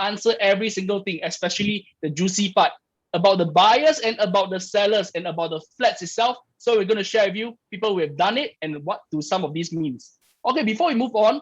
answer every single thing, especially the juicy part about the buyers and about the sellers and about the flats itself. So we're going to share with you people who have done it and what do some of these means. Okay, before we move on,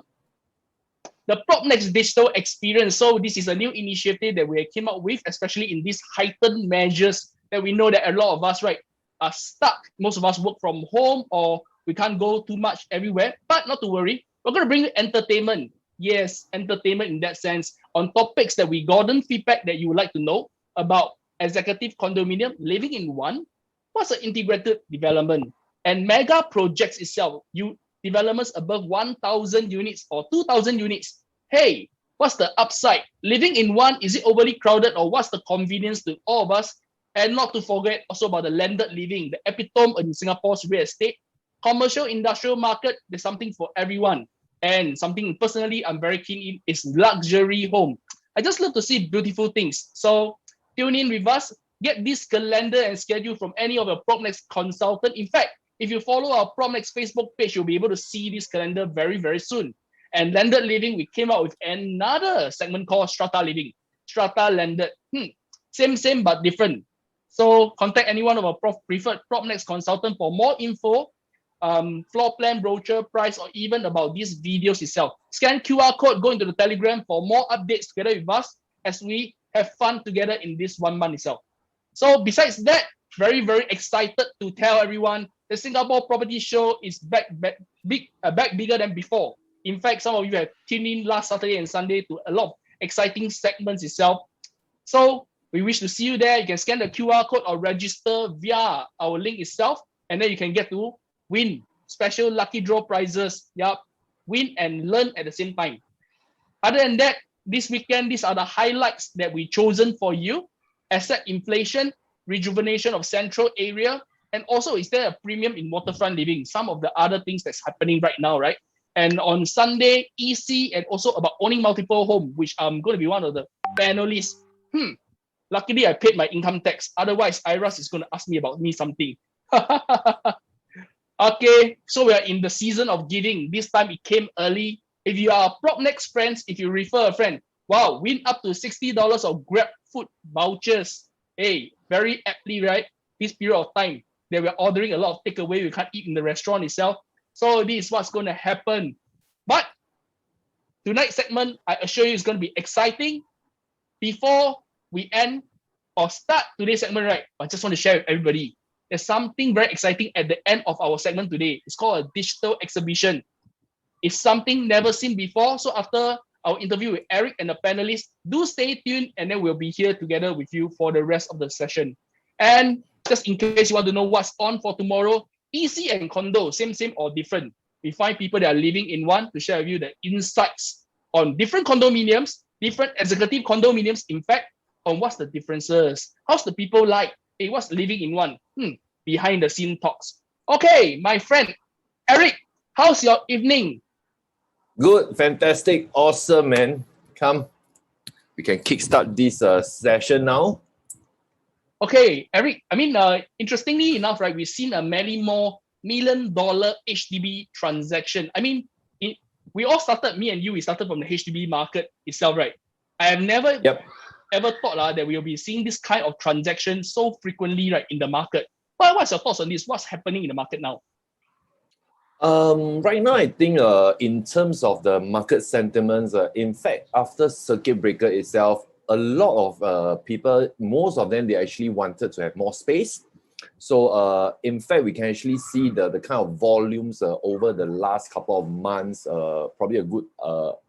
the PropNex digital experience. So this is a new initiative that we came up with, especially in these heightened measures that we know that a lot of us, right, are stuck. Most of us work from home or we can't go too much everywhere, but not to worry. We're going to bring you entertainment. Yes, entertainment in that sense on topics that we gotten feedback that you would like to know about executive condominium, living in one, what's an integrated development, and mega projects itself. You developments above 1,000 units or 2,000 units. Hey, what's the upside? Living in one, is it overly crowded or what's the convenience to all of us? And not to forget also about the landed living, the epitome in Singapore's real estate. Commercial industrial market, there's something for everyone. And something personally I'm very keen in is luxury home. I just love to see beautiful things. So tune in with us, get this calendar and schedule from any of your PropNex consultant. In fact, if you follow our PropNex Facebook page, you'll be able to see this calendar very, very soon. And landed living, we came out with another segment called Strata Living. Strata Landed. Same but different. So contact any one of our preferred PropNex consultant for more info, floor plan, brochure, price, or even about these videos itself. Scan QR code, go into the Telegram for more updates together with us as we have fun together in this 1 month itself. So besides that, very, very excited to tell everyone the Singapore Property Show is back bigger than before. In fact, some of you have tuned in last Saturday and Sunday to a lot of exciting segments itself. So we wish to see you there. You can scan the QR code or register via our link itself, and then you can get to win special lucky draw prizes. Yep, win and learn at the same time. Other than that, this weekend, these are the highlights that we chosen for you. Asset inflation, rejuvenation of central area, and also is there a premium in waterfront living? Some of the other things that's happening right now, right? And on Sunday, EC and also about owning multiple home, which I'm going to be one of the panelists. Luckily, I paid my income tax. Otherwise, Iras is going to ask me about me something. Okay, so we are in the season of giving. This time it came early. If you are PropNex friends, if you refer a friend, wow, win up to $60 of Grab food vouchers. Hey, very aptly, right? This period of time that we're ordering a lot of takeaway, we can't eat in the restaurant itself. So this is what's going to happen. But tonight's segment, I assure you, is going to be exciting. Before we end or start today's segment, right, I just want to share with everybody. There's something very exciting at the end of our segment today. It's called a digital exhibition. It's something never seen before. So after our interview with Eric and the panelists, do stay tuned and then we'll be here together with you for the rest of the session. And just in case you want to know what's on for tomorrow, EC and condo, same or different. We find people that are living in one to share with you the insights on different condominiums, different executive condominiums, in fact, on what's the differences. How's the people like? Hey, what's living in one? Behind the scene talks. Okay, my friend, Eric, how's your evening? Good, fantastic, awesome, man. Come, we can kickstart this session now. Okay, Eric, interestingly enough, right, we've seen a many more $1 million HDB transaction. We all started, me and you, we started from the HDB market itself, right? I have never ever thought that we'll be seeing this kind of transaction so frequently, right, in the market. What's your thoughts on this? What's happening in the market now? Right now, I think in terms of the market sentiments, in fact, after circuit breaker itself, a lot of people, most of them, they actually wanted to have more space. So in fact, we can actually see the kind of volumes over the last couple of months, probably a good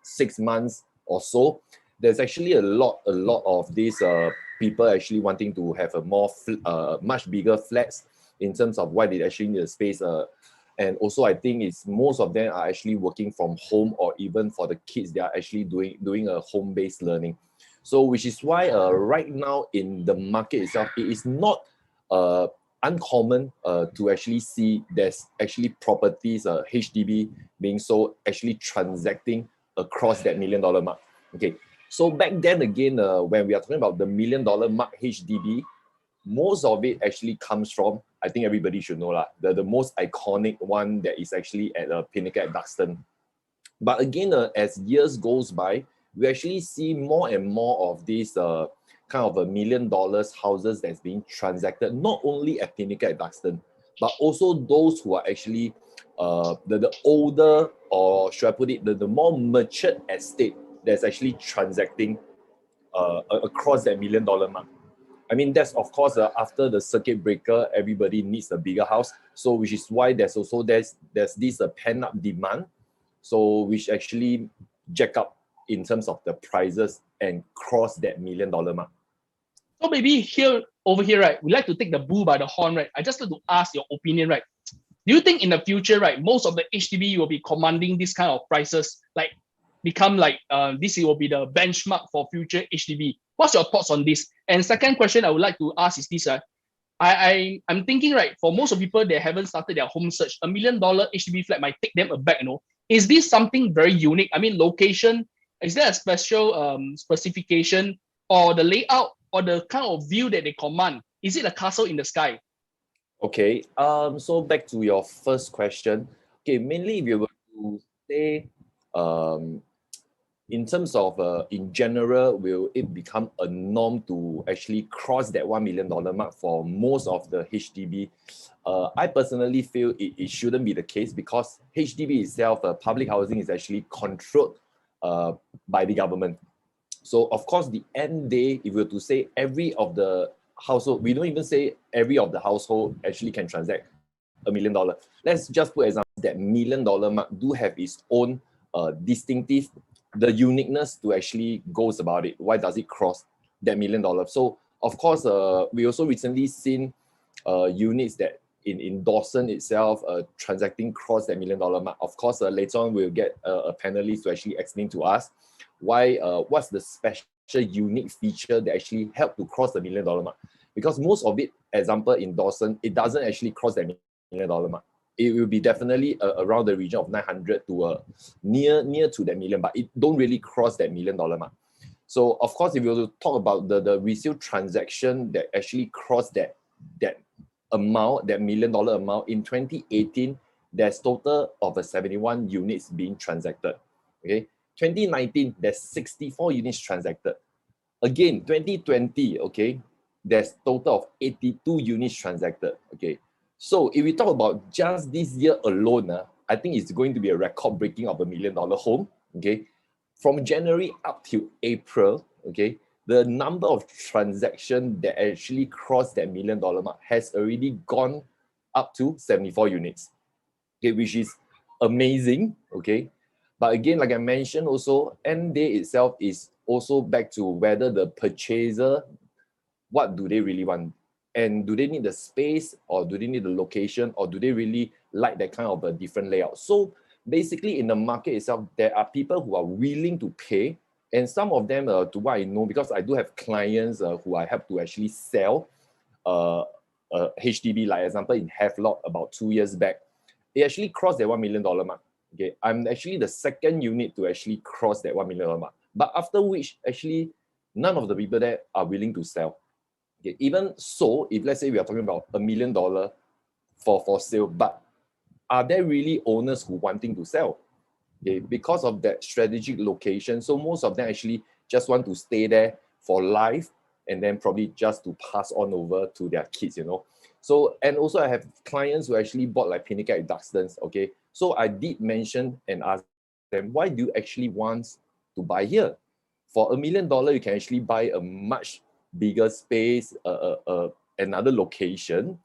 6 months or so. There's actually a lot of these people actually wanting to have a more much bigger flats in terms of why they actually need a space. And also, I think it's most of them are actually working from home, or even for the kids, they are actually doing a home-based learning. So which is why right now in the market itself, it is not uncommon to actually see there's actually properties, HDB being sold, actually transacting across that $1 million mark. Okay, so back then again, when we are talking about the $1 million mark HDB, most of it actually comes from, I think everybody should know, the most iconic one that is actually at Pinnacle at Duxton. But again, as years goes by, we actually see more and more of these kind of $1 million houses that's being transacted, not only at Pinnacle at Duxton, but also those who are actually the older, or should I put it, the more matured estate that's actually transacting across that $1 million mark. I mean, that's of course after the circuit breaker, everybody needs a bigger house. So which is why there's this pent-up demand. So which actually jack up in terms of the prices and cross that $1 million mark. So maybe over here, right, we like to take the bull by the horn, right? I just want to ask your opinion, right? Do you think in the future, right, most of the HDB will be commanding this kind of prices, like become like this will be the benchmark for future HDB? What's your thoughts on this? And second question I would like to ask is this: I'm thinking, right, for most of people that haven't started their home search, $1 million HDB flat might take them aback. Is this something very unique? I mean, location, is there a special specification, or the layout, or the kind of view that they command? Is it a castle in the sky? Okay, so back to your first question. Okay, mainly if you were to say, in terms of, in general, will it become a norm to actually cross that $1 million mark for most of the HDB? I personally feel it shouldn't be the case, because HDB itself, public housing, is actually controlled by the government. So of course, the end day, if we were to say every of the household, we don't even say every of the household actually can transact $1 million. Let's just put example that $1 million mark do have its own distinctive, the uniqueness to actually goes about it. Why does it cross that $1 million? So of course, we also recently seen units that in Dawson itself transacting cross that $1 million mark. Of course, later on we'll get a panelist to actually explain to us why, what's the special unique feature that actually helped to cross the $1 million mark. Because most of it, example in Dawson, it doesn't actually cross that $1 million mark. It will be definitely around the region of 900 to near to that million, but it don't really cross that $1 million mark. So of course, if you were to talk about the resale transaction that actually crossed that amount, that $1 million amount in 2018, there's total of 71 units being transacted. Okay, 2019 there's 64 units transacted. Again, 2020, okay, there's total of 82 units transacted. Okay, so if we talk about just this year alone, I think it's going to be a record breaking of $1 million home. Okay, from January up till April, okay, the number of transactions that actually crossed that $1 million mark has already gone up to 74 units. Okay, which is amazing. Okay, but again, like I mentioned, also end day itself is also back to whether the purchaser, what do they really want? And do they need the space, or do they need the location, or do they really like that kind of a different layout? So basically in the market itself, there are people who are willing to pay, and some of them, to what I know, because I do have clients who I help to actually sell HDB, like example in Havelock about 2 years back, they actually crossed that $1 million mark. Okay, I'm actually the second unit to actually cross that $1 million mark. But after which, actually, none of the people there are willing to sell. Okay, even so, if let's say we are talking about $1 million for sale, but are there really owners who wanting to sell? Okay, because of that strategic location, so most of them actually just want to stay there for life, and then probably just to pass on over to their kids, So, and also I have clients who actually bought like Pinnacle at Duxton. Okay, so I did mention and ask them, why do you actually want to buy here? For $1 million, you can actually buy a much bigger space, another location.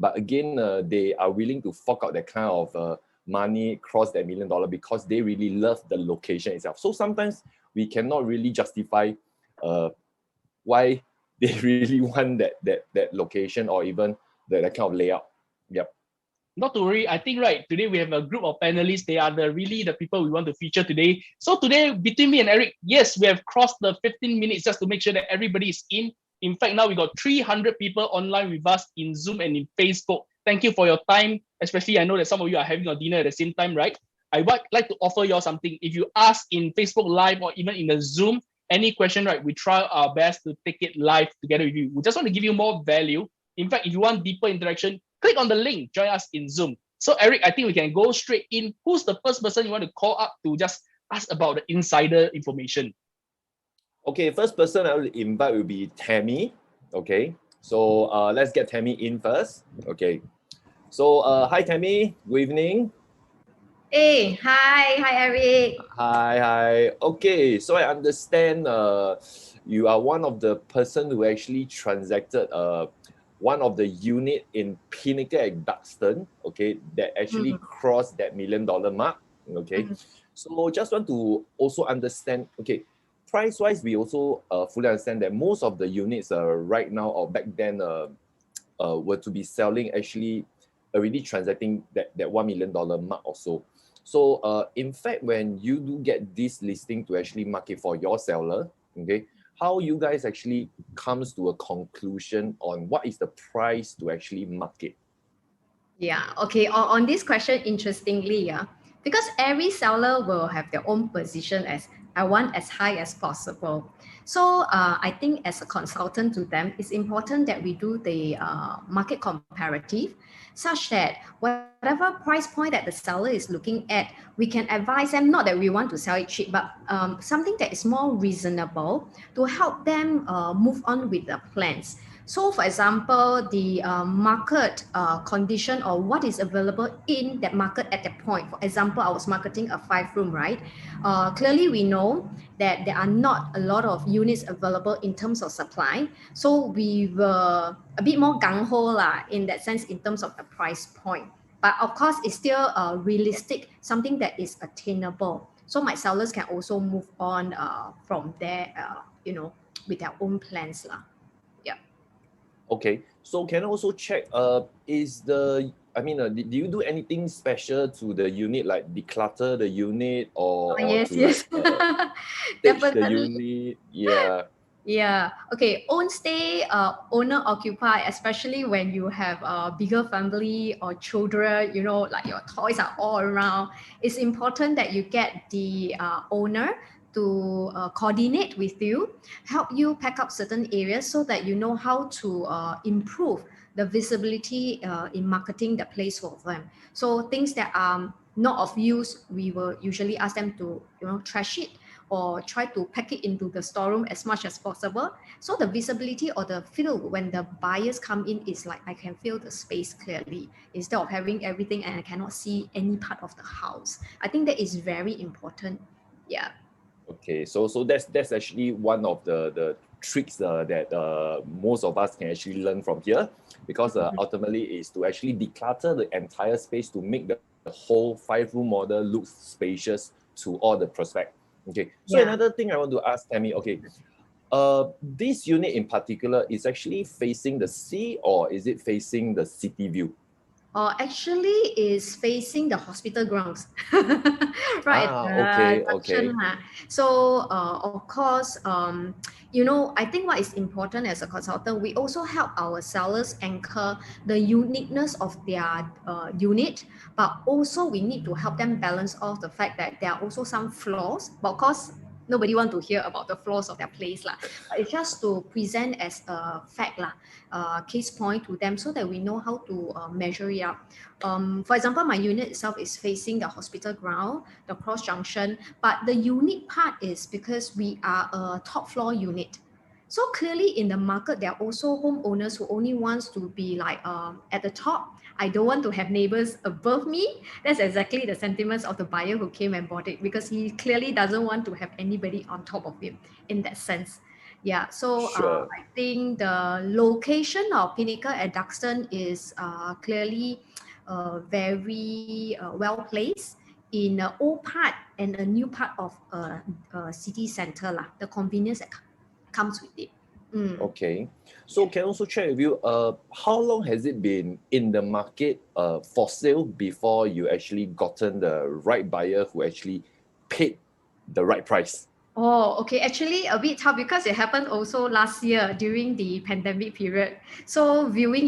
But again, they are willing to fork out that kind of money, cross that $1 million, because they really love the location itself. So sometimes we cannot really justify why they really want that location, or even that kind of layout. Yep. Not to worry, I think right today we have a group of panelists. They are really the people we want to feature today. So today, between me and Eric, yes, we have crossed the 15 minutes just to make sure that everybody is in. In fact, now we got 300 people online with us in Zoom and in Facebook. Thank you for your time. Especially, I know that some of you are having your dinner at the same time, right? I would like to offer you all something. If you ask in Facebook Live or even in the Zoom, any question, right, we try our best to take it live together with you. We just want to give you more value. In fact, if you want deeper interaction, click on the link, join us in Zoom. So Eric, I think we can go straight in. Who's the first person you want to call up to just ask about the insider information? Okay, first person I will invite will be Tammy. Okay, so let's get Tammy in first. Okay, so hi Tammy, good evening. Hey, hi Eric. Hi. Okay, so I understand you are one of the person who actually transacted one of the unit in Pinnacle at Duxton, okay, that actually Mm, crossed that $1 million mark. Okay, mm. so just want to also understand, okay, price wise, we also fully understand that most of the units right now or back then were to be selling actually already transacting that $1 million mark or so. So in fact, when you do get this listing to actually market for your seller, okay, how you guys actually comes to a conclusion on what is the price to actually market? Yeah, okay. On this question, interestingly, yeah, because every seller will have their own position as I want as high as possible. So I think as a consultant to them, it's important that we do the market comparative such that whatever price point that the seller is looking at, we can advise them, not that we want to sell it cheap, but something that is more reasonable to help them move on with the plans. So, for example, the market condition or what is available in that market at that point. For example, I was marketing a 5-room, right? Clearly, we know that there are not a lot of units available in terms of supply. So, we were a bit more gung ho lah in that sense in terms of the price point. But of course, it's still realistic, something that is attainable. So, my sellers can also move on from there, with their own plans lah. Yeah. Okay, so can I also check, do you do anything special to the unit, like declutter the unit Oh, or yes, to like yes. stage the Definitely. unit? Yeah. Yeah. Okay. Own stay, owner occupied, especially when you have a bigger family or children, like your toys are all around. It's important that you get the owner to coordinate with you, help you pack up certain areas so that you know how to improve the visibility in marketing the place for them. So things that are not of use, we will usually ask them to, trash it or try to pack it into the storeroom as much as possible. So the visibility or the feel when the buyers come in is like I can feel the space clearly instead of having everything and I cannot see any part of the house. I think that is very important. Yeah. Okay, so that's actually one of the tricks that most of us can actually learn from here, because ultimately is to actually declutter the entire space to make the whole 5-room model look spacious to all the prospect. Okay, so Yeah. another thing I want to ask Tammy, okay, this unit in particular is actually facing the sea or is it facing the city view? Actually is facing the hospital grounds, right at the Okay. junction. So, of course, I think what is important as a consultant, we also help our sellers anchor the uniqueness of their unit, but also we need to help them balance off the fact that there are also some flaws. But of course, nobody want to hear about the flaws of their place lah. But it's just to present as a fact lah, case point to them so that we know how to measure it up. For example, my unit itself is facing the hospital ground, the cross junction, but the unique part is because we are a top floor unit. So clearly in the market, there are also homeowners who only wants to be like at the top. I don't want to have neighbors above me. That's exactly the sentiments of the buyer who came and bought it because he clearly doesn't want to have anybody on top of him in that sense. Yeah, so Sure. I think the location of Pinnacle at Duxton is clearly very well placed in an old part and a new part of city center lah. The convenience that comes with it. Okay. So can I also check with you, how long has it been in the market for sale before you actually gotten the right buyer who actually paid the right price? Oh, okay. Actually, a bit tough because it happened also last year during the pandemic period. So viewing,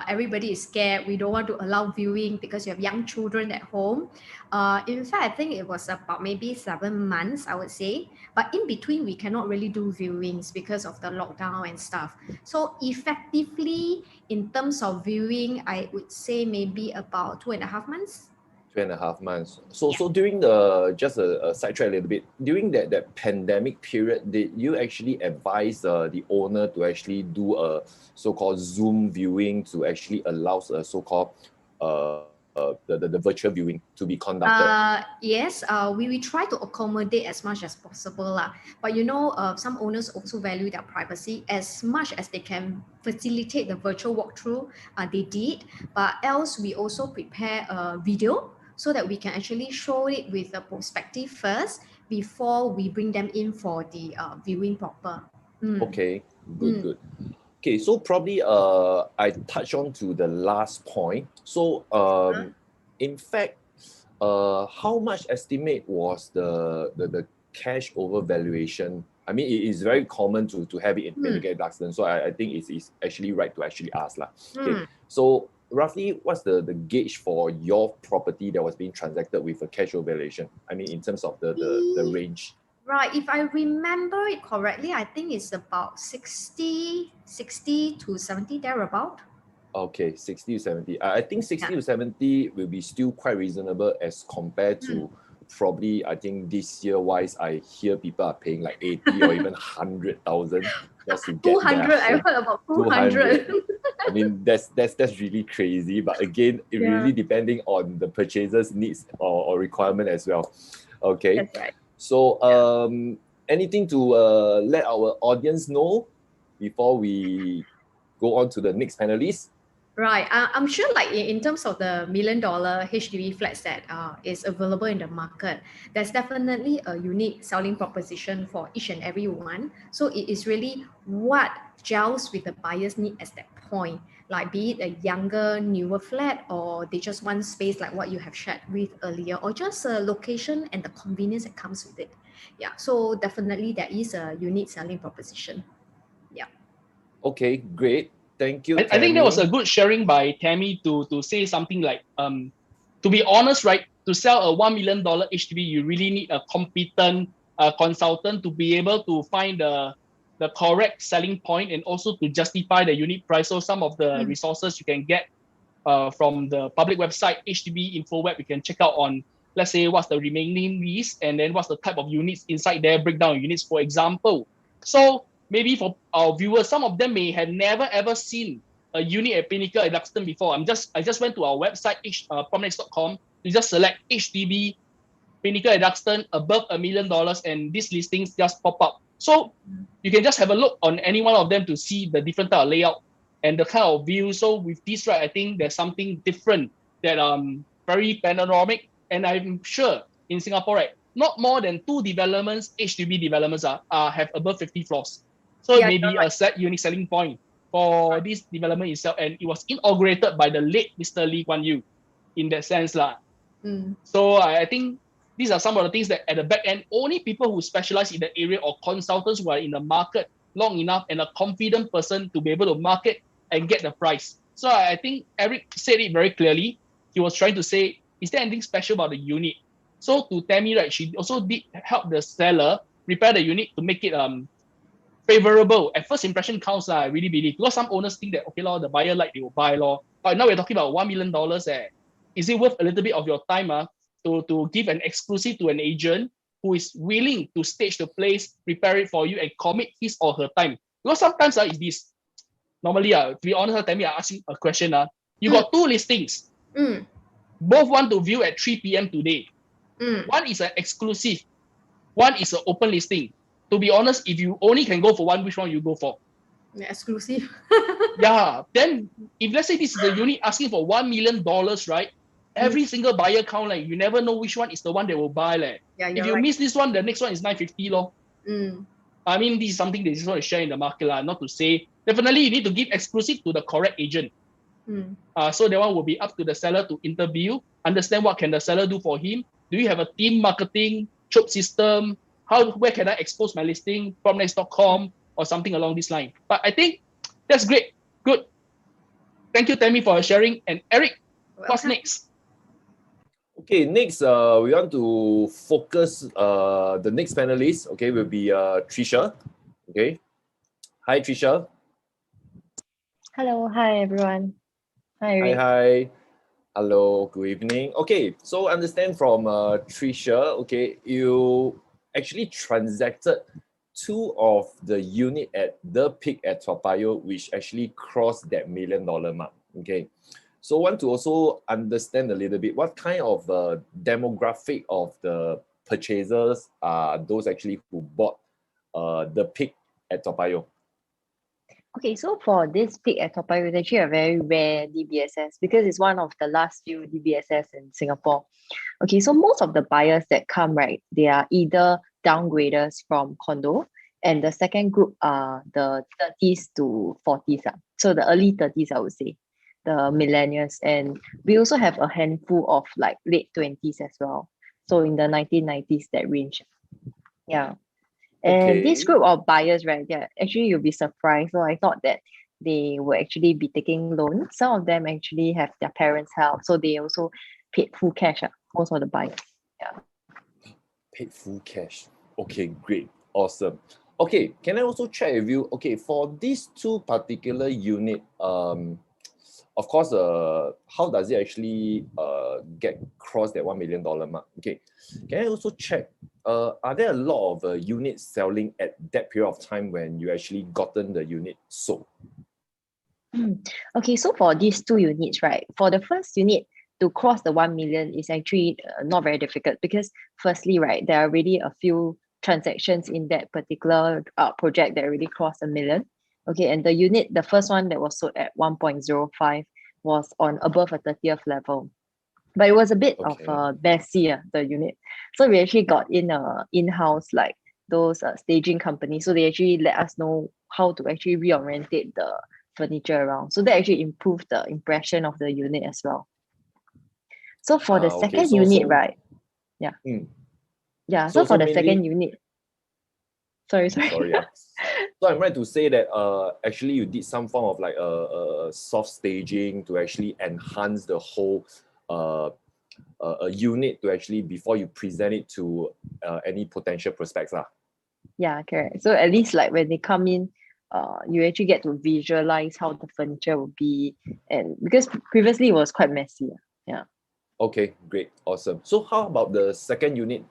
everybody is scared. We don't want to allow viewing because you have young children at home. In fact, I think it was about maybe 7 months, I would say. But in between, we cannot really do viewings because of the lockdown and stuff. So effectively, in terms of viewing, I would say maybe about 2.5 months. 2.5 months. So during the, just a sidetrack a little bit, during that pandemic period, did you actually advise the owner to actually do a so-called Zoom viewing to actually allow a so-called the virtual viewing to be conducted? Yes, we try to accommodate as much as possible lah. But some owners also value their privacy as much as they can facilitate the virtual walkthrough. They did, but else we also prepare a video so that we can actually show it with the perspective first before we bring them in for the viewing proper. Okay, good. Okay, so probably I touch on to the last point. So in fact, how much estimate was the cash over valuation? I mean, it is very common to have it in Pinnacle Duxton, so I think it's actually right to actually ask lah. Okay, so roughly what's the gauge for your property that was being transacted with a cash over valuation? I mean, in terms of the range. Right, if I remember it correctly, I think it's about 60 to 70 thereabout. Okay, 60 to 70. I think 60 to 70 will be still quite reasonable as compared to probably, I think this year wise, I hear people are paying like 80 or even 100,000 just to get 200, I heard about 200. I mean, that's really crazy. But again, it really depending on the purchaser's needs or requirement as well. Okay. That's right. So, anything to let our audience know before we go on to the next panelist? Right. I'm sure like in terms of the $1 million HDB flats that is available in the market, there's definitely a unique selling proposition for each and every one. So it is really what gels with the buyer's need at that point, like be it a younger, newer flat, or they just want space like what you have shared with earlier, or just a location and the convenience that comes with it. Yeah, so definitely there is a unique selling proposition. Yeah. Okay, great. Thank you, I think that was a good sharing by Tammy to say something like, to be honest, right, to sell a $1 million HDB, you really need a competent consultant to be able to find the correct selling point and also to justify the unit price. So some of the resources you can get from the public website, HDB InfoWeb, you can check out on, let's say, what's the remaining lease and then what's the type of units inside there, breakdown units, for example. So maybe for our viewers, some of them may have never ever seen a unit at Pinnacle at Duxton before. I just went to our website, PropNex.com, to just select HDB Pinnacle at Duxton above $1 million, and these listings just pop up. So you can just have a look on any one of them to see the different type of layout and the kind of view. So with this, right, I think there's something different that very panoramic, and I'm sure in Singapore, right, not more than 2 developments, HDB developments have above 50 floors. So it may be a unique selling point for this development itself. And it was inaugurated by the late Mr. Lee Kuan Yew in that sense. So I think these are some of the things that at the back end, only people who specialize in the area or consultants who are in the market long enough and a confident person to be able to market and get the price. So I think Eric said it very clearly. He was trying to say, is there anything special about the unit? So to Tammy, right, she also did help the seller prepare the unit to make it favorable. At first impression counts, I really believe. Because some owners think that, okay, the buyer they will buy. But now we're talking about $1 million. Is it worth a little bit of your time to give an exclusive to an agent who is willing to stage the place, prepare it for you, and commit his or her time? Because sometimes it's this. Normally, to be honest, tell me, I ask you a question. You got 2 listings. Both want to view at 3 p.m. today. One is an exclusive. One is an open listing. To be honest, if you only can go for one, which one you go for? Exclusive. Yeah. Then if let's say this is a unit asking for $1 million, right? Every single buyer count, you never know which one is the one they will buy. If you miss this one, the next one is 950. I mean, this is something they just want to share in the market. Not to say, definitely you need to give exclusive to the correct agent. So that one will be up to the seller to interview, understand what can the seller do for him. Do you have a team marketing, trope system? Where can I expose my listing? PropNex.com or something along this line. But I think that's great. Good. Thank you, Tammy, for sharing. And Eric, what's next? Okay, next we want to focus the next panelist. Okay, will be Trisha. Okay, hi Trisha. Hello, hi everyone. Hi, Rick. Hi. Hello, good evening. Okay, so understand from Tricia, okay, you actually transacted two of the unit at the peak at Toa Payoh, which actually crossed that $1 million mark. Okay, so want to also understand a little bit what kind of demographic of the purchasers are those actually who bought the peak at Toa Payoh. Okay, so for this peak at Toa Payoh, it's actually a very rare DBSS because it's one of the last few DBSS in Singapore. Okay, so most of the buyers that come, right, they are either downgraders from condo, and the second group are the 30s to 40s. So the early 30s, I would say, the millennials. And we also have a handful of like late 20s as well. So in the 1990s, that range. Yeah. And this Okay. group of buyers, right, yeah, actually you'll be surprised. So I thought that they will actually be taking loans. Some of them actually have their parents' help. So they also paid full cash, most of the buyers. Yeah. Paid full cash. Okay, great. Awesome. Okay, can I also check with you? Okay, for these two particular unit, of course, how does it actually get cross that $1 million mark? Okay, can I also check? Are there a lot of units selling at that period of time when you actually gotten the unit sold? Okay, so for these two units, right, for the first unit to cross the 1 million is actually not very difficult because firstly, right, there are already a few transactions in that particular project that already crossed a million. Okay, and the unit, the first one that was sold at 1.05 was on above a 30th level. But it was a bit Okay. of messy, the unit. So we actually got in in-house like those staging companies. So they actually let us know how to actually reorientate the furniture around. So that actually improved the impression of the unit as well. So for the Okay, second unit, right? Yeah. Mm. Yeah. So for the mainly, second unit. Sorry. sorry, yeah. So I'm right to say that actually you did some form of like a soft staging to actually enhance the whole a unit to actually before you present it to any potential prospects lah. Yeah, correct. So at least like when they come in, you actually get to visualize how the furniture will be, and because previously it was quite messy. Yeah. Okay, great, awesome. So how about the second unit?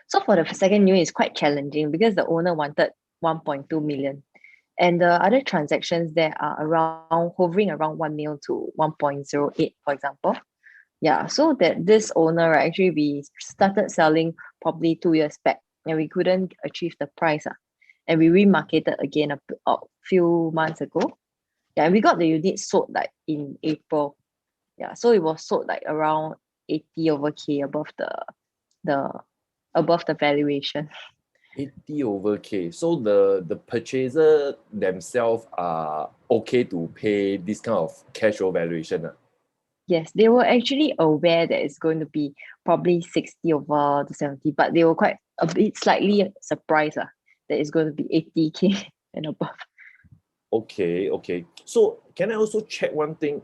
So for the second unit, it's quite challenging because the owner wanted 1.2 million. And the other transactions there are around hovering around 1 mil to 1.08, for example. Yeah, so that this owner, right, actually we started selling probably 2 years back and we couldn't achieve the price. And we remarketed again a few months ago. Yeah, and we got the unit sold like in April. Yeah, so it was sold like around 80 over K the above the valuation. 80 over K. So the purchaser themselves are okay to pay this kind of cash flow valuation. Yes, they were actually aware that it's going to be probably 60 over to 70, but they were quite a bit slightly surprised that it's going to be 80K and above. Okay, okay. So can I also check one thing?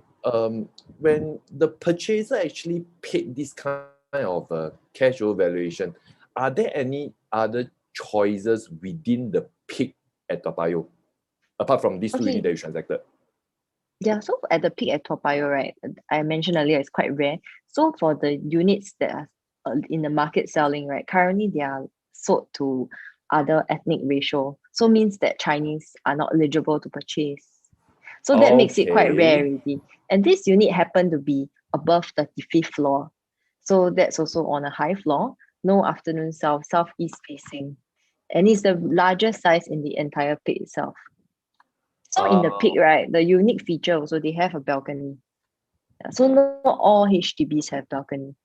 When the purchaser actually paid this kind of cash flow valuation, are there any other choices within the peak at Toa Payoh, apart from these two units Okay. that you transacted? Yeah, so at the peak at Toa Payoh, right, I mentioned earlier, it's quite rare. So for the units that are in the market selling, right, currently they are sold to other ethnic ratio. So means that Chinese are not eligible to purchase. So that makes it quite rare Okay. already. And this unit happened to be above 35th floor. So that's also on a high floor, no afternoon southeast facing. And it's the largest size in the entire peak itself. So in the peak, right, the unique feature also they have a balcony. So not all HDBs have balcony.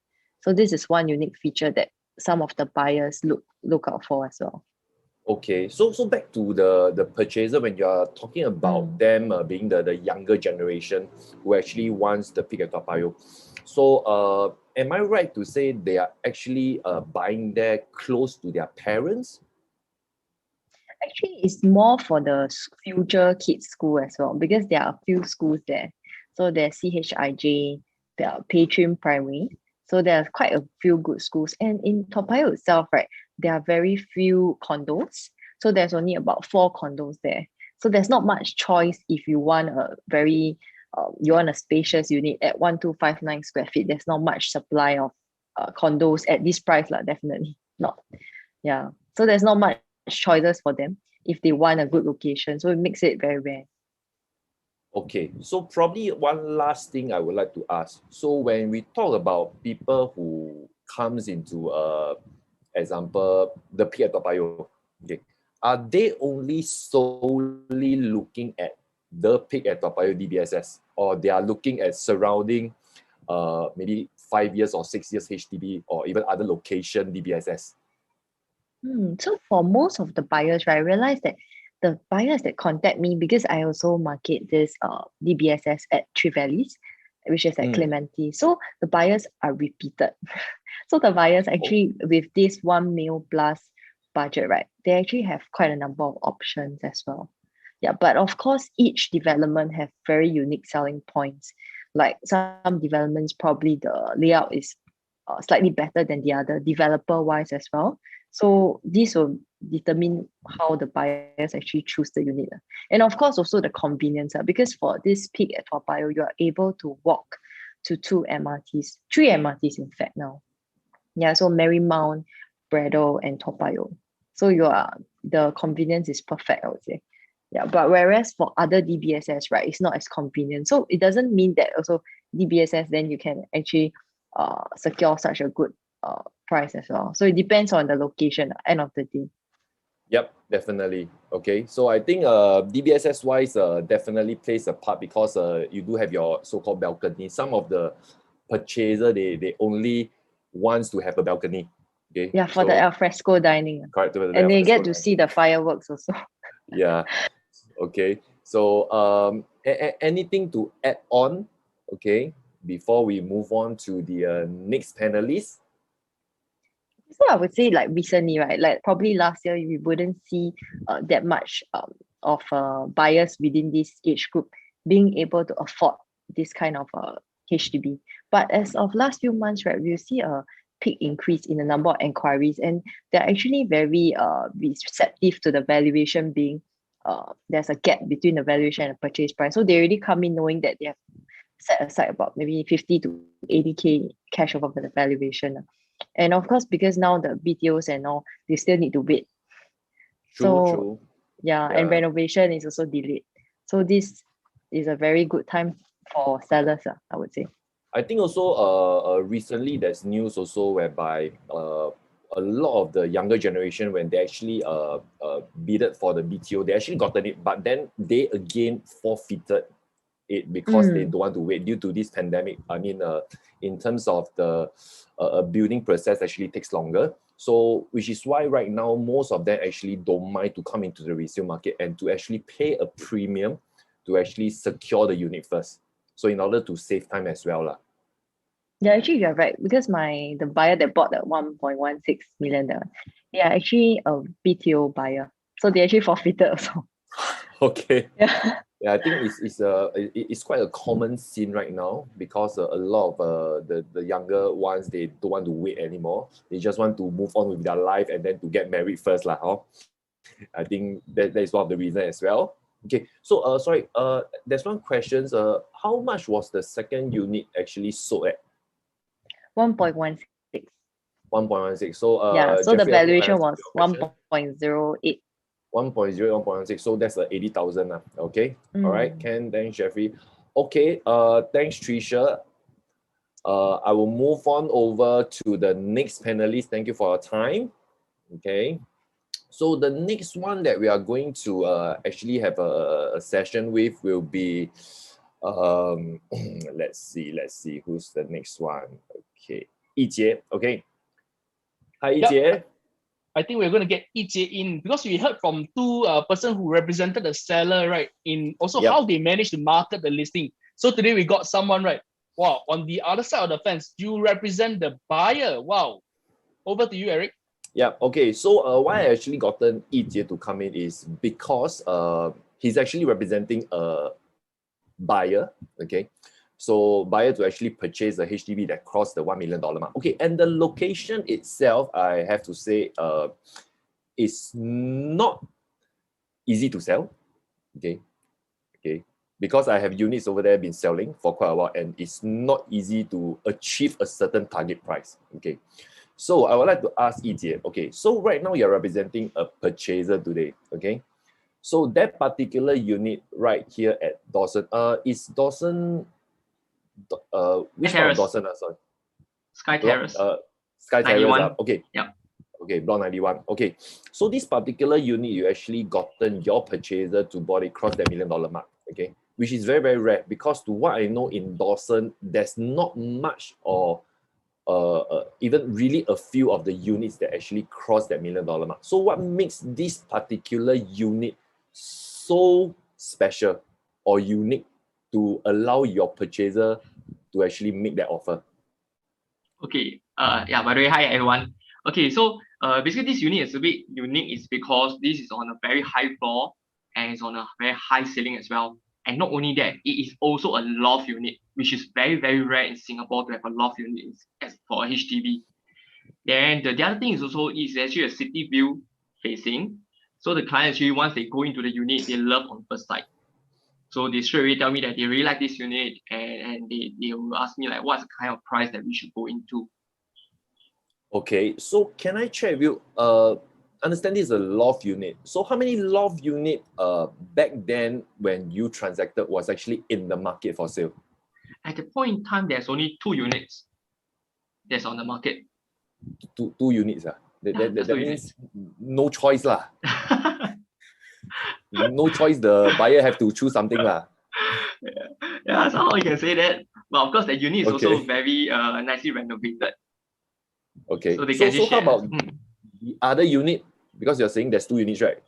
So this is one unique feature that some of the buyers look out for as well. Okay, so back to the purchaser when you're talking about them being the younger generation who actually wants the pick at Toa Payoh. So am I right to say they are actually buying there close to their parents? Actually, it's more for the future kids school as well because there are a few schools there. So there's CHIJ, there are Patrim Primary. So there are quite a few good schools. And in Toa Payoh itself, right, there are very few condos. So there's only about 4 condos there. So there's not much choice if you want a very you want a spacious unit at 1259 square feet. There's not much supply of condos at this price, lah. Definitely not. Yeah. So there's not much choices for them if they want a good location. So it makes it very rare. Okay, so probably one last thing I would like to ask. So when we talk about people who comes into, example, the Peak at Toa Payoh, okay, are they only solely looking at the Peak at Toa Payoh DBSS, or they are looking at surrounding, maybe 5 years or 6 years HDB, or even other location DBSS? So for most of the buyers, right, I realize that the buyers that contact me, because I also market this DBSS at Three Valleys, which is at Clementi. So the buyers are repeated. So the buyers actually with this 1 mil plus budget, right, they actually have quite a number of options as well. Yeah, but of course, each development have very unique selling points. Like some developments, probably the layout is slightly better than the other developer-wise as well. So this will determine how the buyers actually choose the unit. And of course, also the convenience, because for this Peak at Toa Payoh, you are able to walk to 2 MRTs, 3 MRTs in fact now. Yeah, so Marymount, Braddell, and Toa Payoh. So the convenience is perfect, I would say. Yeah, but whereas for other DBSS, right, it's not as convenient. So it doesn't mean that also DBSS, then you can actually secure such a good price as well. So it depends on the location at the end of the day. Yep, definitely. Okay, so I think DBSS wise definitely plays a part because you do have your so-called balcony. Some of the purchaser they only wants to have a balcony. Okay. Yeah, for the alfresco dining. Correct. And they get to see the fireworks also. Yeah. Okay. So anything to add on? Okay, before we move on to the next panelist. So I would say like recently, right, like probably last year, we wouldn't see that much of buyers within this age group being able to afford this kind of HDB. But as of last few months, right, we'll see a peak increase in the number of inquiries, and they're actually very receptive to the valuation being there's a gap between the valuation and the purchase price. So they already come in knowing that they have set aside about maybe 50 to 80K cash over the valuation. And of course, because now the BTOs and all, they still need to wait. True. Yeah, and renovation is also delayed. So this is a very good time for sellers, I would say. I think also recently there's news also whereby a lot of the younger generation, when they actually bidded for the BTO, they actually gotten it, but then they again forfeited it because they don't want to wait due to this pandemic. I mean, in terms of the building process actually takes longer. So, which is why right now, most of them actually don't mind to come into the resale market and to actually pay a premium to actually secure the unit first. So in order to save time as well. Yeah, actually you're right. Because the buyer that bought that 1.16 million, they are actually a BTO buyer. So they actually forfeited also. Okay. Yeah. Yeah, I think it's quite a common scene right now because a lot of the younger ones, they don't want to wait anymore. They just want to move on with their life and then to get married first. I think that is one of the reasons as well. Okay, so sorry, there's one question. How much was the second unit actually sold at? 1.16. 1.16. So yeah, so Jeffrey, the valuation was 1.08. 1.0, 1.6. So that's 80,000. Okay. All right. Ken, thanks, Jeffrey. Okay. Thanks, Tricia. I will move on over to the next panelist. Thank you for your time. Okay. So the next one that we are going to actually have a session with will be let's see who's the next one. Okay. Yijie. Okay. Hi, Yijie. Yep. I think we're going to get Yijie in because we heard from two person who represented the seller, right? In also how they managed to market the listing. So today we got someone, right? Wow, on the other side of the fence, you represent the buyer. Wow. Over to you, Eric. Yeah, okay. So why I actually gotten Yijie to come in is because he's actually representing a buyer, okay? So buyer to actually purchase a HDB that crossed the $1 million mark. Okay, and the location itself, I have to say, is not easy to sell. Okay. because I have units over there been selling for quite a while, and it's not easy to achieve a certain target price. Okay, so I would like to ask Yijie, okay, so right now you're representing a purchaser today, okay? So that particular unit right here at Dawson, is Dawson, which part of Terrace. Dawson? Sorry. Sky Terrace. Sky Terrace. 91. Okay. Yep. Okay, block 91. Okay. So this particular unit, you actually gotten your purchaser to bought it cross that $1 million mark. Okay. Which is very, very rare, because to what I know in Dawson, there's not much or even really a few of the units that actually cross that $1 million mark. So what makes this particular unit so special or unique to allow your purchaser to actually make that offer? Okay. Yeah, by the way, hi everyone. Okay, so basically this unit is a bit unique is because this is on a very high floor and it's on a very high ceiling as well. And not only that, it is also a loft unit, which is very, very rare in Singapore to have a loft unit as for a HDB. Then the other thing is also it's actually a city view facing. So the client actually, once they go into the unit, they love on first sight. So they straight away tell me that they really like this unit, and they will ask me like what's the kind of price that we should go into. Okay, so can I check with you? Understand this is a loft unit. So how many loft unit back then when you transacted was actually in the market for sale? At the point in time, there's only 2 units that's on the market. Two units. That just 2 means no choice lah. No choice, the buyer have to choose something lah. Yeah, somehow you can say that. But of course, the unit is also Okay. very nicely renovated. Okay, So they so can just how share. about the other unit? Because you're saying there's 2 units, right?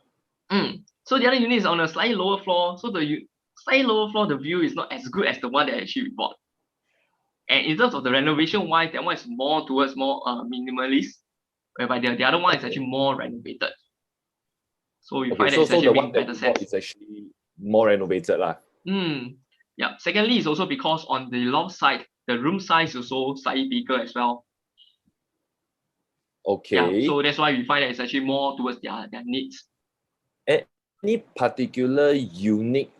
So the other unit is on a slightly lower floor. So the slightly lower floor, the view is not as good as the one that actually we bought. And in terms of the renovation wise, that one is more towards more minimalist, whereby the other one is actually more renovated. So we find that it's so the actually one being that better you bought sense. is actually more renovated lah. Yeah. Secondly, it's also because on the loft side, the room size is also slightly bigger as well. Okay. Yeah, so that's why we find that it's actually more towards their needs. Any particular unique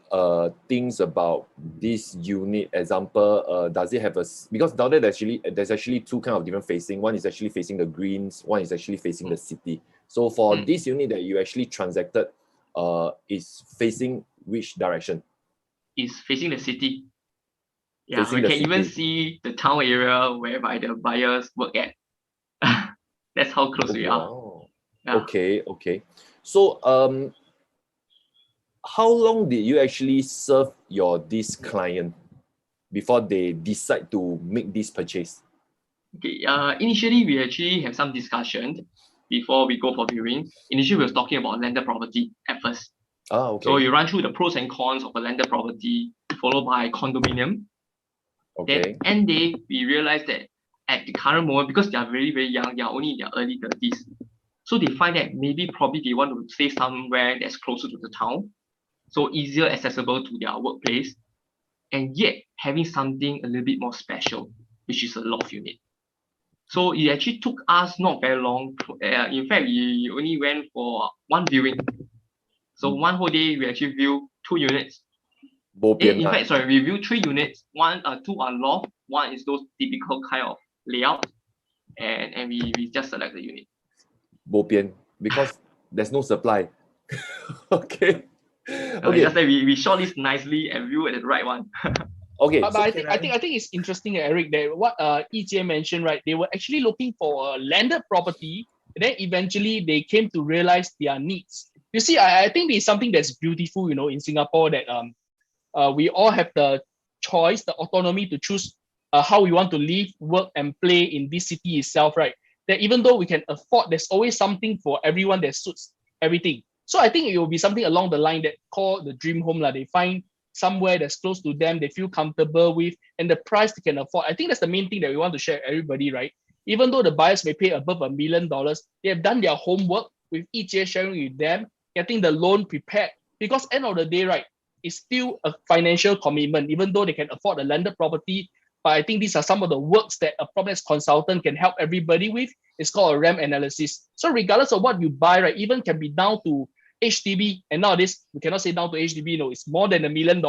things about this unit? Example, does it have because down there there's actually 2 kind of different facing. One is actually facing the greens, one is actually facing the city. So for this unit that you actually transacted, is facing which direction? Is facing the city. Yeah, Facing we the can even city. see the town area whereby the buyers work at. That's how close we are. Wow. Yeah. Okay. So how long did you actually serve this client before they decide to make this purchase? Okay. Initially we actually have some discussion before we go for viewing. Initially we were talking about landed property at first. Okay. So you run through the pros and cons of a landed property, followed by condominium. Okay. Then end day we realized that at the current moment, because they are very, very young, they are only in their early 30s. So they find that probably they want to stay somewhere that's closer to the town, so easier accessible to their workplace, and yet having something a little bit more special, which is a loft unit. So it actually took us not very long. In fact, we only went for 1 viewing. So 1 whole day we actually view 2 units. In fact, sorry, we view 3 units. 2 are loft, 1 is those typical kind of layout, and we just select the unit. Bo pian, because there's no supply. Okay. Just that we shortlist nicely and view at the right one. Okay. But I think it's interesting, Eric, that what Yijie mentioned, right? They were actually looking for a landed property, and then eventually they came to realize their needs. You see, I think it's something that's beautiful, in Singapore, that we all have the choice, the autonomy to choose how we want to live, work, and play in this city itself, right? That even though we can afford, there's always something for everyone that suits everything. So I think it will be something along the line that called the dream home. They find somewhere that's close to them, they feel comfortable with, and the price they can afford. I think that's the main thing that we want to share with everybody, right? Even though the buyers may pay above $1 million, they have done their homework with Yijie sharing with them, getting the loan prepared. Because end of the day, right, it's still a financial commitment, even though they can afford a landed property. But I think these are some of the works that a PropNex consultant can help everybody with. It's called a RAM analysis. So regardless of what you buy, right, even can be down to HDB. And nowadays, we cannot say down to HDB, it's more than $1 million.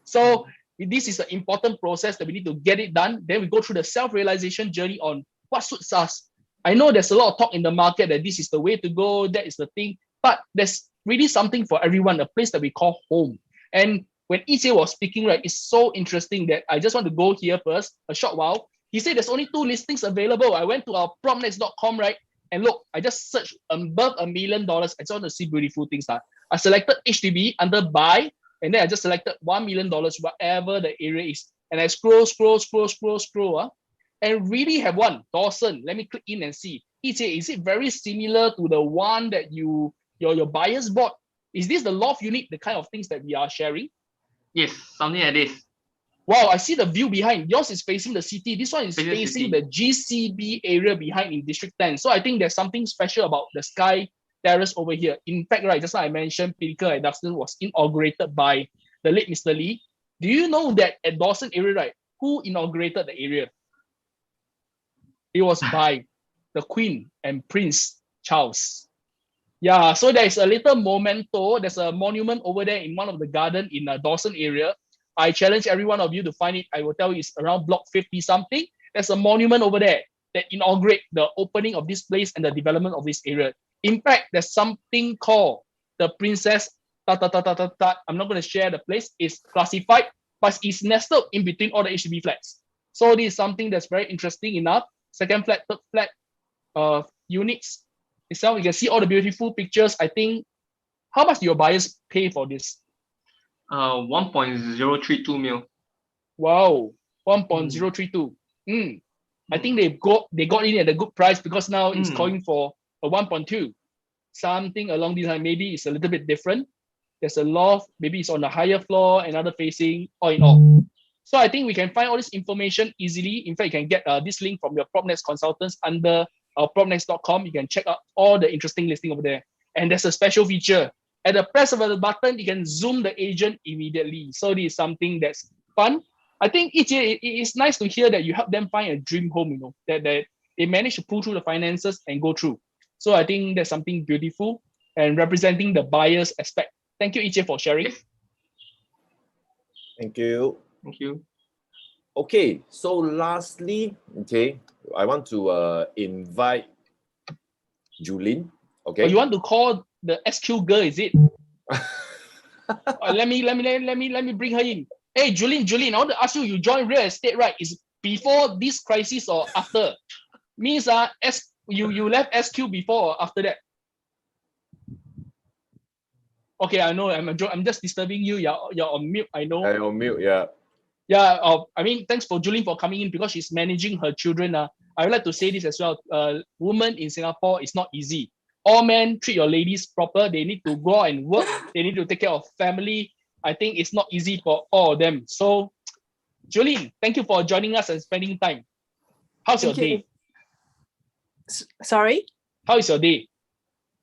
So this is an important process that we need to get it done. Then we go through the self-realization journey on what suits us. I know there's a lot of talk in the market that this is the way to go, that is the thing, but there's really something for everyone, a place that we call home. And when Ichie was speaking, right, it's so interesting that I just want to go here first, a short while. He said there's only 2 listings available. I went to our PropNex.com, right? And look, I just searched above $1 million. I just want to see beautiful things. I selected HDB under buy, and then I just selected $1 million, whatever the area is. And I scroll, and really have one, Dawson. Let me click in and see. Ichie, is it very similar to the one that your buyers bought? Is this the loft unit, the kind of things that we are sharing? Yes, something like this. Wow, I see the view behind. Yours is facing the city. This one is Facing facing city. the GCB area behind in District 10. So I think there's something special about the Sky Terrace over here. In fact, right, just like I mentioned, Pinnacle at Duxton was inaugurated by the late Mr. Lee. Do you know that at Dawson area, right, who inaugurated the area? It was by the Queen and Prince Charles. Yeah, so there's a little memento. There's a monument over there in one of the garden in Dawson area. I challenge every one of you to find it. I will tell you it's around block 50 something. There's a monument over there that inaugurate the opening of this place and the development of this area. In fact, there's something called the Princess I'm not going to share the place. It's classified, but it's nestled in between all the HDB flats. So this is something that's very interesting enough. Second flat, third flat, units itself. You can see all the beautiful pictures. I think, how much do your buyers pay for this? 1.032 mil. Wow, 1.032. I think they got in at a good price because now it's calling for a 1.2. Something along these lines. Maybe it's a little bit different. There's a loft, maybe it's on the higher floor, another facing, all in all. So I think we can find all this information easily. In fact, you can get this link from your PropNex consultants under our PropNex.com. You can check out all the interesting listing over there. And there's a special feature. At the press of the button, you can zoom the agent immediately. So this is something that's fun. I think it is nice to hear that you help them find a dream home, that they manage to pull through the finances and go through. So I think that's something beautiful and representing the buyer's aspect. Thank you, Ichie, for sharing. Thank you. Thank you. Okay, so lastly, okay, I want to invite Julin. Okay. Oh, you want to call the SQ girl, is it? Let me bring her in. Hey, Julin, I want to ask you, you joined real estate, right? Is before this crisis or after? Means you left SQ before or after that? Okay, I know. I'm just disturbing you. You're on mute. I know. I'm on mute. Yeah. Yeah. I mean, thanks for Julin for coming in because she's managing her children. I would like to say this as well. Women in Singapore is not easy. All men treat your ladies proper. They need to go out and work. They need to take care of family. I think it's not easy for all of them. So, Julin, thank you for joining us and spending time. How's your day? Sorry? How is your day?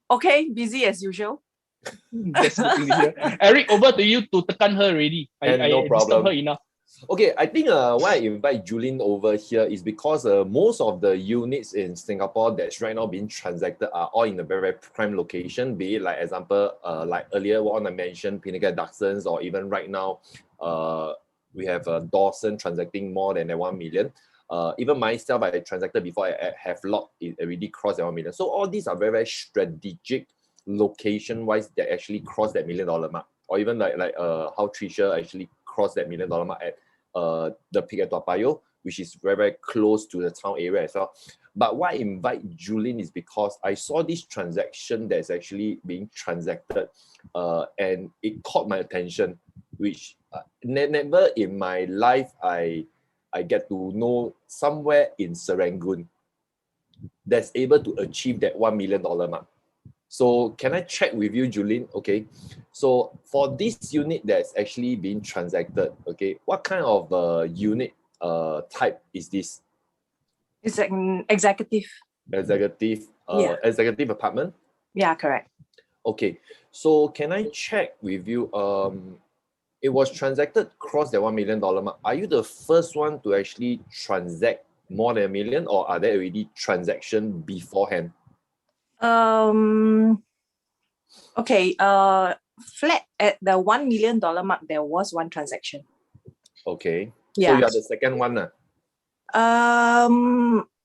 Okay, busy as usual. That's good to hear. Eric, over to you to tekan her already. I No problem. disturbed her enough. Okay, I think why I invite Julin over here is because most of the units in Singapore that's right now being transacted are all in a very, very prime location, be it like example, like earlier one I mentioned, Pinnacle Duxtons, or even right now, we have Dawson transacting more than 1 million. Even myself, I transacted before I have lot, it already crossed 1 million. So all these are very, very strategic location-wise that actually cross that $1 million mark. Or even like how Tricia actually crossed that $1 million mark at the peak at Toa Payoh, which is very, very close to the town area as well. But why I invite Julin is because I saw this transaction that's actually being transacted and it caught my attention, which never in my life I get to know somewhere in Serangoon that's able to achieve that $1 million mark. So can I check with you, Julin? Okay. So for this unit that's actually being transacted, okay, what kind of unit type is this? It's an executive. Executive, Yeah. executive apartment? Yeah, correct. Okay. So can I check with you? It was transacted across the $1 million mark. Are you the first one to actually transact more than $1 million, or are there already transactions beforehand? Okay, flat at the $1 million mark, there was one transaction. Okay. So Yeah. you are the second one.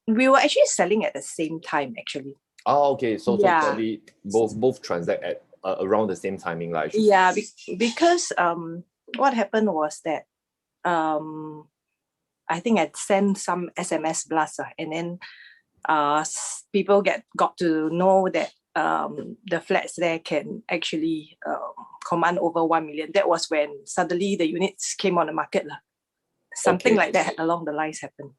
We were actually selling at the same time, actually. Oh, okay. So Yeah. probably both transact at around the same timing, like. Yeah, because what happened was that I think I sent some SMS blast, and then people got to know that the flats there can actually command over 1 million. That was when suddenly the units came on the market. Something Okay. like that along the lines happened.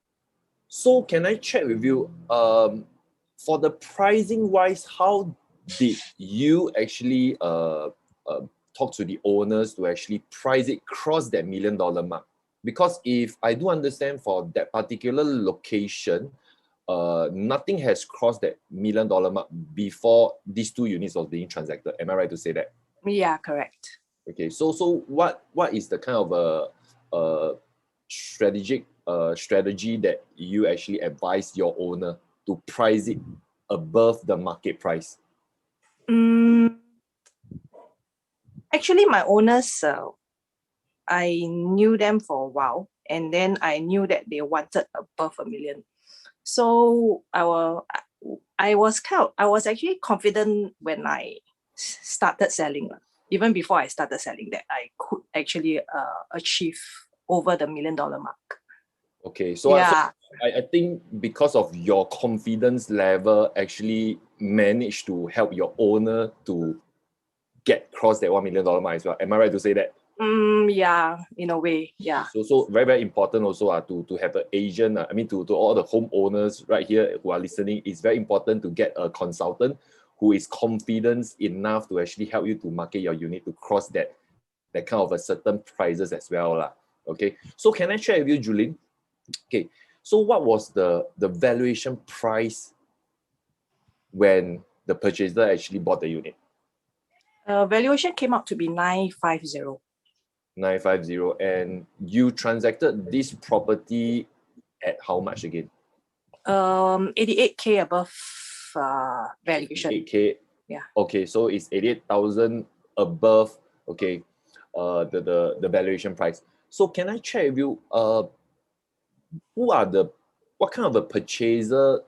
So can I check with you, for the pricing wise, how did you actually talk to the owners to actually price it cross that $1 million mark? Because if I do understand for that particular location, nothing has crossed that $1 million mark before these two units was being transacted. Am I right to say that? Yeah, correct. Okay, so what is the kind of a strategy that you actually advise your owner to price it above the market price? Actually, my owners, I knew them for a while, and then I knew that they wanted above 1 million. So I was actually confident when I started selling. Even before I started selling, that I could actually achieve over the $1 million mark. Okay, so Yeah. I think because of your confidence level actually managed to help your owner to get cross that $1 million mark as well. Am I right to say that? Yeah, in a way, yeah. So very, very important also to have an agent. I mean, to all the homeowners right here who are listening, it's very important to get a consultant who is confident enough to actually help you to market your unit to cross that kind of a certain prices as well. Okay, so can I share with you, Julene? Okay, so what was the valuation price when the purchaser actually bought the unit? Valuation came out to be 950. 950, and you transacted this property at how much again? 88K above valuation. 88K. Yeah. Okay, so it's 88,000 above. Okay, the valuation price. So can I check with you? What kind of a purchaser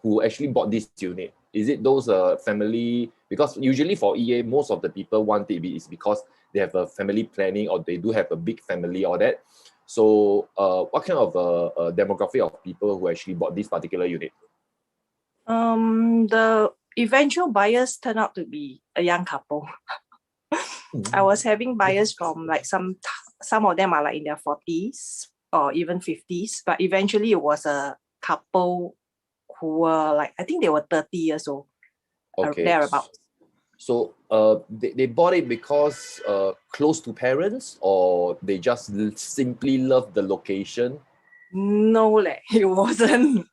who actually bought this unit? Is it those family? Because usually for EA, most of the people want it is because they have a family planning or they do have a big family or that. So what kind of demographic of people who actually bought this particular unit? The eventual buyers turned out to be a young couple. I was having buyers from like some of them are like in their 40s or even 50s, but eventually it was a couple who were like, I think they were 30 years old. Okay. Thereabouts. So they bought it because close to parents, or they just simply love the location? No, it wasn't.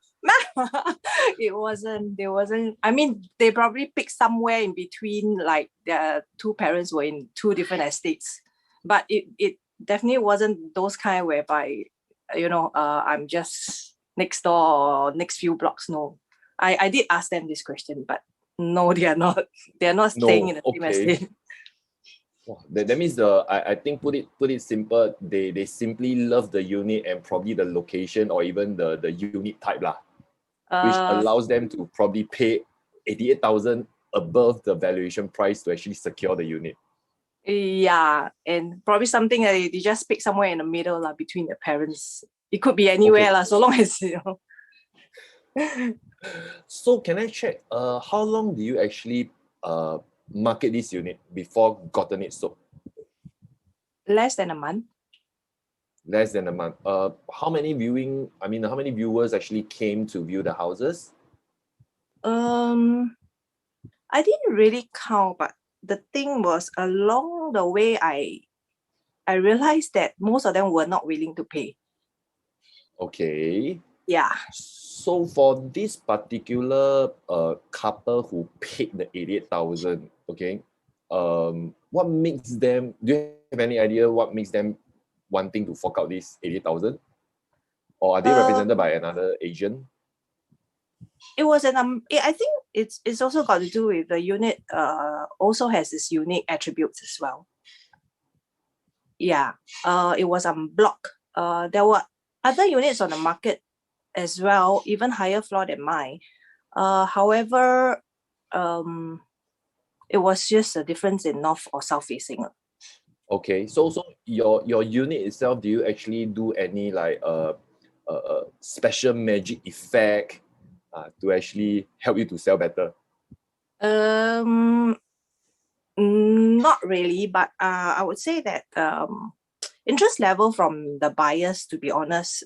It wasn't. I mean, they probably picked somewhere in between, like their two parents were in two different estates. But it definitely wasn't those kind whereby, I'm just next door or next few blocks. No. I did ask them this question, but no, they are not. They are not staying in the same estate. That means I think put it simple, they simply love the unit and probably the location or even the unit type which allows them to probably pay 88,000 above the valuation price to actually secure the unit. Yeah, and probably something that they just pick somewhere in the middle between the parents. It could be anywhere so long as So can I check how long do you actually market this unit before gotten it sold? Less than a month. Less than a month. How many viewers actually came to view the houses? I didn't really count, but the thing was along the way I realized that most of them were not willing to pay. Okay. Yeah. So for this particular couple who paid the 88,000, okay, what makes them? Do you have any idea what makes them wanting to fork out this 88,000? Or are they represented by another agent? It was I think it's also got to do with the unit. Also has its unique attributes as well. Yeah, it was on block. There were other units on the market as well, even higher floor than mine. However, it was just a difference in north or south facing. Okay, so your unit itself, do you actually do any like special magic effect to actually help you to sell better? Not really, but I would say that interest level from the buyers, to be honest,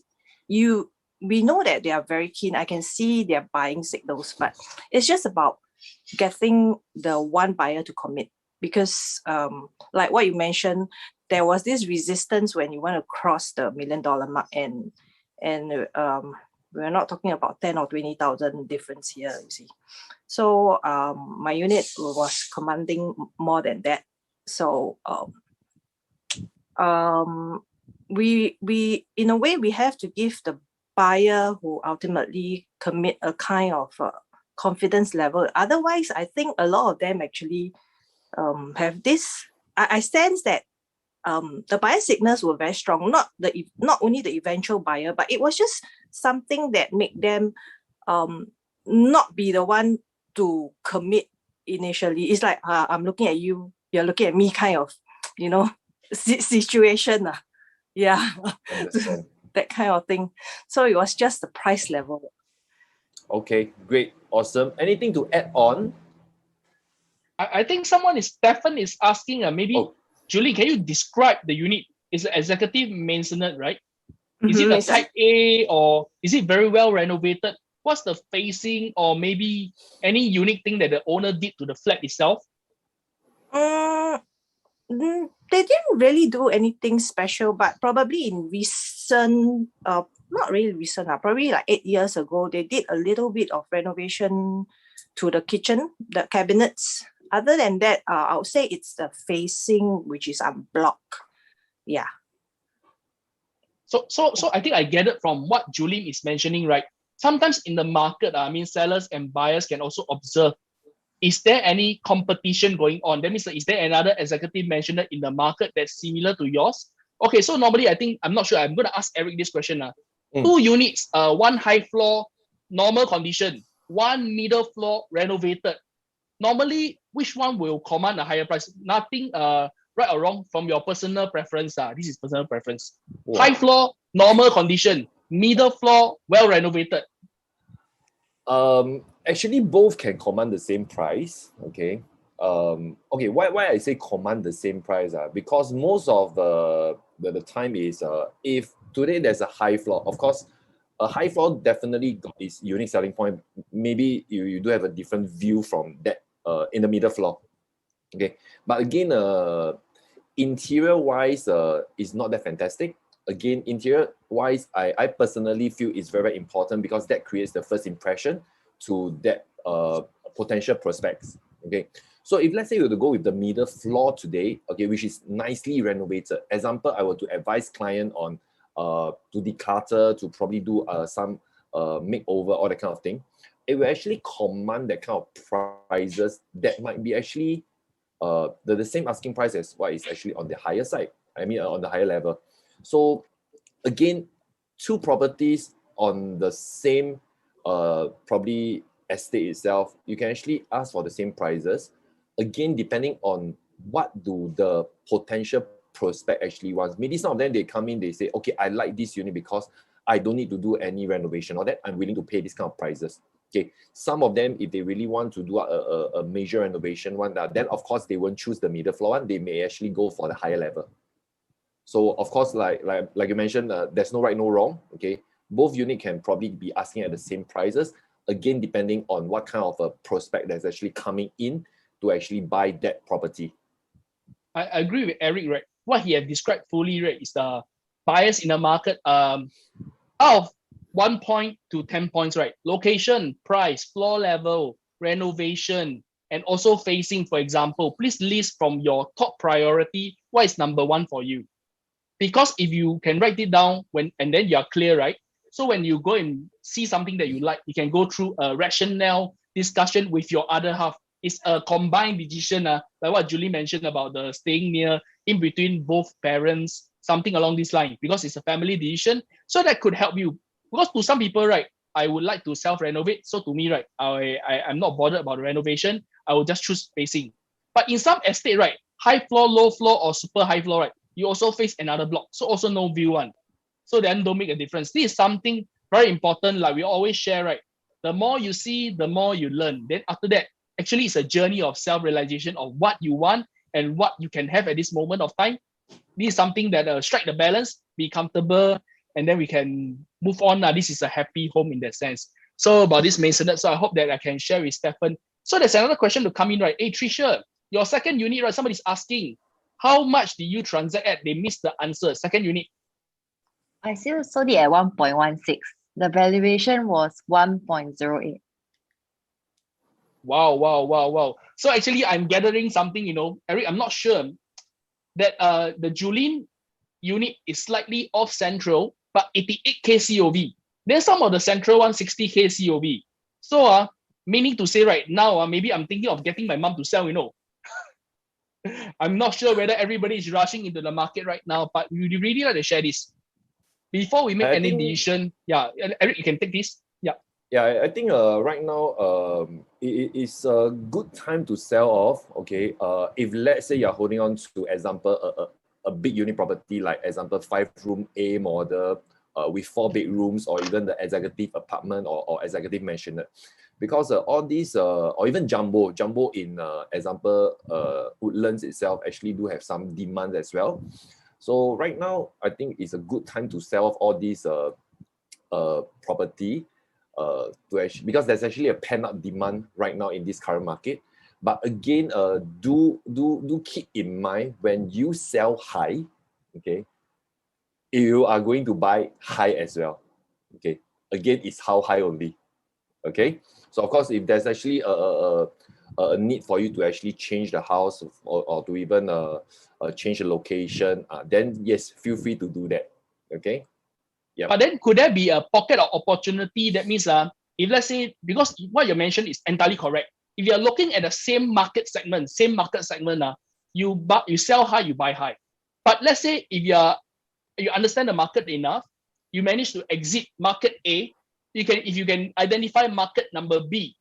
we know that they are very keen. I can see their buying signals, but it's just about getting the one buyer to commit, because like what you mentioned, there was this resistance when you want to cross the $1 million mark, and we're not talking about 10 or 20,000 difference here, you see. So my unit was commanding more than that. So we in a way we have to give the buyer who ultimately commit a kind of confidence level. Otherwise, I think a lot of them actually have this. I sense that the buyer signals were very strong. Not only the eventual buyer, but it was just something that made them not be the one to commit initially. It's like I'm looking at you, you're looking at me, kind of, situation. Yeah, that kind of thing. So it was just the price level. Okay, great, awesome. Anything to add on? I think Stefan is asking, maybe, Julie, can you describe the unit? It's an executive maintenance, right? Is it a type A, or is it very well renovated? What's the facing, or maybe any unique thing that the owner did to the flat itself? They didn't really do anything special, but probably in recent, not really recent, probably like 8 years ago, they did a little bit of renovation to the kitchen, the cabinets. Other than that, I would say it's the facing, which is unblocked. Yeah. So I think I gathered from what Julie is mentioning, right? Sometimes in the market, sellers and buyers can also observe, is there any competition going on? That means, is there another executive mentioned in the market that's similar to yours? Okay, so normally I'm not sure. I'm going to ask Eric this question. 2 units, one high floor, normal condition, one middle floor, renovated. Normally, which one will command a higher price? Nothing right or wrong from your personal preference. This is personal preference. Wow. High floor, normal condition. Middle floor, well renovated. Actually, both can command the same price. Okay. Okay. Why I say command the same price? Because most of the time is if today there's a high floor, of course, a high floor definitely got its unique selling point. Maybe you do have a different view from that in the middle floor. Okay. But again, interior wise, is not that fantastic. Again, interior wise, I personally feel is very important, because that creates the first impression to that potential prospects. Okay, so if let's say we were to go with the middle floor today, okay, which is nicely renovated. Example, I were to advise client on to declutter, to probably do some makeover, all that kind of thing. It will actually command that kind of prices that might be actually the same asking price as what is actually on the higher side. I mean, on the higher level. So again, 2 properties on the same probably estate itself, you can actually ask for the same prices. Again, depending on what do the potential prospect actually wants. Maybe some of them, they come in, they say, okay, I like this unit because I don't need to do any renovation or that. I'm willing to pay this kind of prices. Okay, some of them, if they really want to do a major renovation one, then of course they won't choose the middle floor one. They may actually go for the higher level. So of course, like you mentioned, there's no right, no wrong. Okay, both units can probably be asking at the same prices. Again, depending on what kind of a prospect that's actually coming in to actually buy that property. I agree with Eric, right? What he has described fully, right, is the buyers in the market. Out of 1 point to 10 points, right? Location, price, floor level, renovation, and also facing, for example. Please list from your top priority what is number 1 for you. Because if you can write it down and then you are clear, right? So when you go and see something that you like, you can go through a rationale discussion with your other half. It's a combined decision, like what Julie mentioned about the staying near in between both parents, something along this line, because it's a family decision. So that could help you. Because to some people, right, I would like to self-renovate. So to me, right, I'm not bothered about the renovation. I will just choose spacing. But in some estate, right, high floor, low floor, or super high floor, right, you also face another block. So also no view one. So then don't make a difference. This is something very important, like we always share, right? The more you see, the more you learn. Then after that, actually it's a journey of self-realization of what you want and what you can have at this moment of time. This is something that strike the balance, be comfortable, and then we can move on. This is a happy home in that sense. So about this maintenance, so I hope that I can share with Stefan. So there's another question to come in, right? Hey, Tricia, your second unit, right? Somebody's asking, how much did you transact at? They missed the answer. Second unit. I still sold it at 1.16. The valuation was 1.08. Wow. So actually, I'm gathering something, Eric, I'm not sure that the Julin unit is slightly off central, but 88K COV. Then some of the central 160K COV. So meaning to say right now, maybe I'm thinking of getting my mom to sell, I'm not sure whether everybody is rushing into the market right now, but we really like to share this. Before we make any decision, Eric, you can take this. Yeah, I think right now it is a good time to sell off. Okay, if let's say you're holding on to example a big unit property like example 5-room A model with 4 bedrooms, or even the executive apartment or executive mansionette, because all these or even jumbo in example Woodlands itself actually do have some demand as well. So right now I think it's a good time to sell off all these property. To actually, because there's actually a pent-up demand right now in this current market. But again, do keep in mind, when you sell high, okay, you are going to buy high as well. Okay, again, it's how high only. Okay, so of course, if there's actually a need for you to actually change the house or to even change the location, then yes, feel free to do that. Okay. Yep. But then could there be a pocket of opportunity? That means if let's say, because what you mentioned is entirely correct. If you're looking at the same market segment, you sell high, you buy high. But let's say if you understand the market enough, you manage to exit market A, if you can identify market number B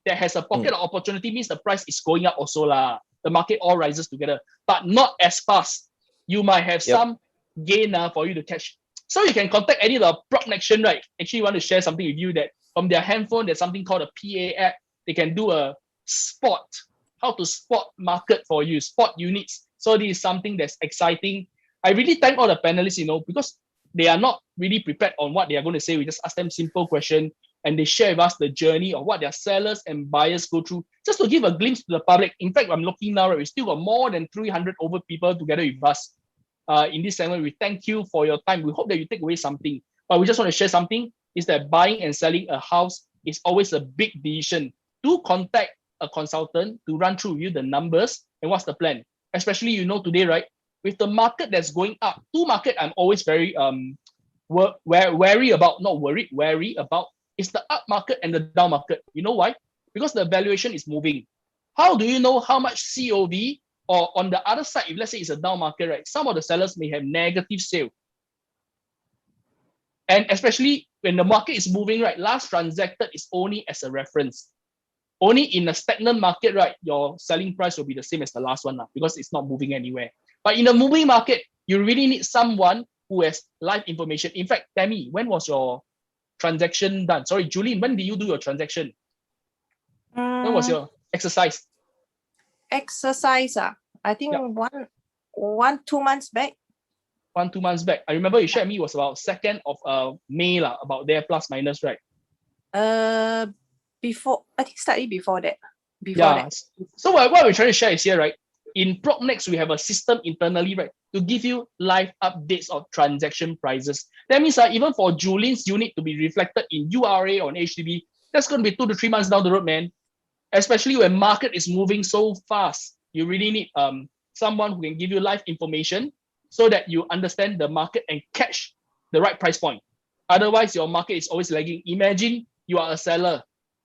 that has a pocket of opportunity, means the price is going up also lah. The market all rises together, but not as fast. You might have some gain for you to catch. So you can contact any of the PropNex, right? Actually, want to share something with you that from their handphone, there's something called a PA app. They can do a spot, how to spot market for you, spot units. So this is something that's exciting. I really thank all the panelists, because they are not really prepared on what they are going to say. We just ask them simple question and they share with us the journey of what their sellers and buyers go through, just to give a glimpse to the public. In fact, I'm looking now, right, we still got more than 300 over people together with us. In this segment, we thank you for your time. We hope that you take away something. But we just want to share something, is that buying and selling a house is always a big decision. Do contact a consultant to run through you the numbers and what's the plan. Especially, today, right, with the market that's going up, two market I'm always very wary about, not worried, wary about, is the up market and the down market. You know why? Because the valuation is moving. How do you know how much COV? Or on the other side, if let's say it's a down market, right, some of the sellers may have negative sale. And especially when the market is moving, right, last transacted is only as a reference. Only in a stagnant market, right, your selling price will be the same as the last one because it's not moving anywhere. But in a moving market, you really need someone who has live information. In fact, Tammy, when was your transaction done? Sorry, Julene, when did you do your transaction? When was your exercise? I think 2 months back. 2 months back. I remember you shared me was about 2nd of May, about there plus minus, right? Before, I think slightly before that. So what we're trying to share is here, right? In PropNex, we have a system internally, right, to give you live updates of transaction prices. That means even for Julien's unit to be reflected in URA on HDB, that's going to be 2 to 3 months down the road, man. Especially when market is moving so fast, you really need someone who can give you live information so that you understand the market and catch the right price point. Otherwise, your market is always lagging. Imagine you are a seller.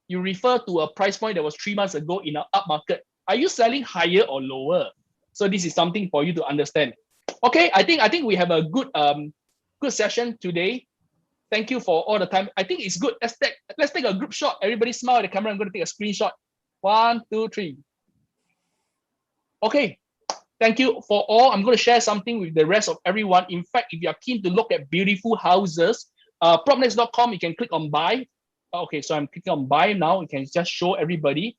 You refer to a price point that was 3 months ago in an up market. Are you selling higher or lower? So this is something for you to understand. Okay, I think we have a good good session today. Thank you for all the time. I think it's good. Let's take a group shot. Everybody smile at the camera. I'm going to take a screenshot. 1, 2, 3. Okay. Thank you for all. I'm going to share something with the rest of everyone. In fact, if you are keen to look at beautiful houses, PropNex.com, you can click on buy. Okay, so I'm clicking on buy now. You can just show everybody.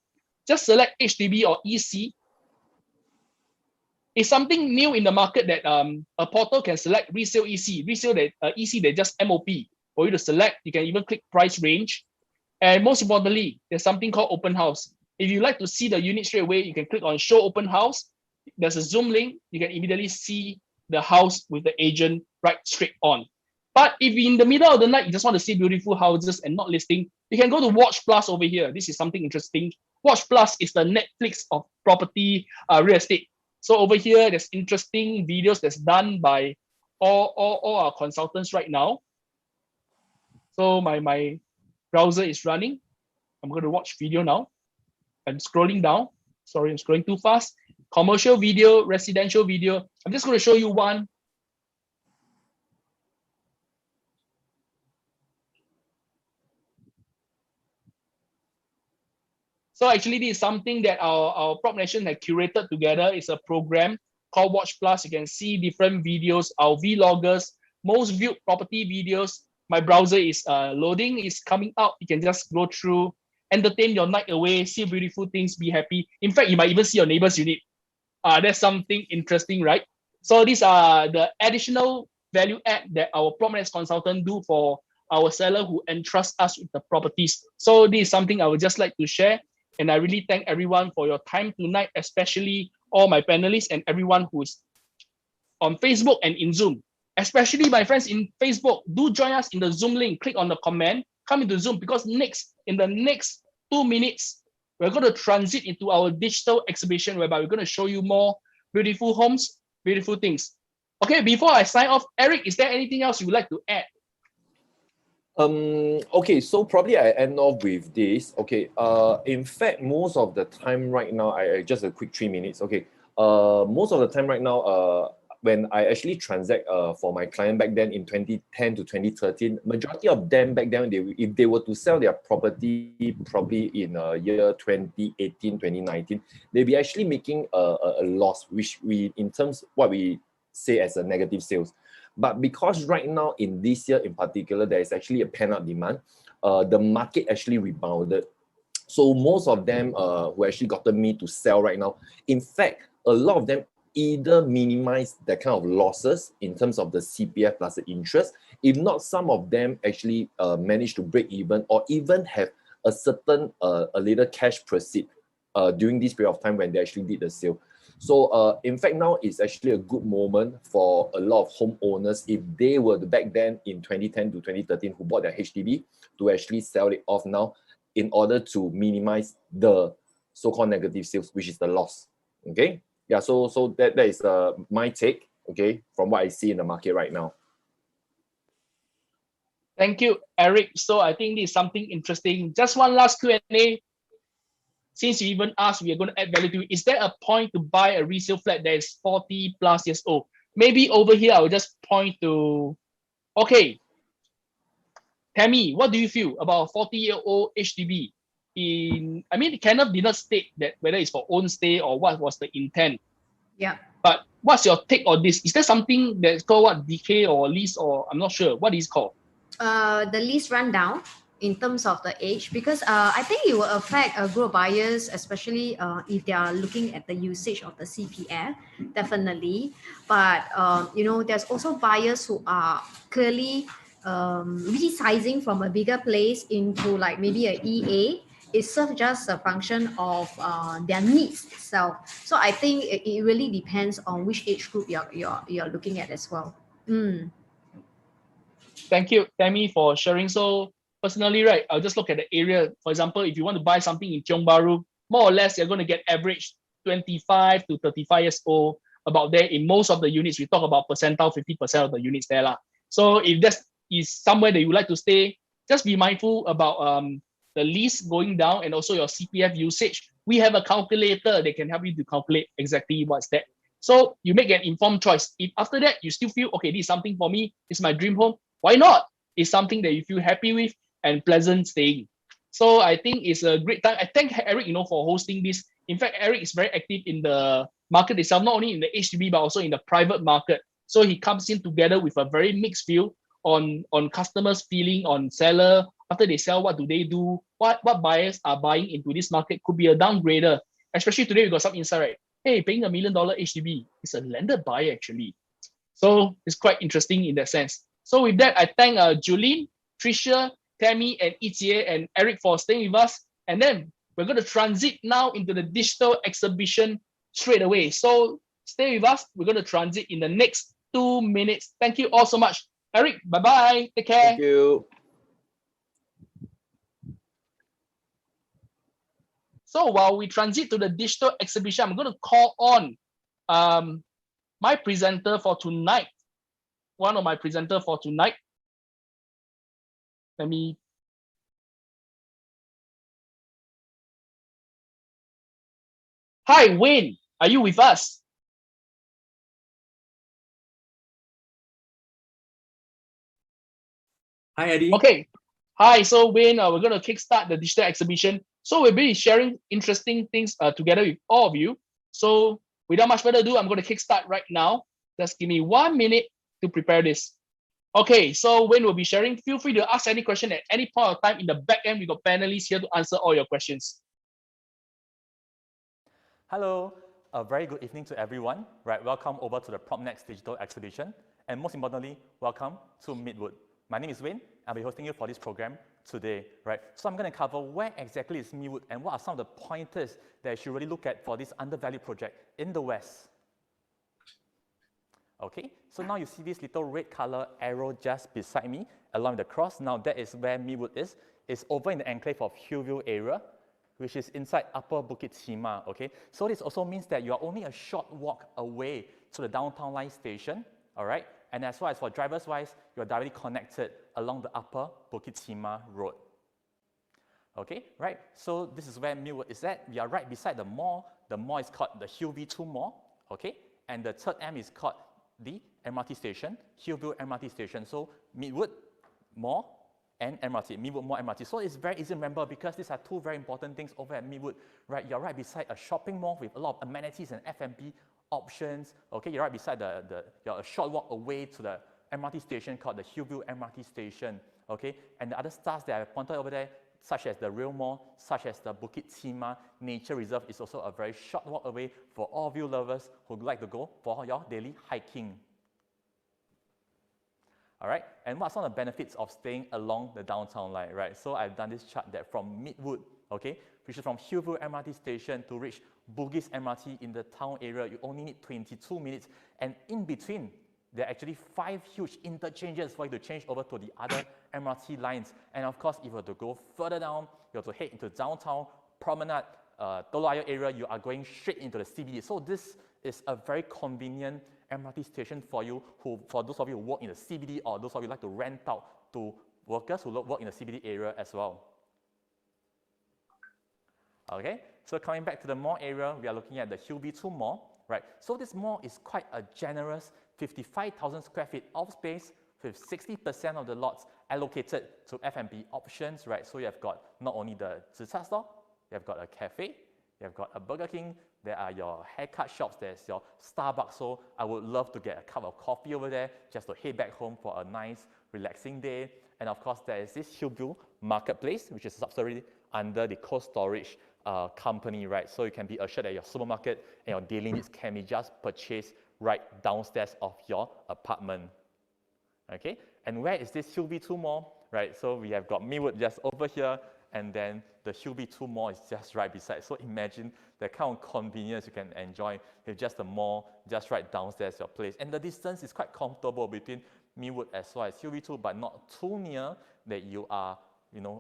Just select HDB or EC. It's something new in the market that a portal can select resale EC. Resale that EC, they just MOP for you to select. You can even click price range. And most importantly, there's something called open house. If you like to see the unit straight away, you can click on show open house. There's a Zoom link. You can immediately see the house with the agent right straight on. But if in the middle of the night, you just want to see beautiful houses and not listing, you can go to Watch Plus over here. This is something interesting. Watch Plus is the Netflix of property real estate. So over here, there's interesting videos that's done by all our consultants right now. So my browser is running. I'm going to watch video now. I'm scrolling down. Sorry, I'm scrolling too fast. Commercial video, residential video. I'm just going to show you one. So actually, this is something that our Prop Nation had curated together. It's a program called Watch Plus. You can see different videos, our vloggers, most viewed property videos. My browser is loading, it's coming out. You can just go through, entertain your night away, see beautiful things, be happy. In fact, you might even see your neighbor's unit. That's something interesting, right? So these are the additional value add that our PropNex consultant do for our seller who entrust us with the properties. So this is something I would just like to share. And I really thank everyone for your time tonight, especially all my panelists and everyone who's on Facebook and in Zoom. Especially my friends in Facebook, do join us in the Zoom link. Click on the comment, come into Zoom, because in the next 2 minutes, we're going to transit into our digital exhibition whereby we're going to show you more beautiful homes, beautiful things. Okay, before I sign off, Eric, is there anything else you would like to add? Okay, so probably I end off with this. Okay, in fact, most of the time right now, I just a quick 3 minutes. Okay, most of the time right now, when I actually transact for my client back then in 2010 to 2013, majority of them back then, if they were to sell their property probably in year 2018, 2019, they'll be actually making a loss, which we, in terms what we say as a negative sales. But because right now in this year in particular, there is actually a pent-up demand, the market actually rebounded. So most of them who actually gotten me to sell right now, in fact, a lot of them either minimize that kind of losses in terms of the CPF plus the interest. If not, some of them actually manage to break even or even have a certain a little cash proceed during this period of time when they actually did the sale. So in fact, now it's actually a good moment for a lot of homeowners, if they were back then in 2010 to 2013 who bought their HDB, to actually sell it off now in order to minimize the so-called negative sales, which is the loss. Okay, yeah, so that is my take, okay, from what I see in the market right now. Thank you, Eric. So I think this is something interesting. Just one last Q&A. Since you even asked, we are going to add value to it. Is there a point to buy a resale flat that is 40 plus years old? Maybe over here, I will just point to, okay, Tammy, what do you feel about a 40-year-old HDB? Kenneth did not state that whether it's for own stay or what was the intent. Yeah. But what's your take on this? Is there something that's called what, decay or lease, or I'm not sure. What is it called? The lease rundown in terms of the age, because I think it will affect group buyers, especially if they are looking at the usage of the CPF, definitely. But there's also buyers who are clearly resizing from a bigger place into like maybe a EA. It serves just a function of their needs itself. So I think it really depends on which age group you're looking at as well. Thank you, Tammy, for sharing. So personally, right, I'll just look at the area. For example, if you want to buy something in Tiong Bahru, more or less, you're going to get average 25 to 35 years old, about there in most of the units. We talk about percentile, 50% of the units there. So if that is somewhere that you would like to stay, just be mindful about the lease going down and also your CPF usage. We have a calculator that can help you to calculate exactly what's that. So you make an informed choice. If after that you still feel, okay, this is something for me, it's my dream home, why not? It's something that you feel happy with and pleasant staying. So I think it's a great time. I thank Eric, for hosting this. In fact, Eric is very active in the market itself, not only in the HDB, but also in the private market. So he comes in together with a very mixed view on customers' feeling, on seller. After they sell, what do they do? What buyers are buying into this market? Could be a downgrader. Especially today, we got some insight, right? Hey, paying $1 million HDB is a landed buyer actually. So it's quite interesting in that sense. So with that, I thank Julene, Tricia, Tammy, and Itie and Eric for staying with us. And then we're going to transit now into the digital exhibition straight away. So stay with us. We're going to transit in the next 2 minutes. Thank you all so much. Eric, bye-bye. Take care. Thank you. So while we transit to the digital exhibition, I'm going to call on my presenter for tonight. One of my presenter for tonight. Let me. Hi, Wayne. Are you with us? Hi, Eddie. Okay. Hi. So Wayne, we're going to kickstart the digital exhibition. So we'll be sharing interesting things together with all of you. So without much further ado, I'm going to kickstart right now. Just give me 1 minute to prepare this. Okay, so Wayne will be sharing. Feel free to ask any question at any point of time. In the back end, we got panelists here to answer all your questions. Hello, a very good evening to everyone. Right, welcome over to the PropNex digital exhibition. And most importantly, welcome to Midwood. My name is Wayne. I'll be hosting you for this program today, right? So I'm going to cover where exactly is Midwood and what are some of the pointers that you should really look at for this undervalued project in the West. Okay, so now you see this little red color arrow just beside me along the cross. Now that is where Midwood is. It's over in the enclave of Hillview area, which is inside Upper Bukit Timah, okay? So this also means that you are only a short walk away to the downtown line station, all right? And as well as for drivers wise, you're directly connected along the Upper Bukit Timah Road. Okay, right? So this is where Midwood is at. We are right beside the mall. The mall is called the Hillview 2 Mall, okay? And the third M is called the MRT station, Hillview MRT station. So Midwood Mall and MRT, Midwood Mall MRT. So it's very easy to remember because these are two very important things over at Midwood, right? You're right beside a shopping mall with a lot of amenities and F&B options. Okay, you're right beside you're a short walk away to the MRT station called the Hillview MRT station. Okay, and the other stars that I pointed over there, such as the Rail Mall, such as the Bukit Timah Nature Reserve, is also a very short walk away for all of you lovers who would like to go for your daily hiking. All right, and what are some of the benefits of staying along the downtown line, right? So I've done this chart that from Midwood, okay, which is from Hillview MRT station to reach Bugis MRT in the town area, you only need 22 minutes. And in between, there are actually 5 huge interchanges for you to change over to the other MRT lines. And of course, if you were to go further down, you have to head into downtown, Promenade, Telok Ayer area, you are going straight into the CBD. So this is a very convenient MRT station for you, for those of you who work in the CBD or those of you who like to rent out to workers who work in the CBD area as well. Okay, so coming back to the mall area, we are looking at the Hillview 2 Mall, right? So this mall is quite a generous 55,000 square feet of space with 60% of the lots allocated to F&B options, right? So you have got not only the zi char store, you have got a cafe, you have got a Burger King, there are your haircut shops, there's your Starbucks. So I would love to get a cup of coffee over there just to head back home for a nice, relaxing day. And of course, there is this Hillview Marketplace, which is a subsidiary under the Cold Storage company, right? So you can be assured that your supermarket and your daily needs can be just purchased right downstairs of your apartment. Okay, and where is this Hillview 2 Mall, right? So we have got Midwood just over here, and then the Hillview 2 Mall is just right beside. So imagine the kind of convenience you can enjoy with just the mall just right downstairs your place. And the distance is quite comfortable between Midwood as well as Hillview 2, but not too near that you are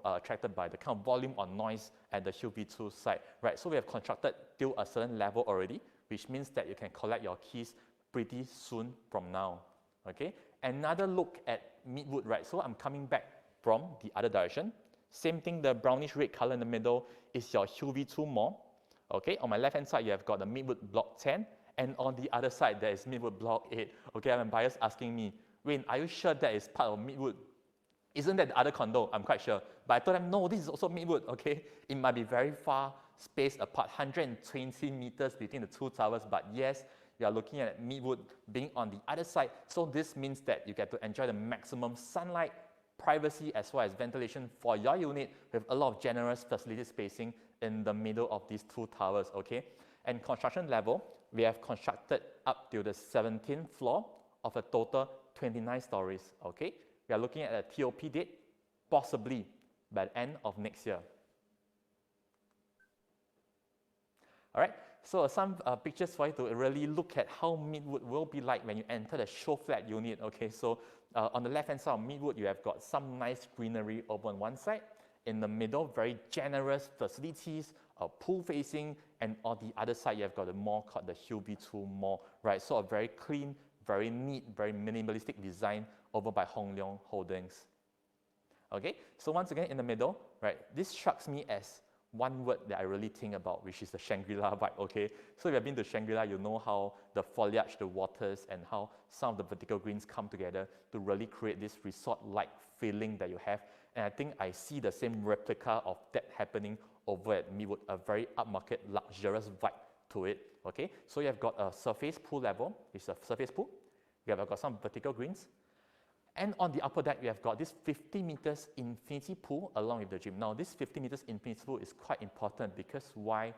attracted by the kind of volume or noise at the Hillview 2 site, right? So we have constructed till a certain level already, which means that you can collect your keys pretty soon from now, okay? Another look at Midwood, right? So I'm coming back from the other direction. Same thing, the brownish red color in the middle is your Hillview 2 Mall, okay? On my left-hand side, you have got the Midwood Block 10, And on the other side, there is Midwood Block 8. Okay, I have buyers asking me, Wayne, are you sure that is part of Midwood? Isn't that the other condo? I'm quite sure. But I told them, no, this is also Midwood, okay? It might be very far spaced apart, 120 meters between the two towers, but yes, you are looking at Midwood being on the other side. So this means that you get to enjoy the maximum sunlight, privacy, as well as ventilation for your unit with a lot of generous facility spacing in the middle of these two towers, okay? And construction level, we have constructed up to the 17th floor of a total 29 stories, okay? We are looking at a TOP date, possibly by the end of next year. All right, so some pictures for you to really look at how Midwood will be like when you enter the show flat unit, okay? So on the left-hand side of Midwood, you have got some nice greenery over on one side. In the middle, very generous facilities, pool facing, and on the other side, you have got a mall called the HDB Mall, right? So a very clean, very neat, very minimalistic design over by Hong Leong Holdings. Okay, so once again in the middle, right, this strikes me as one word that I really think about, which is the Shangri-La vibe, okay? So if you've been to Shangri-La, you know how the foliage, the waters, and how some of the vertical greens come together to really create this resort-like feeling that you have. And I think I see the same replica of that happening over at Midwood, a very upmarket, luxurious vibe to it, okay? So you have got a surface pool level, it's a surface pool. You have got some vertical greens. And on the upper deck, we have got this 50 meters infinity pool along with the gym. Now, this 50 meters infinity pool is quite important because why?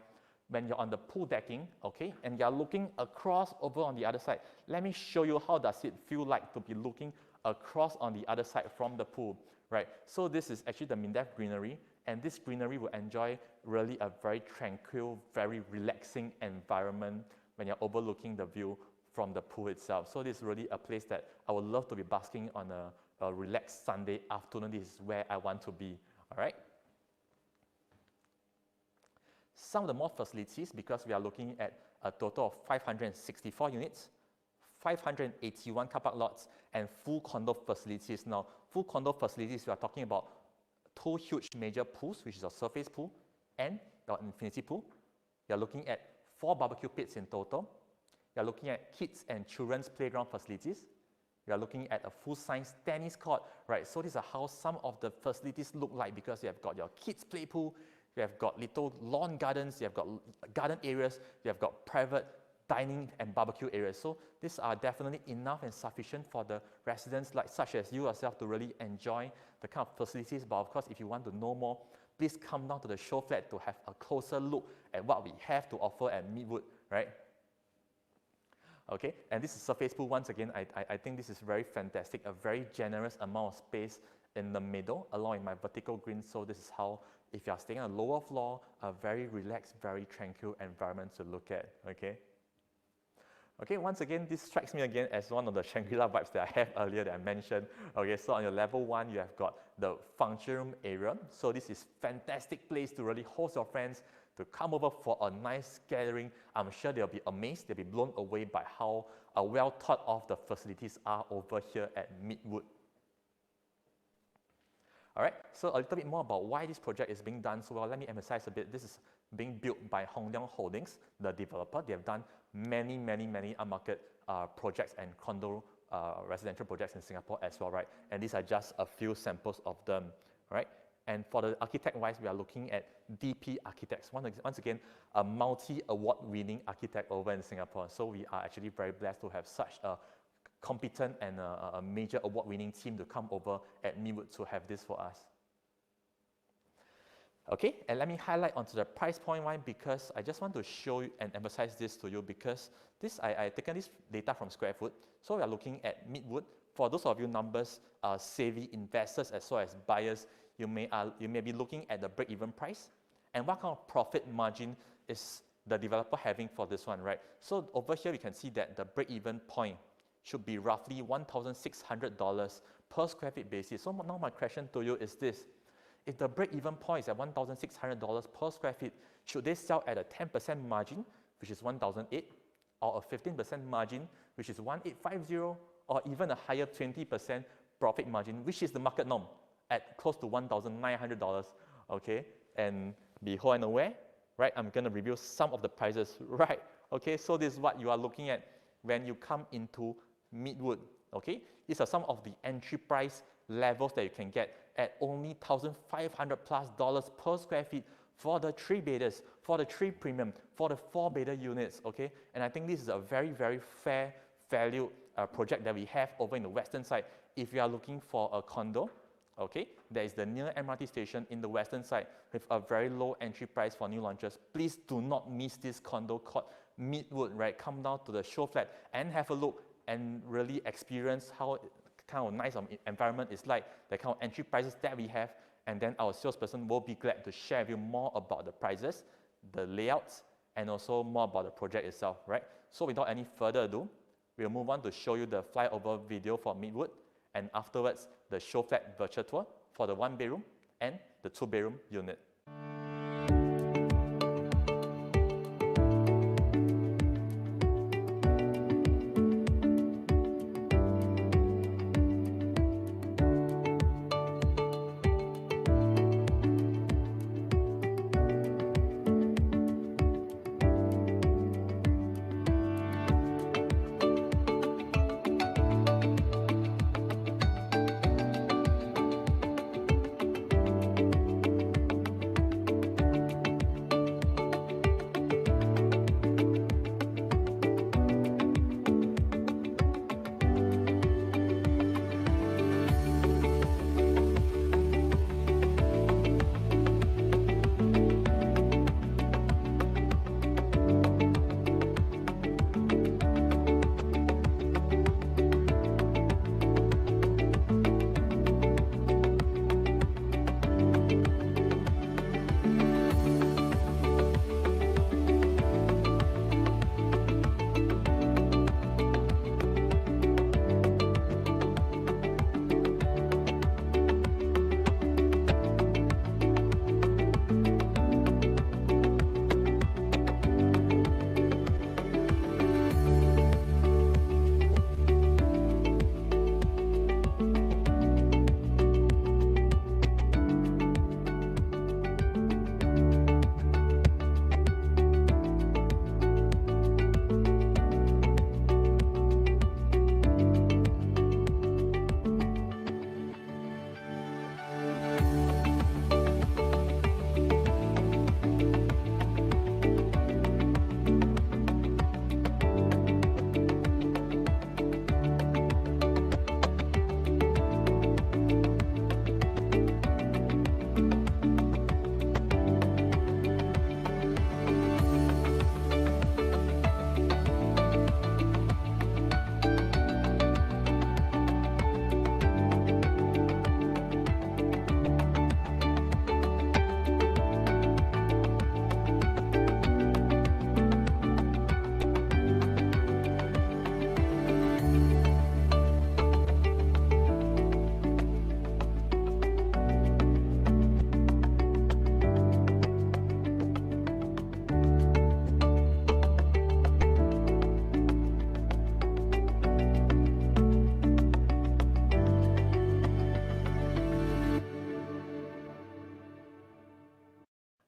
When you're on the pool decking, okay, and you're looking across over on the other side, let me show you how does it feel like to be looking across on the other side from the pool, right? So this is actually the Mindef greenery, and this greenery will enjoy really a very tranquil, very relaxing environment when you're overlooking the view from the pool itself. So this is really a place that I would love to be basking on a relaxed Sunday afternoon. This is where I want to be, all right? Some of the more facilities, because we are looking at a total of 564 units, 581 car park lots, and full condo facilities. Now, full condo facilities, we are talking about two huge major pools, which is a surface pool and your infinity pool. You're looking at 4 barbecue pits in total. You're looking at kids and children's playground facilities. You're looking at a full-size tennis court, right? So these are how some of the facilities look like, because you have got your kids' play pool, you have got little lawn gardens, you have got garden areas, you have got private dining and barbecue areas. So these are definitely enough and sufficient for the residents such as you yourself to really enjoy the kind of facilities. But of course, if you want to know more, please come down to the show flat to have a closer look at what we have to offer at Midwood, right? Okay, and this is surface pool. Once again, I think this is very fantastic, a very generous amount of space in the middle along with my vertical green. So this is how, if you are staying on a lower floor, a very relaxed, very tranquil environment to look at, okay? Okay, once again, this strikes me again as one of the Shangri-La vibes that I have earlier that I mentioned. Okay, so on your level 1, you have got the function room area. So this is fantastic place to really host your friends, to come over for a nice gathering. I'm sure they'll be amazed, they'll be blown away by how well thought of the facilities are over here at Midwood. All right, so a little bit more about why this project is being done so well. Let me emphasize a bit. This is being built by Hong Leong Holdings, the developer. They have done many upmarket projects and condo residential projects in Singapore as well, right? And these are just a few samples of them, right? And for the architect-wise, we are looking at DP Architects. Once again, a multi-award-winning architect over in Singapore. So we are actually very blessed to have such a competent and a major award-winning team to come over at Midwood to have this for us. Okay, and let me highlight onto the price point one, because I just want to show you and emphasize this to you, because I taken this data from Square Foot. So we are looking at Midwood. For those of you numbers savvy investors as well as buyers, you may be looking at the break-even price and what kind of profit margin is the developer having for this one, right? So over here, we can see that the break-even point should be roughly $1,600 per square feet basis. So now my question to you is this: if the break-even point is at $1,600 per square feet, should they sell at a 10% margin, which is $1,008, or a 15% margin, which is $1,850, or even a higher 20% profit margin, which is the market norm, at close to $1,900, okay? And be whole and aware, right? I'm gonna review some of the prices right Okay, so this is what you are looking at when you come into Midwood. Okay, these are some of the entry price levels that you can get at only $1,500+ per square feet for the 3-bedders, for the 3 premium, for the 4-bedder units. Okay, and I think this is a very, very fair value project that we have over in the western side. If you are looking for a condo, okay, there is the near MRT station in the western side with a very low entry price for new launches. Please do not miss this condo called Midwood, right? Come down to the show flat and have a look and really experience how kind of nice environment is like, the kind of entry prices that we have, and then our salesperson will be glad to share with you more about the prices, the layouts, and also more about the project itself, right? So without any further ado, we'll move on to show you the flyover video for Midwood, and afterwards the show flat virtual tour for the 1-bedroom and the 2-bedroom unit.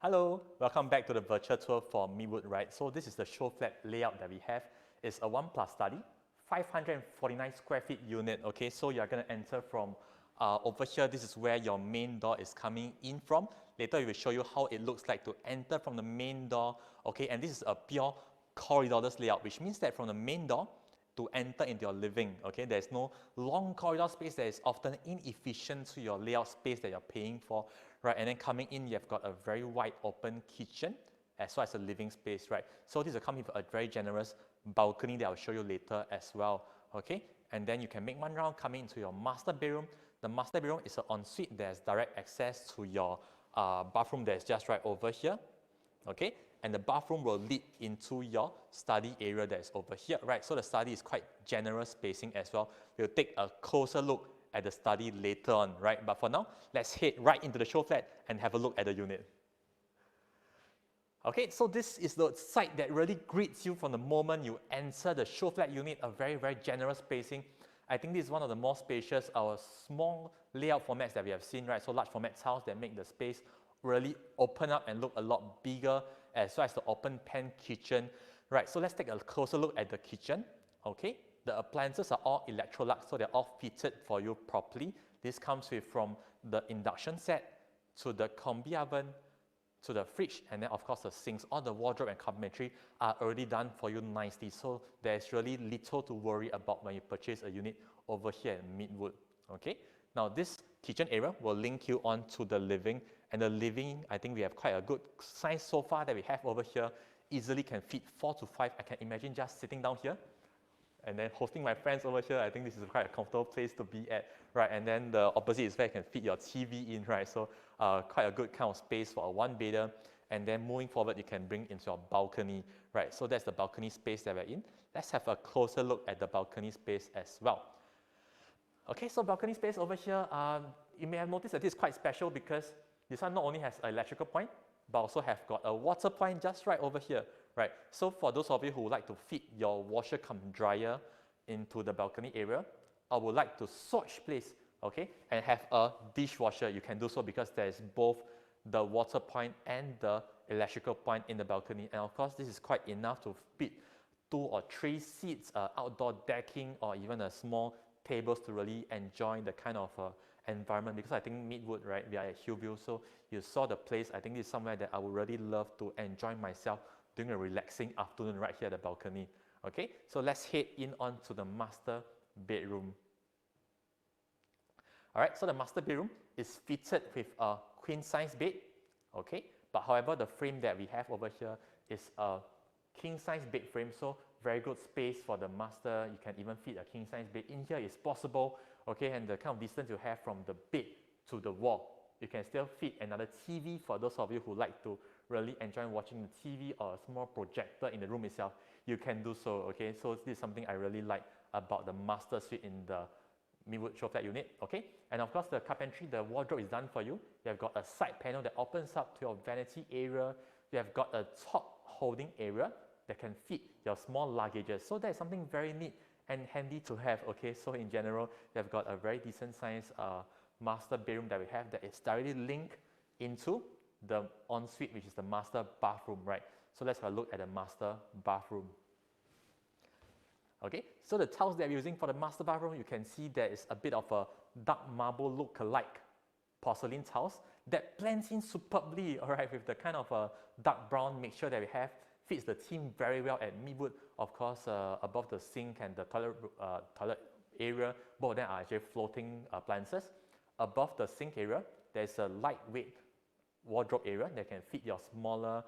Hello, welcome back to the virtual tour for Midwood, right? So this is the show flat layout that we have. It's a 1+ study, 549 square feet unit, okay? So you're gonna enter from over here. This is where your main door is coming in from. Later we will show you how it looks like to enter from the main door, okay? And this is a pure corridorless layout, which means that from the main door to enter into your living, okay? There's no long corridor space that is often inefficient to your layout space that you're paying for, right? And then coming in, you've got a very wide open kitchen as well as a living space, right? So this will come with a very generous balcony that I'll show you later as well, okay? And then you can make one round coming into your master bedroom. The master bedroom is an ensuite. There's direct access to your bathroom that's just right over here, okay? And the bathroom will lead into your study area that is over here, right? So the study is quite generous spacing as well. We'll take a closer look at the study later on, right? But for now, let's head right into the show flat and have a look at the unit. Okay, so this is the site that really greets you from the moment you enter the show flat unit, a very, very generous spacing. I think this is one of the more spacious, our small layout formats that we have seen, right? So large formats house that make the space really open up and look a lot bigger, as well as the open pan kitchen, Right, so let's take a closer look at the kitchen. Okay, the appliances are all Electrolux, so they're all fitted for you properly. This comes with from the induction set to the combi oven to the fridge, and then of course the sinks. All the wardrobe and cabinetry are already done for you nicely, so there's really little to worry about when you purchase a unit over here at Midwood. Okay, now this kitchen area will link you on to the living, and the living, I think we have quite a good size sofa that we have over here. Easily can fit 4 to 5. I can imagine just sitting down here and then hosting my friends over here. I think this is quite a comfortable place to be at, right? And then the opposite is where you can fit your TV in, right? So quite a good kind of space for a one-bedder. And then moving forward, you can bring into your balcony, right? So that's the balcony space that we're in. Let's have a closer look at the balcony space as well. Okay, so balcony space over here, you may have noticed that this is quite special because this one not only has an electrical point, but also have got a water point just right over here, right? So for those of you who would like to fit your washer cum dryer into the balcony area, or would like to swatch place, okay, and have a dishwasher, you can do so because there is both the water point and the electrical point in the balcony. And of course, this is quite enough to fit 2 or 3 seats, outdoor decking, or even a small tables to really enjoy the kind of environment. Because I think Midwood, right, we are at Hillview, so you saw the place. I think this is somewhere that I would really love to enjoy myself during a relaxing afternoon right here at the balcony. Okay, so let's head in on to the master bedroom. All right, so the master bedroom is fitted with a queen size bed. Okay, but however, the frame that we have over here is a king size bed frame, so very good space for the master. You can even fit a king size bed in here is possible. Okay, and the kind of distance you have from the bed to the wall, you can still fit another TV for those of you who like to really enjoy watching the TV or a small projector in the room itself. You can do so. Okay, so this is something I really like about the master suite in the Midwood show flat unit. Okay, and of course the carpentry, the wardrobe is done for you. You have got a side panel that opens up to your vanity area. You have got a top holding area that can fit your small luggages. So that is something very neat and handy to have. Okay, so in general, you have got a very decent size master bedroom that we have that is directly linked into the ensuite, which is the master bathroom, right? So let's have a look at the master bathroom. Okay, so the tiles that we're using for the master bathroom, you can see there is a bit of a dark marble look-alike porcelain tiles that blends in superbly, all right, with the kind of a dark brown mixture that we have. Fits the theme very well at Midwood. Of course, above the sink and the toilet area, both of them are actually floating appliances. Above the sink area, there's a lightweight wardrobe area that can fit your smaller,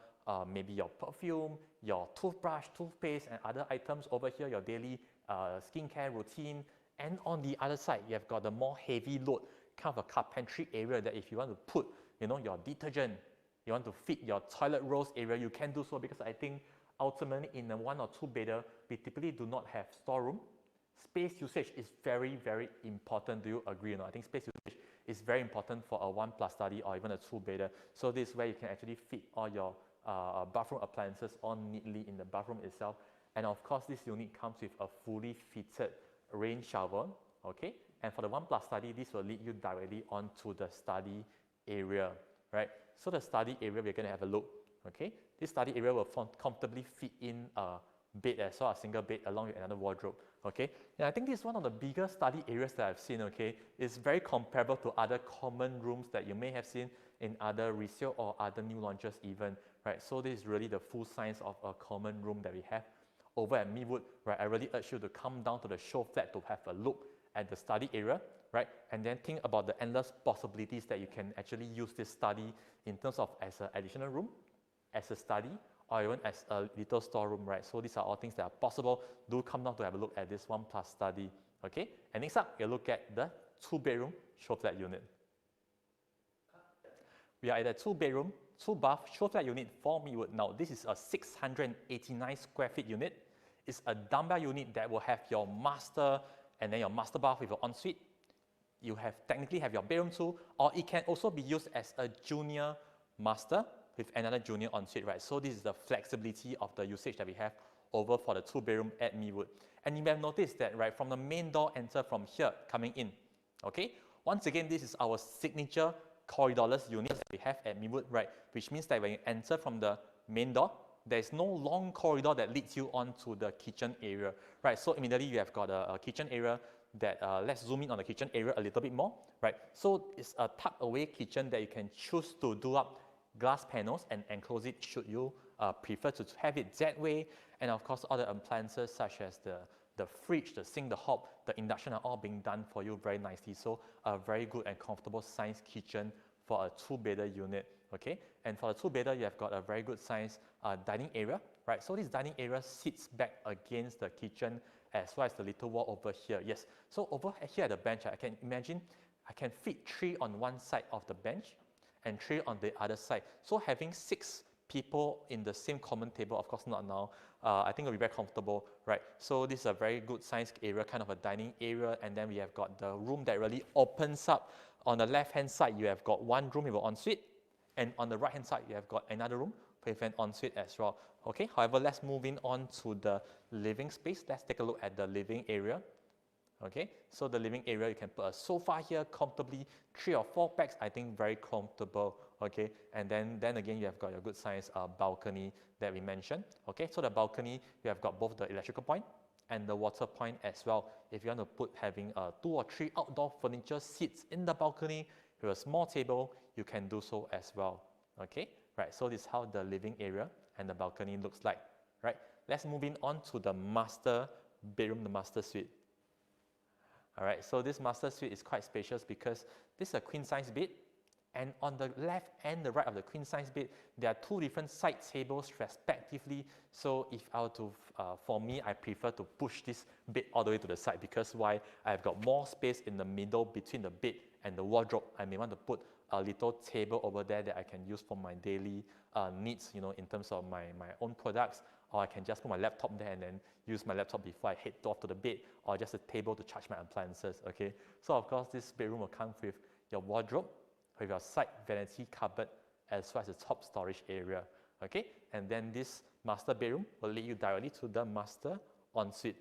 maybe your perfume, your toothbrush, toothpaste, and other items over here, your daily skincare routine. And on the other side, you have got the more heavy load, kind of a carpentry area that if you want to put, you know, your detergent, you want to fit your toilet rolls area, you can do so, because I think ultimately in a 1 or 2 bedder, we typically do not have storeroom. Space usage is very, very important. Do you agree or not? I think space usage is very important for a 1+ study or even a 2 bedder. So this is where you can actually fit all your bathroom appliances all neatly in the bathroom itself. And of course, this unit comes with a fully fitted rain shower. Okay, and for the 1+ study, this will lead you directly onto the study area, right? So the study area, we're going to have a look. Okay, this study area will comfortably fit in a bed as well, a single bed along with another wardrobe. Okay, and I think this is one of the bigger study areas that I've seen. Okay, it's very comparable to other common rooms that you may have seen in other resale or other new launches even, right? So this is really the full size of a common room that we have over at Midwood, right? I really urge you to come down to the show flat to have a look at the study area, right? And then think about the endless possibilities that you can actually use this study in terms of as an additional room, as a study, or even as a little storeroom, right? So these are all things that are possible. Do come down to have a look at this 1+ study, okay? And next up, we'll look at the 2-bedroom show flat unit. We are at a 2-bedroom, 2-bath show flat unit for Midwood. Now, this is a 689 square feet unit. It's a dumbbell unit that will have your master and then your master bath with your ensuite. You technically have your bedroom too, or it can also be used as a junior master with another junior ensuite, right? So this is the flexibility of the usage that we have over for the 2-bedroom at Midwood. And you may have noticed that, right, from the main door, enter from here coming in, okay? Once again, this is our signature corridorless unit that we have at Midwood, right? Which means that when you enter from the main door, there's no long corridor that leads you onto the kitchen area, right? So immediately you have got a kitchen area that, let's zoom in on the kitchen area a little bit more, right? So it's a tucked away kitchen that you can choose to do up glass panels and enclose it should you prefer to have it that way. And of course, other appliances such as the fridge, the sink, the hob, the induction are all being done for you very nicely. So a very good and comfortable size kitchen for a two-bedder unit, okay? And for the two-bedder, you have got a very good size dining area, right? So this dining area sits back against the kitchen as well as the little wall over here. Yes, so over here at the bench, I can imagine I can fit 3 on one side of the bench and 3 on the other side. So having 6 people in the same common table, of course not now, I think it'll be very comfortable, right? So this is a very good sized area, kind of a dining area, and then we have got the room that really opens up. On the left-hand side, you have got one room with an ensuite, and on the right-hand side, you have got another room with an ensuite as well. Okay, however, let's move in on to the living space. Let's take a look at the living area. Okay, so the living area, you can put a sofa here comfortably, 3 or 4 packs, I think very comfortable. Okay, and then again, you have got your good size balcony that we mentioned. Okay, so the balcony, you have got both the electrical point and the water point as well. If you want to put having 2 or 3 outdoor furniture seats in the balcony with a small table, you can do so as well. Okay, right, so this is how the living area and the balcony looks like, right? Let's move in on to the master bedroom, the master suite. All right, so this master suite is quite spacious because this is a queen size bed, and on the left and the right of the queen size bed, there are 2 different side tables respectively. So if I were to, for me, I prefer to push this bed all the way to the side because why? I've got more space in the middle between the bed and the wardrobe. I may want to put a little table over there that I can use for my daily needs, you know, in terms of my own products, or I can just put my laptop there and then use my laptop before I head off to the bed, or just a table to charge my appliances, okay? So of course, this bedroom will come with your wardrobe, with your side vanity cupboard, as well as the top storage area, okay? And then this master bedroom will lead you directly to the master ensuite.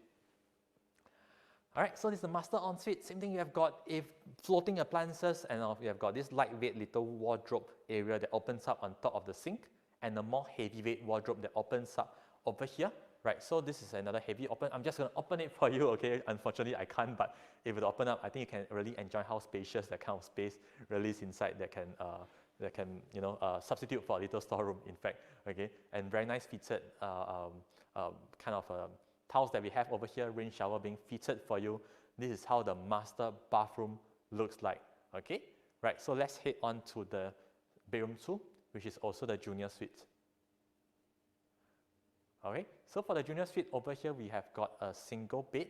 All right, so this is the master ensuite. Same thing, you have got floating appliances, and you have got this lightweight little wardrobe area that opens up on top of the sink, and a more heavyweight wardrobe that opens up over here, right? So this is another heavy open. I'm just going to open it for you, okay? Unfortunately, I can't, but if it open up, I think you can really enjoy how spacious that kind of space really is inside that can you know, substitute for a little storeroom, in fact, okay? And very nice fitted kind of tiles that we have over here, rain shower being fitted for you. This is how the master bathroom looks like, okay? Right, so let's head on to the bedroom 2, which is also the junior suite. Okay, so for the junior suite over here, we have got a single bed,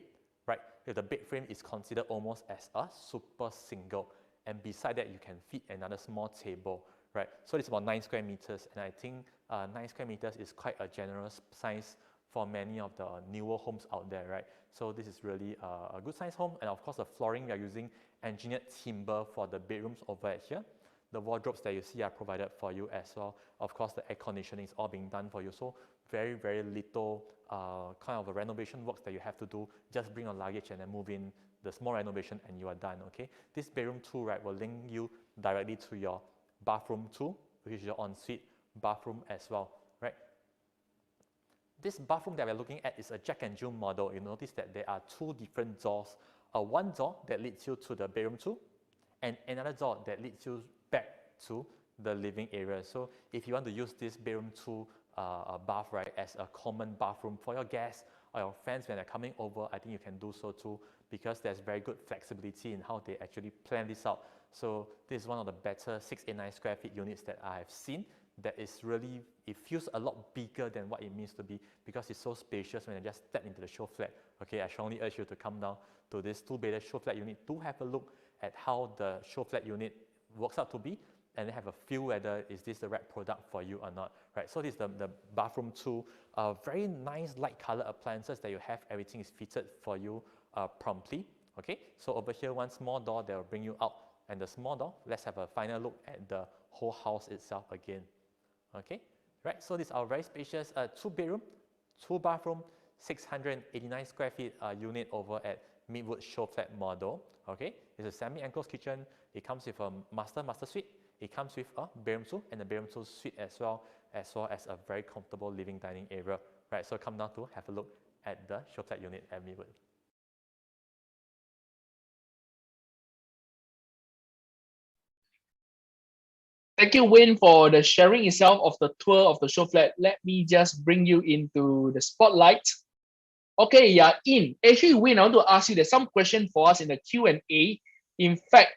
right? The bed frame is considered almost as a super single. And beside that, you can fit another small table, right? So it's about 9 square meters. And I think 9 square meters is quite a generous size for many of the newer homes out there, right? So this is really a good size home. And of course, the flooring, we are using engineered timber for the bedrooms over at here. The wardrobes that you see are provided for you as well. Of course, the air conditioning is all being done for you. So very, very little kind of a renovation works that you have to do. Just bring your luggage and then move in the small renovation and you are done, okay? This bedroom 2, right, will link you directly to your bathroom 2, which is your ensuite bathroom as well, right? This bathroom that we're looking at is a Jack and Jill model. You notice that there are 2 different doors. One door that leads you to the bedroom 2, and another door that leads you back to the living area. So if you want to use this bedroom 2 bath, right, as a common bathroom for your guests or your friends when they're coming over, I think you can do so too, because there's very good flexibility in how they actually plan this out. So this is one of the better 689 square feet units that I have seen. That is really, it feels a lot bigger than what it means to be, because it's so spacious when you just step into the show flat. Okay, I strongly urge you to come down to this 2-bedder show flat unit to have a look at how the show flat unit works out to be, and then have a feel whether is this the right product for you or not, right? So this is the bathroom 2, very nice light color appliances that you have. Everything is fitted for you promptly, okay? So over here, one small door that will bring you out, and the small door, let's have a final look at the whole house itself again, okay? Right, so this is our very spacious 2-bedroom, 2-bathroom, 689 square feet unit over at Midwood Show Flat model, okay? It's a semi-enclosed kitchen. It comes with a master suite. It comes with a bedroom suite and a bedroom suite as well as a very comfortable living dining area, right? So come down to have a look at the show flat unit at Midwood. Thank you, Wayne, for the sharing itself of the tour of the show flat. Let me just bring you into the spotlight. Okay, yeah, actually, Wayne, I want to ask you, there's some question for us in the Q&A. In fact,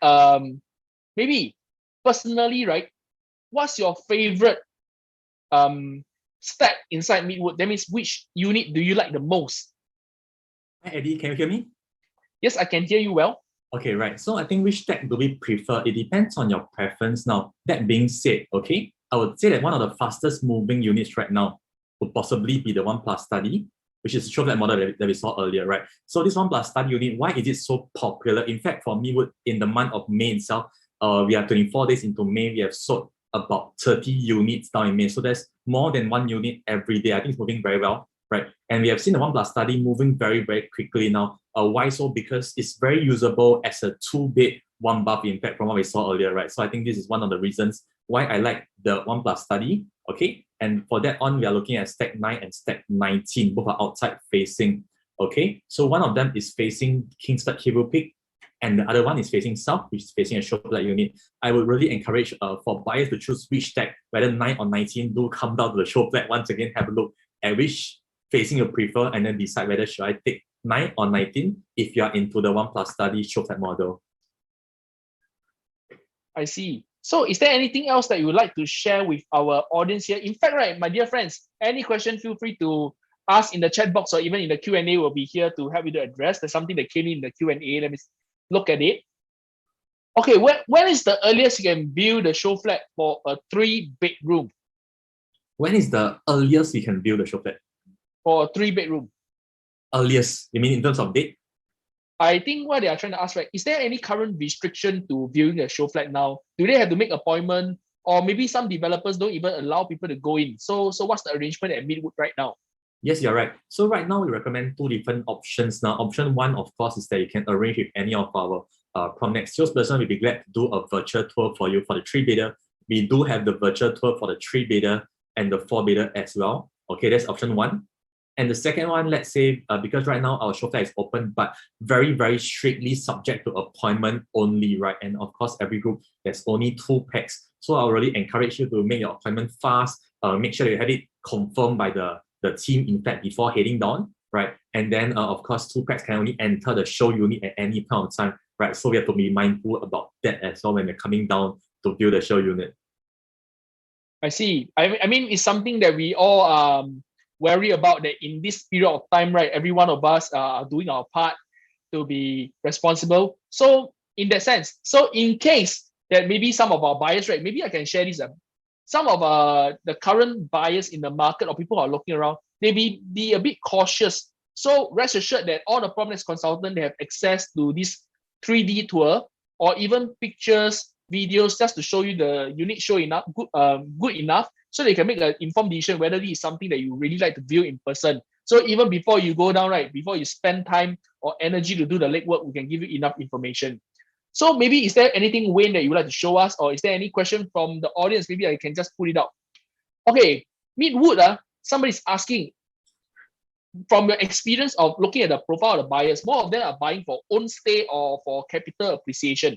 maybe personally, right, what's your favorite stack inside Midwood? That means which unit do you like the most? Hi, Eddie, can you hear me? Yes, I can hear you well. Okay, right. So I think which stack do we prefer? It depends on your preference now. That being said, okay, I would say that one of the fastest moving units right now would possibly be the 1+ study, which is the show flat model that we saw earlier, right? So this 1+ study unit, why is it so popular? In fact, for Midwood, in the month of May itself, we are 24 days into May, we have sold about 30 units down in May. So there's more than 1 unit every day. I think it's moving very well, right? And we have seen the 1+ study moving very, very quickly now. Why so? Because it's very usable as a 2-bed, 1-bath, in fact, from what we saw earlier, right? So I think this is one of the reasons why I like the 1+ study, okay? And for that on, we are looking at stack 9 and stack 19, both are outside facing, okay? So one of them is facing Kingsford Hillview Peak, and the other one is facing south, which is facing a show flat unit. I would really encourage for buyers to choose which stack, whether 9 or 19, do come down to the show flat once again, have a look at which facing you prefer, and then decide whether should I take 9 or 19 if you are into the 1+ study show flat model. I see. So is there anything else that you would like to share with our audience here? In fact, right, my dear friends, any question, feel free to ask in the chat box or even in the Q&A. We'll be here to help you to address. There's something that came in the Q&A. Let me look at it. Okay, when is the earliest you can build the show flat for a 3-bedroom? When is the earliest you can build a show flat? For a 3-bedroom. Earliest, you mean in terms of date? I think what they are trying to ask, right, is there any current restriction to viewing a show flat now? Do they have to make appointment? Or maybe some developers don't even allow people to go in. So what's the arrangement at Midwood right now? Yes, you're right. So right now we recommend 2 different options. Now, option 1, of course, is that you can arrange with any of our PropNex salesperson. We'll be glad to do a virtual tour for you for the 3-bedder. We do have the virtual tour for the 3-bedder and the 4-bedder as well. Okay, that's option 1. And the second one, let's say, because right now our show flat is open, but very, very strictly subject to appointment only, right? And of course, every group, there's only 2 packs. So I'll really encourage you to make your appointment fast. Make sure you have it confirmed by the team, in fact, before heading down, right? And then, of course, 2 packs can only enter the show unit at any point of time, right? So we have to be mindful about that as well when we're coming down to view the show unit. I see. I mean, it's something that we all worry about, that in this period of time, right, every one of us are doing our part to be responsible. So in that sense, so in case that maybe some of our buyers, right, maybe I can share this, some of the current buyers in the market or people who are looking around, they be a bit cautious. So rest assured that all the PropNex consultants, they have access to this 3D tour or even pictures, videos, just to show you the unit show enough, good enough, so they can make an informed decision whether this is something that you really like to view in person. So even before you go down, right, before you spend time or energy to do the legwork, we can give you enough information. So maybe is there anything, Wayne, that you would like to show us, or is there any question from the audience? Maybe I can just put it out. Okay, Midwood, somebody's asking, from your experience of looking at the profile of the buyers, more of them are buying for own stay or for capital appreciation?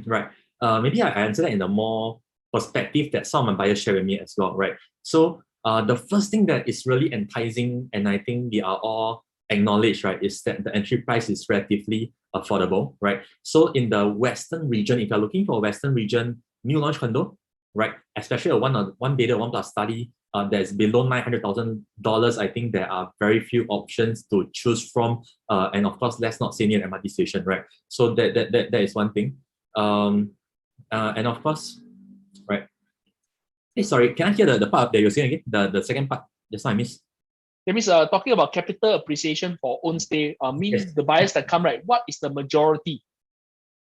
Right. Maybe I answer that in a more perspective that some of my buyers share with me as well, right? So the first thing that is really enticing, and I think we are all acknowledged, right, is that the entry price is relatively affordable, right? So in the Western region, if you're looking for a Western region new launch condo, right, especially a 1-bedder, 1+ study, that's below $900,000, I think there are very few options to choose from. And of course, let's not say near MRT station, right? So that is one thing. And of course, right. Hey, sorry, can I hear the part that you're saying again? The second part, just now I missed. That means talking about capital appreciation for own stay, means Yes. the buyers that come, right, what is the majority?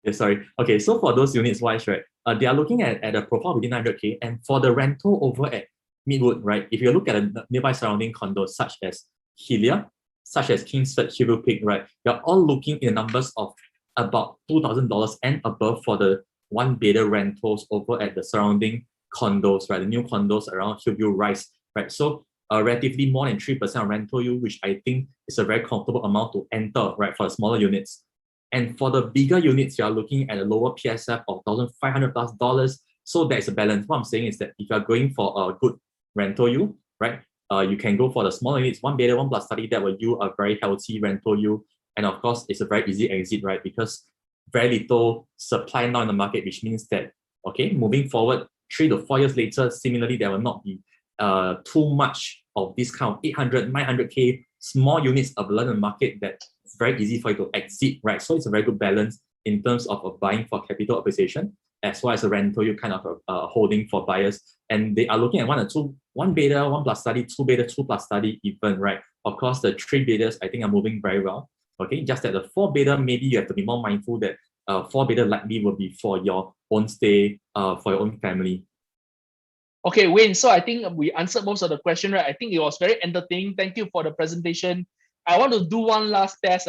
Yeah, sorry. Okay, so for those units wise, right, they are looking at a profile within 900K, and for the rental over at Midwood, right, if you look at the nearby surrounding condos such as Helia, such as Kingsford, Hillview Peak, right, you're all looking in numbers of about $2,000 and above for the one bidder rentals over at the surrounding condos, right? The new condos around Hillview Rise, right? So relatively more than 3% rental yield, which I think is a very comfortable amount to enter, right, for the smaller units. And for the bigger units, you are looking at a lower PSF of $1,500+. So there is a balance. What I'm saying is that if you are going for a good rental yield, right, you can go for the smaller units, one bidder, 1+ study, that will yield a very healthy rental yield. And of course, it's a very easy exit, right? Because very little supply now in the market, which means that, okay, moving forward, 3 to 4 years later, similarly, there will not be too much of this kind of 800, 900K small units available in the market that it's very easy for you to exit, right? So it's a very good balance in terms of buying for capital appreciation, as well as a rental you kind of holding for buyers. And they are looking at 1 or 2, 1 bidder, 1+ study, 2 bidder, 2+ study even, right? Of course, the 3 bidders, I think, are moving very well. Okay, just that the 4 bidder, maybe you have to be more mindful that 4 bidder likely will be for your own stay, for your own family. Okay, Wayne, so I think we answered most of the question, right? I think it was very entertaining. Thank you for the presentation. I want to do one last test.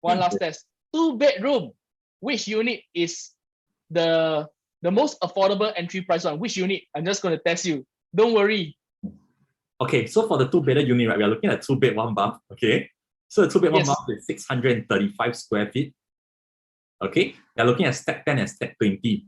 One last test. 2-bedroom. Which unit is the most affordable entry price one? Which unit? I'm just going to test you. Don't worry. Okay, so for the 2-bedder unit, right, we are looking at 2 bed, 1 bath. Okay, so the 2 bed, 1 bath is 635 square feet. Okay, they're looking at stack 10 and stack 20.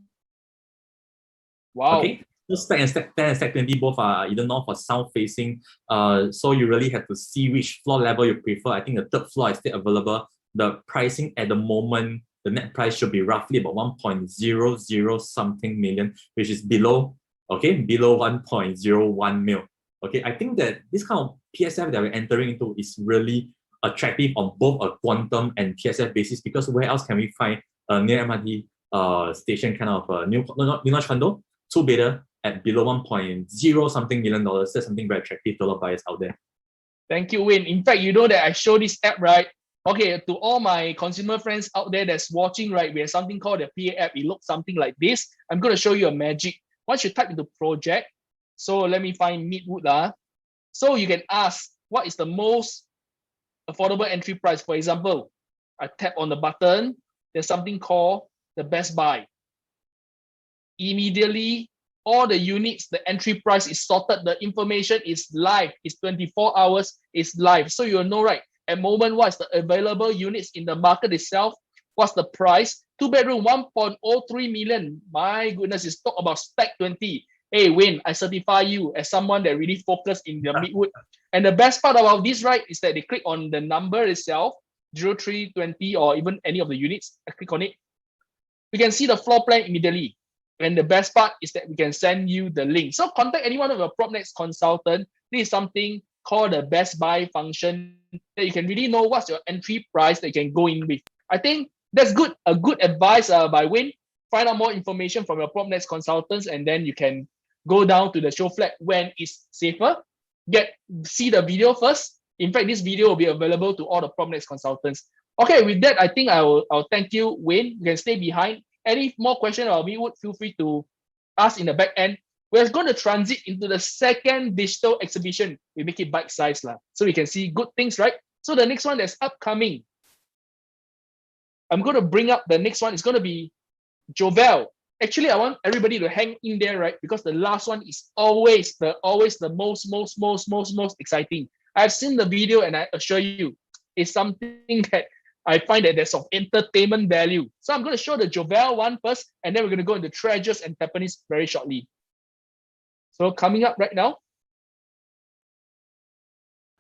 Wow. Okay, so stack 10 and stack 20 both are either north or south facing. So you really have to see which floor level you prefer. I think the 3rd floor is still available. The pricing at the moment, the net price should be roughly about 1.00 something million, which is below, okay, below 1.01 mil. Okay, I think that this kind of PSF that we're entering into is really attractive on both a quantum and PSF basis, because where else can we find a near MRT station kind of new condo, 2 bidder at below 1.0 something million dollars? That's something very attractive to a lot of buyers out there. Thank you, Wayne. In fact, you know that I show this app, right? Okay, to all my consumer friends out there that's watching, right, we have something called the PA app. It looks something like this. I'm going to show you a magic. Once you type into project, so let me find Midwood. So you can ask, what is the most affordable entry price? For example, I tap on the button, there's something called the best buy. Immediately, all the units, the entry price is sorted, the information is live, it's 24 hours, it's live. So you'll know, right, at moment, what's the available units in the market itself, what's the price. 2-bedroom, 1.03 million. My goodness, it's talk about stack 20. Hey, Wayne, I certify you as someone that really focused in the Midwood. And the best part about this, right, is that they click on the number itself, 0320, or even any of the units. I click on it. We can see the floor plan immediately. And the best part is that we can send you the link. So contact any one of your PropNex consultant. This is something called the best buy function that you can really know what's your entry price that you can go in with. I think that's good. A good advice by Wayne. Find out more information from your PropNex consultants, and then you can go down to the show flat when it's safer. See the video first. In fact, this video will be available to all the PropNex consultants. Okay, with that, I think I'll thank you, Wayne. You can stay behind. Any more questions about Midwood, feel free to ask in the back end. We're going to transit into the second digital exhibition. We make it bite-sized, so we can see good things, right? So the next one that's upcoming, I'm going to bring up the next one. It's going to be Jovel. Actually, I want everybody to hang in there, right? Because the last one is always the most exciting. I've seen the video, and I assure you, it's something that I find that there's of entertainment value. So I'm going to show the Jovel one first, and then we're going to go into Treasures and Tampines very shortly. So coming up right now.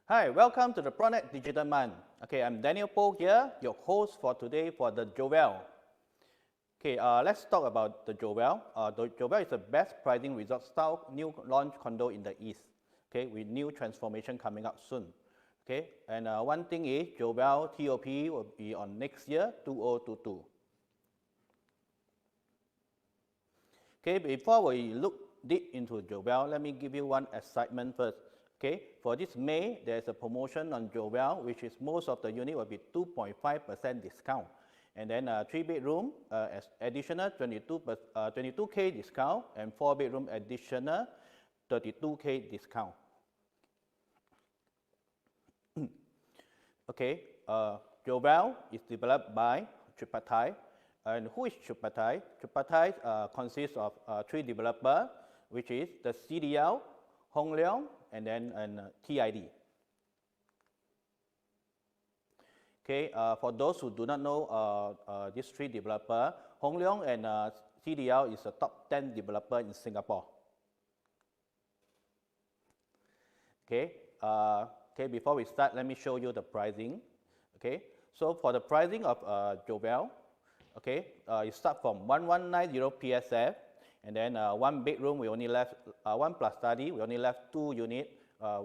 Hi, welcome to the PropNex Digital Month. Okay, I'm Daniel Poh here, your host for today for the Jovel. Okay, let's talk about the Jovel. The Jovel is the best pricing resort style new launch condo in the East. Okay, with new transformation coming up soon. Okay, and one thing is Jovel TOP will be on next year, 2022. Okay, before we look deep into Jovel, let me give you one excitement first. Okay, for this May, there's a promotion on Jovel, which is most of the unit will be 2.5% discount. And then 3-bedroom as additional 22K discount, and 4-bedroom additional 32K discount. Okay, Jovel is developed by Tripartite, And who is tripartite? Tripartite consists of three developers, which is the CDL, Hong Leong, and then TID. Okay, for those who do not know these three developers, Hong Leong and CDL is a top 10 developer in Singapore. Okay, okay, before we start, let me show you the pricing. Okay, so for the pricing of Jovel, okay, it starts from 1190 PSF, and then one bedroom we only left, one plus study, we only left 2 units,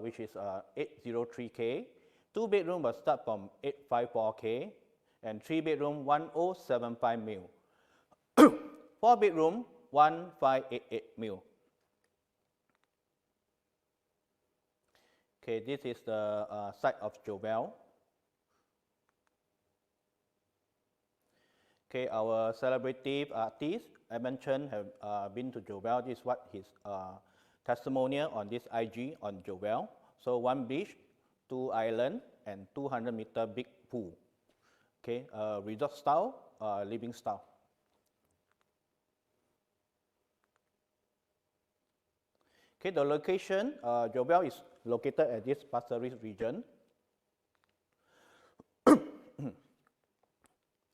which is 803K. 2 bedroom will start from 854K, and 3 bedroom 1075 mil. 4 bedroom 1588 mil. Okay, this is the site of Jovel. Okay, our celebrity artists I mentioned have been to Jovel. This is what his testimonial on this IG on Jovel. So 1 beach, 2 island, and 200-meter big pool. Okay, resort style, living style. Okay, the location, Jovel is located at this Pasir Ris region.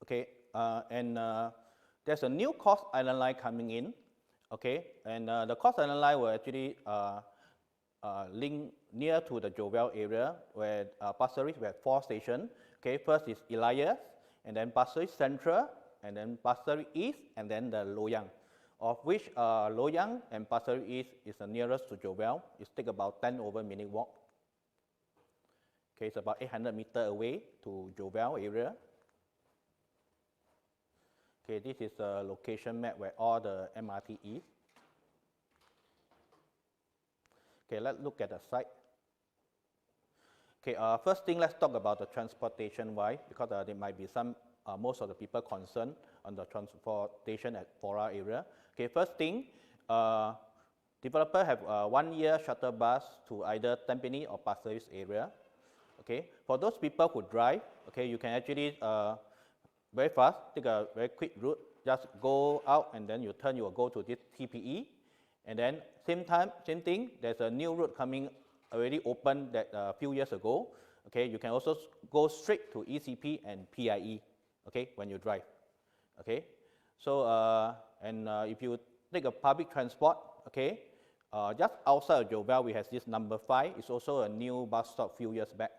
Okay, and there's a new Cross Island Line coming in. Okay, and the Cross Island Line will actually link near to the Jovel area, where Pasir Ris, we have 4 stations. Okay, first is Elias, and then Pasir Ris Central, and then Pasir Ris East, and then the Loyang, of which Loyang and Pasir Ris East is the nearest to Jovel. It takes about 10-minute walk. Okay, it's about 800 meters away to Jovel area. Okay, this is the location map where all the MRT is. Okay, let's look at the site. Okay, first thing, let's talk about the transportation wise, because there might be some, most of the people concerned on the transportation at Fora area. Okay, first thing, developer have 1-year shuttle bus to either Tampines or Pasir Ris area. Okay, for those people who drive, okay, you can actually very fast, take a very quick route, just go out and then you turn, you will go to this TPE. And then same thing, there's a new route coming, already opened that a few years ago. Okay, you can also go straight to ECP and PIE, okay, when you drive. Okay, so if you take a public transport, okay, just outside of Jovel, we have this number 5. It's also a new bus stop few years back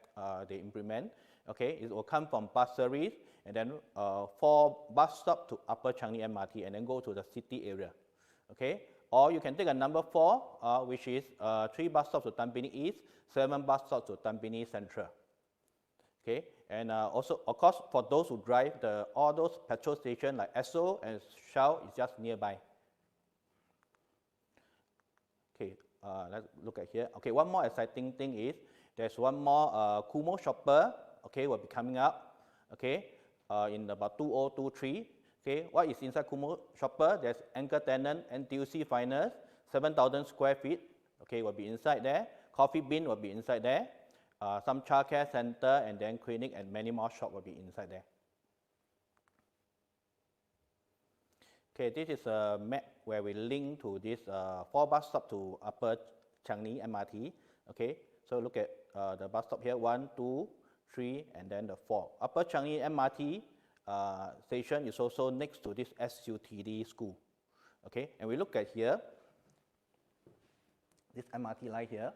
they implement. Okay, it will come from Pasir Ris, and then 4 bus stop to Upper Changi MRT, and then go to the city area. Okay, or you can take a number 4, which is 3 bus stops to Tampines East, 7 bus stops to Tampines Central. Okay, and also, of course, for those who drive, all those petrol stations like Esso and Shell is just nearby. Okay, let's look at here. Okay, one more exciting thing is there's one more Kumo shopper. Okay, will be coming up. Okay, in about 2023. Okay, what is inside Kumo shopper? There's anchor tenant, NTUC Finance, 7,000 square feet. Okay, will be inside there. Coffee bean will be inside there. Some childcare center, and then clinic and many more shops will be inside there. Okay, this is a map where we link to this 4 bus stop to Upper Changi MRT. Okay, so look at the bus stop here, 1, 2, 3, and then the 4. Upper Changi MRT station is also next to this SUTD school. Okay, and we look at here, this MRT line here.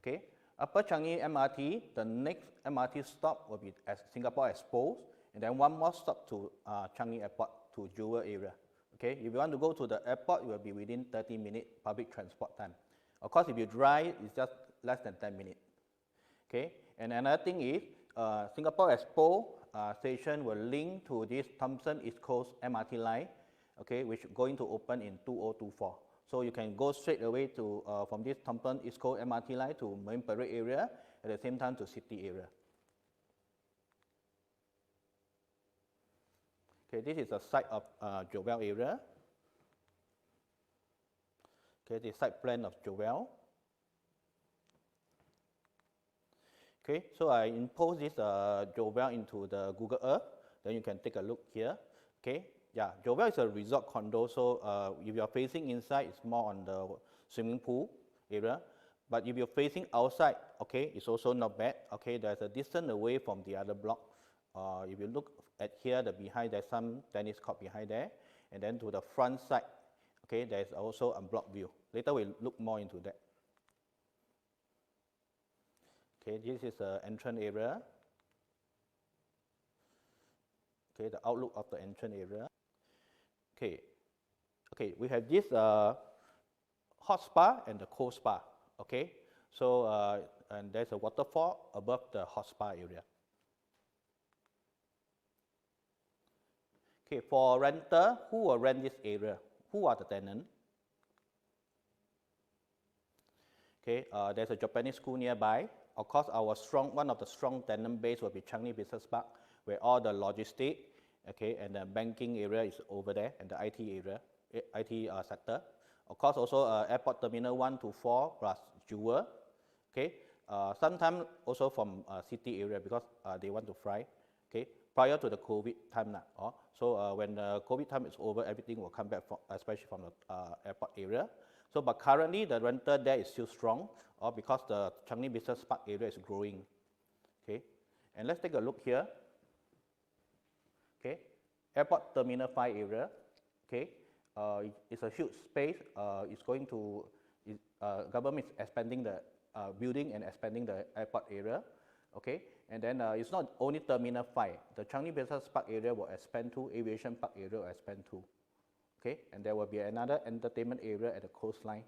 Okay, Upper Changi MRT, the next MRT stop will be at Singapore Expo, and then one more stop to Changi Airport to Jewel area. Okay, if you want to go to the airport, it will be within 30 minutes public transport time. Of course, if you drive, it's just less than 10 minutes. Okay, and another thing is Singapore Expo station will link to this Thomson East Coast MRT line, okay, which is going to open in 2024. So you can go straight away to from this Thomson East Coast MRT line to Marine Parade area, at the same time to city area. Okay, this is the site of Jovel area. Okay, the site plan of Jovel. Okay, so I impose this Jovel into the Google Earth. Then you can take a look here. Okay, yeah, Jovel is a resort condo, so if you're facing inside, it's more on the swimming pool area. But if you're facing outside, okay, it's also not bad. Okay, there's a distance away from the other block. If you look at here, the behind, there's some tennis court behind there. And then to the front side, okay, there's also a block view. Later we'll look more into that. Okay, this is the entrance area. Okay, the outlook of the entrance area. Okay, we have this hot spa and the cold spa. Okay, so and there's a waterfall above the hot spa area. Okay, for renter, who will rent this area? Who are the tenants? Okay, there's a Japanese school nearby. Of course, one of the strong tenant base will be Changi Business Park, where all the logistics, okay, and the banking area is over there, and the IT area, IT sector. Of course, also Airport Terminal 1 to 4 plus Jewel. Okay, sometimes also from city area because they want to fly. Okay, prior to the COVID time now. So when the COVID time is over, everything will come back, especially from the airport area. So, but currently the rental there is still strong, because the Changi Business Park area is growing. Okay, and let's take a look here. Okay, Airport Terminal 5 area. Okay, it's a huge space. It's going to, government is expanding the building and expanding the airport area. Okay, and then it's not only Terminal 5. The Changi Business Park area will expand to, Aviation Park area will expand to. Okay, and there will be another entertainment area at the coastline.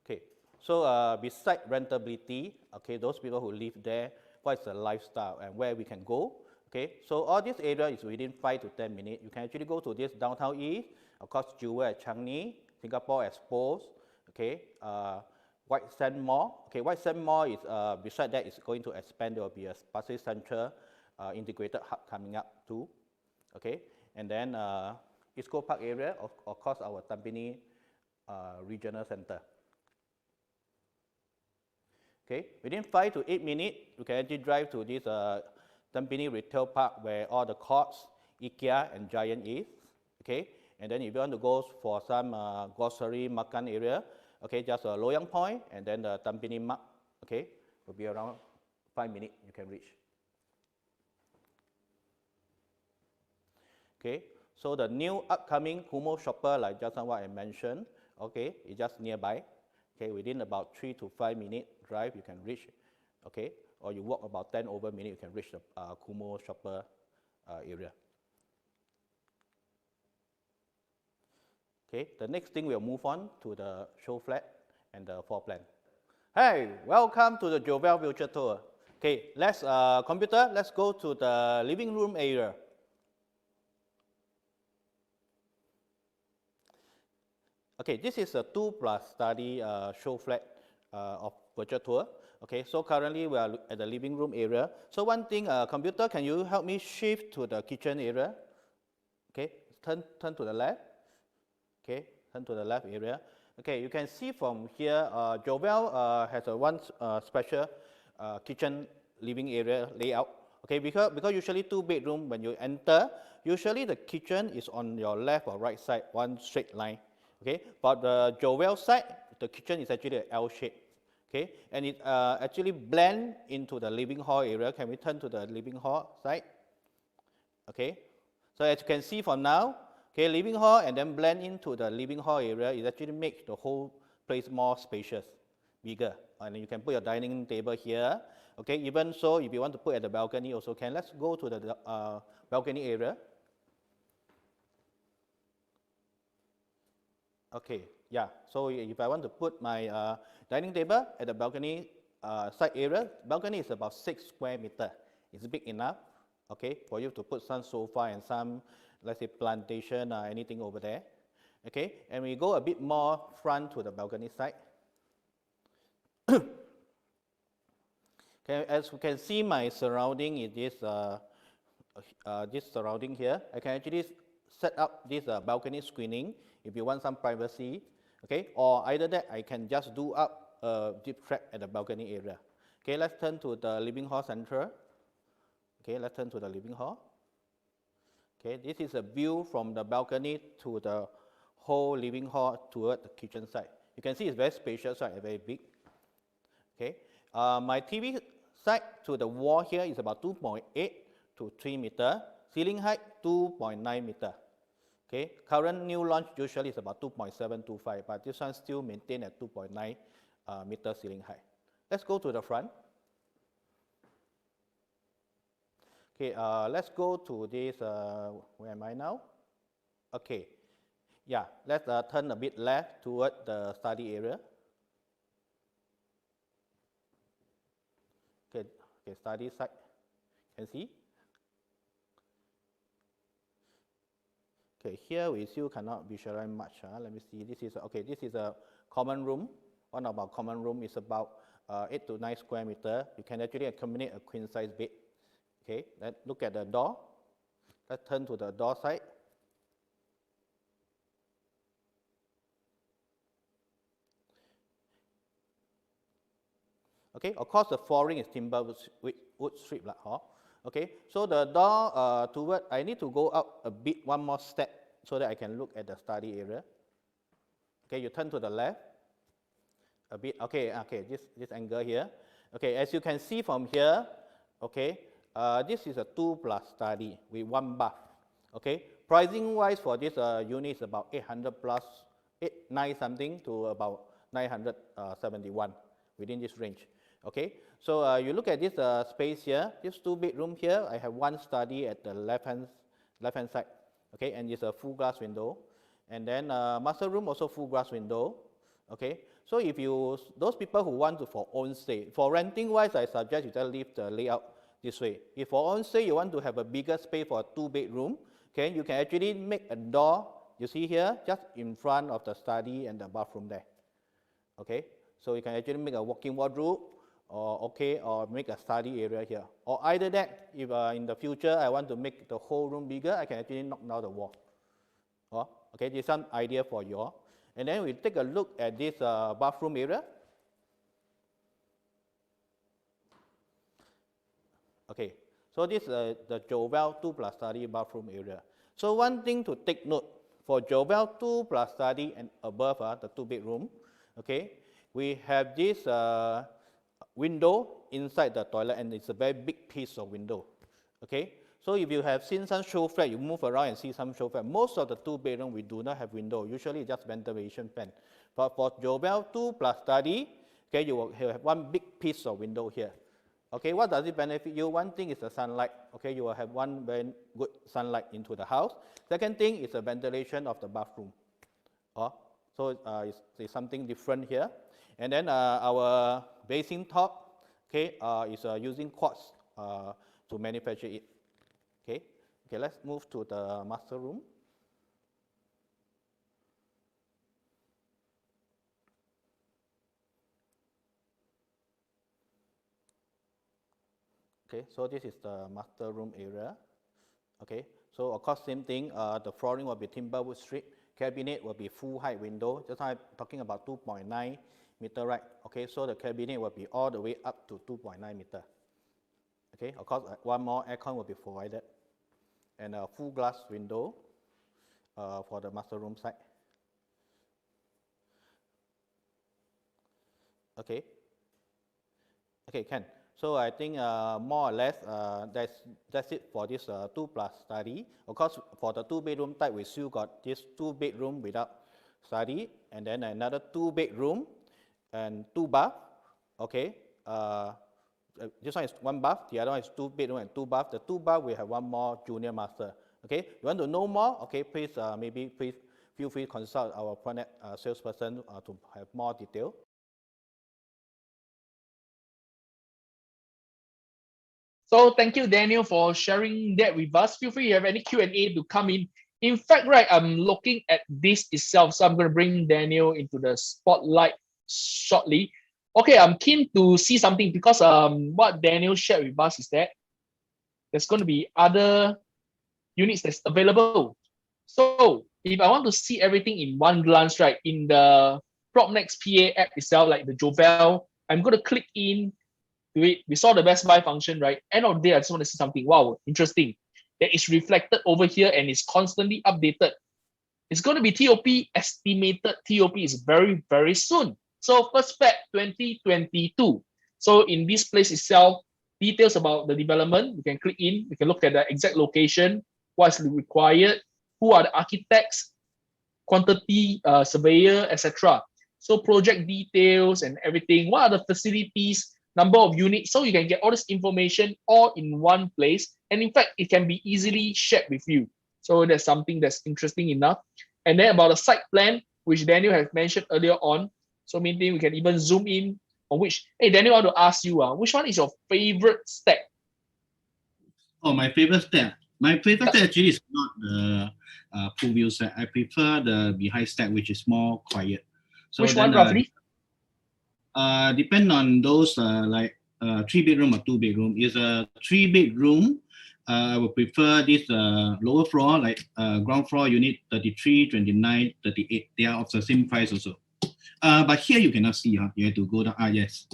Okay, so beside rentability, okay, those people who live there, what is the lifestyle and where we can go? Okay, so all this area is within 5 to 10 minutes. You can actually go to this downtown east, of course, Jewel at Changi, Singapore Expo, okay, White Sand Mall. Okay, White Sand Mall is, beside that, is going to expand. There will be a Pasir Central integrated hub coming up too. Okay, and then East Coast Park area, of course, our Tampines Regional Center. Okay, within 5 to 8 minutes, you can actually drive to this Tampines Retail Park where all the Courts, IKEA, and Giant is. Okay, and then if you want to go for some grocery makan area, okay, just Loyang Point and then the Tampines Mart, okay, will be around 5 minutes you can reach. Okay, so the new upcoming Kumo Shopper, like just what I mentioned, okay, is just nearby. Okay, within about 3 to 5 minute drive, you can reach. Okay, or you walk about 10 over minutes, you can reach the Kumo Shopper area. Okay, the next thing we'll move on to the show flat and the floor plan. Hey, welcome to the Jovel Virtual Tour. Okay, let's computer, let's go to the living room area. Okay, this is a 2+ study show flat of virtual tour. Okay, so currently we are at the living room area. So one thing, computer, can you help me shift to the kitchen area? Okay, turn to the left. Okay, turn to the left area. Okay, you can see from here, Jovel has a one special kitchen living area layout. Okay, because usually 2-bedroom, when you enter, usually the kitchen is on your left or right side, one straight line. Okay, but the Jovel side, the kitchen is actually an L shape. Okay, and it actually blend into the living hall area. Can we turn to the living hall side? Okay, so as you can see for now, okay, living hall and then blend into the living hall area, it actually makes the whole place more spacious, bigger. And you can put your dining table here. Okay, even so, if you want to put at the balcony also can. Let's go to the balcony area. Okay, yeah, so if I want to put my dining table at the balcony side area, balcony is about 6 square meters. It's big enough, okay, for you to put some sofa and some, let's say, plantation or anything over there. Okay, and we go a bit more front to the balcony side. Okay, as you can see my surrounding in this, this surrounding here, I can actually set up this balcony screening if you want some privacy, okay, or either that I can just do up a deep track at the balcony area. Okay, let's turn to the living hall center. Okay, let's turn to the living hall. Okay, this is a view from the balcony to the whole living hall toward the kitchen side. You can see it's very spacious, right? Very big. Okay, my TV side to the wall here is about 2.8 to 3 meter. Ceiling height 2.9 meter. Okay, current new launch usually is about 2.725, but this one still maintained at 2.9 meter ceiling height. Let's go to the front. Okay, let's go to this, where am I now? Okay, yeah, let's turn a bit left toward the study area. Okay, okay, study side, can see? Okay, here we still cannot visualize much. Let me see, this is, okay, this is a common room. One of our common room is about 8 to 9 square meter. You can actually accommodate a queen size bed. Okay, let's look at the door. Let's turn to the door side. Okay, of course the flooring is timber wood strip. Okay, so the door toward, I need to go up a bit, one more step, so that I can look at the study area. Okay, you turn to the left a bit. Okay, okay, this angle here. Okay, as you can see from here, okay, this is a 2+ study with 1 bath. Okay, pricing wise for this unit is about 800 plus 9 something to about 971 within this range. Okay, so you look at this space here, this 2-bedroom here, I have 1 study at the left hand side. Okay, and it's a full glass window. And then master room also full glass window. Okay, so if you, those people who want to for own stay, for renting wise, I suggest you just leave the layout this way. If for own stay, you want to have a bigger space for a 2-bedroom, okay, you can actually make a door, you see here, just in front of the study and the bathroom there. Okay, so you can actually make a walk-in wardrobe, or okay, or make a study area here. Or either that, if in the future I want to make the whole room bigger, I can actually knock down the wall. Okay, this is some idea for you all. And then we take a look at this bathroom area. Okay, so this is the Jovel 2+ study bathroom area. So one thing to take note, for Jovel 2+ study and above, the 2-bedroom, okay, we have this window inside the toilet, and it's a very big piece of window. Okay, so if you have seen some show flat, you move around and see some show flat. Most of the 2-bedroom we do not have window. Usually just ventilation fan. But for Jovel 2+ study, okay, you will have 1 big piece of window here. Okay, what does it benefit you? One thing is the sunlight. Okay, you will have 1 very good sunlight into the house. Second thing is the ventilation of the bathroom. So it's something different here. And then our basin top, okay, is using quartz to manufacture it. Okay, okay, let's move to the master room. Okay, so this is the master room area. Okay, so of course same thing, the flooring will be timber wood strip, cabinet will be full height window, just I'm talking about 2.9 meter, right? Okay, so the cabinet will be all the way up to 2.9 meter. Okay, of course 1 more aircon will be provided, and a full glass window for the master room side. Okay, okay, Ken. So I think more or less that's it for this 2+ study. Of course, for the 2-bedroom type, we still got this 2-bedroom without study, and then another 2-bedroom and 2 bath. Okay, this one is 1 bath, the other one is 2-bedroom and 2 bath. The 2 bath we have 1 more junior master. Okay, you want to know more? Okay, please please feel free to consult our PropNex salesperson to have more detail. So thank you, Daniel, for sharing that with us. Feel free if you have any Q&A to come in. In fact, right, I'm looking at this itself, so I'm going to bring Daniel into the spotlight shortly. Okay, I'm keen to see something because what Daniel shared with us is that there's going to be other units that's available. So if I want to see everything in one glance, right, in the PropNex PA app itself, like the Jovel, I'm going to click in to it. We saw the best buy function, right? End of the day, I just want to see something. Wow, interesting. That is reflected over here and is constantly updated. It's going to be TOP, estimated TOP is very, very soon. So 1st Feb 2022. So in this place itself, details about the development, we can click in, we can look at the exact location, what's required, who are the architects, quantity surveyor, etc. So project details and everything, what are the facilities, number of units, so you can get all this information all in one place. And in fact, it can be easily shared with you. So that's something that's interesting enough. And then about the site plan, which Daniel has mentioned earlier on. So meaning we can even zoom in on which, hey Daniel, I want to ask you, which one is your favorite stack? Oh, my favorite stack. My favorite stack actually is not the pool view stack. I prefer the behind stack, which is more quiet. So which one roughly? Depend on those like 3-bedroom or 2-bedroom. Is a 3-bedroom. I would prefer this lower floor, like ground floor unit 33, 29, 38. They are of the same price also. But here you cannot see. You have to go down. Yes.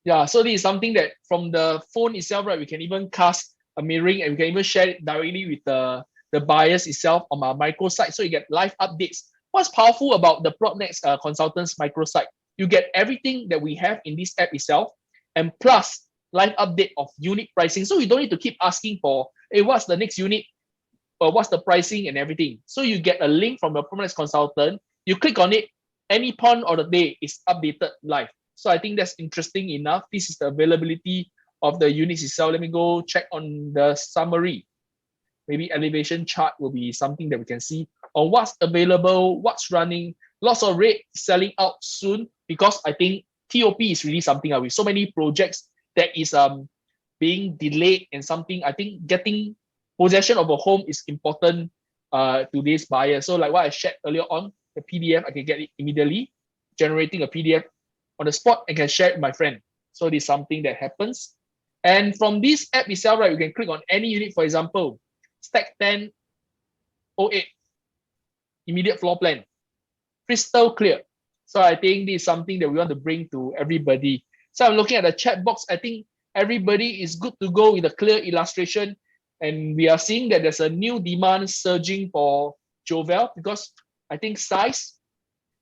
Yeah, so this is something that from the phone itself, right? We can even cast a mirroring and we can even share it directly with the buyers itself on our microsite. So you get live updates. What's powerful about the PropNex consultants microsite? You get everything that we have in this app itself, and plus live update of unit pricing. So you don't need to keep asking for, hey, what's the next unit? Or what's the pricing and everything. So you get a link from your PropNex consultant. You click on it, any point of the day is updated live. So I think that's interesting enough. This is the availability of the units itself. Let me go check on the summary. Maybe elevation chart will be something that we can see on what's available, what's running. Lots of rate selling out soon, because I think TOP is really something with so many projects that is being delayed, and something I think getting possession of a home is important to this buyer. So like what I shared earlier on, the PDF, I can get it immediately, generating a PDF on the spot and can share it with my friend. So this is something that happens. And from this app itself, right, you can click on any unit, for example, stack 1008, immediate floor plan, crystal clear. So I think this is something that we want to bring to everybody. So I'm looking at the chat box. I think everybody is good to go with a clear illustration. And we are seeing that there's a new demand surging for Jovel, because I think size,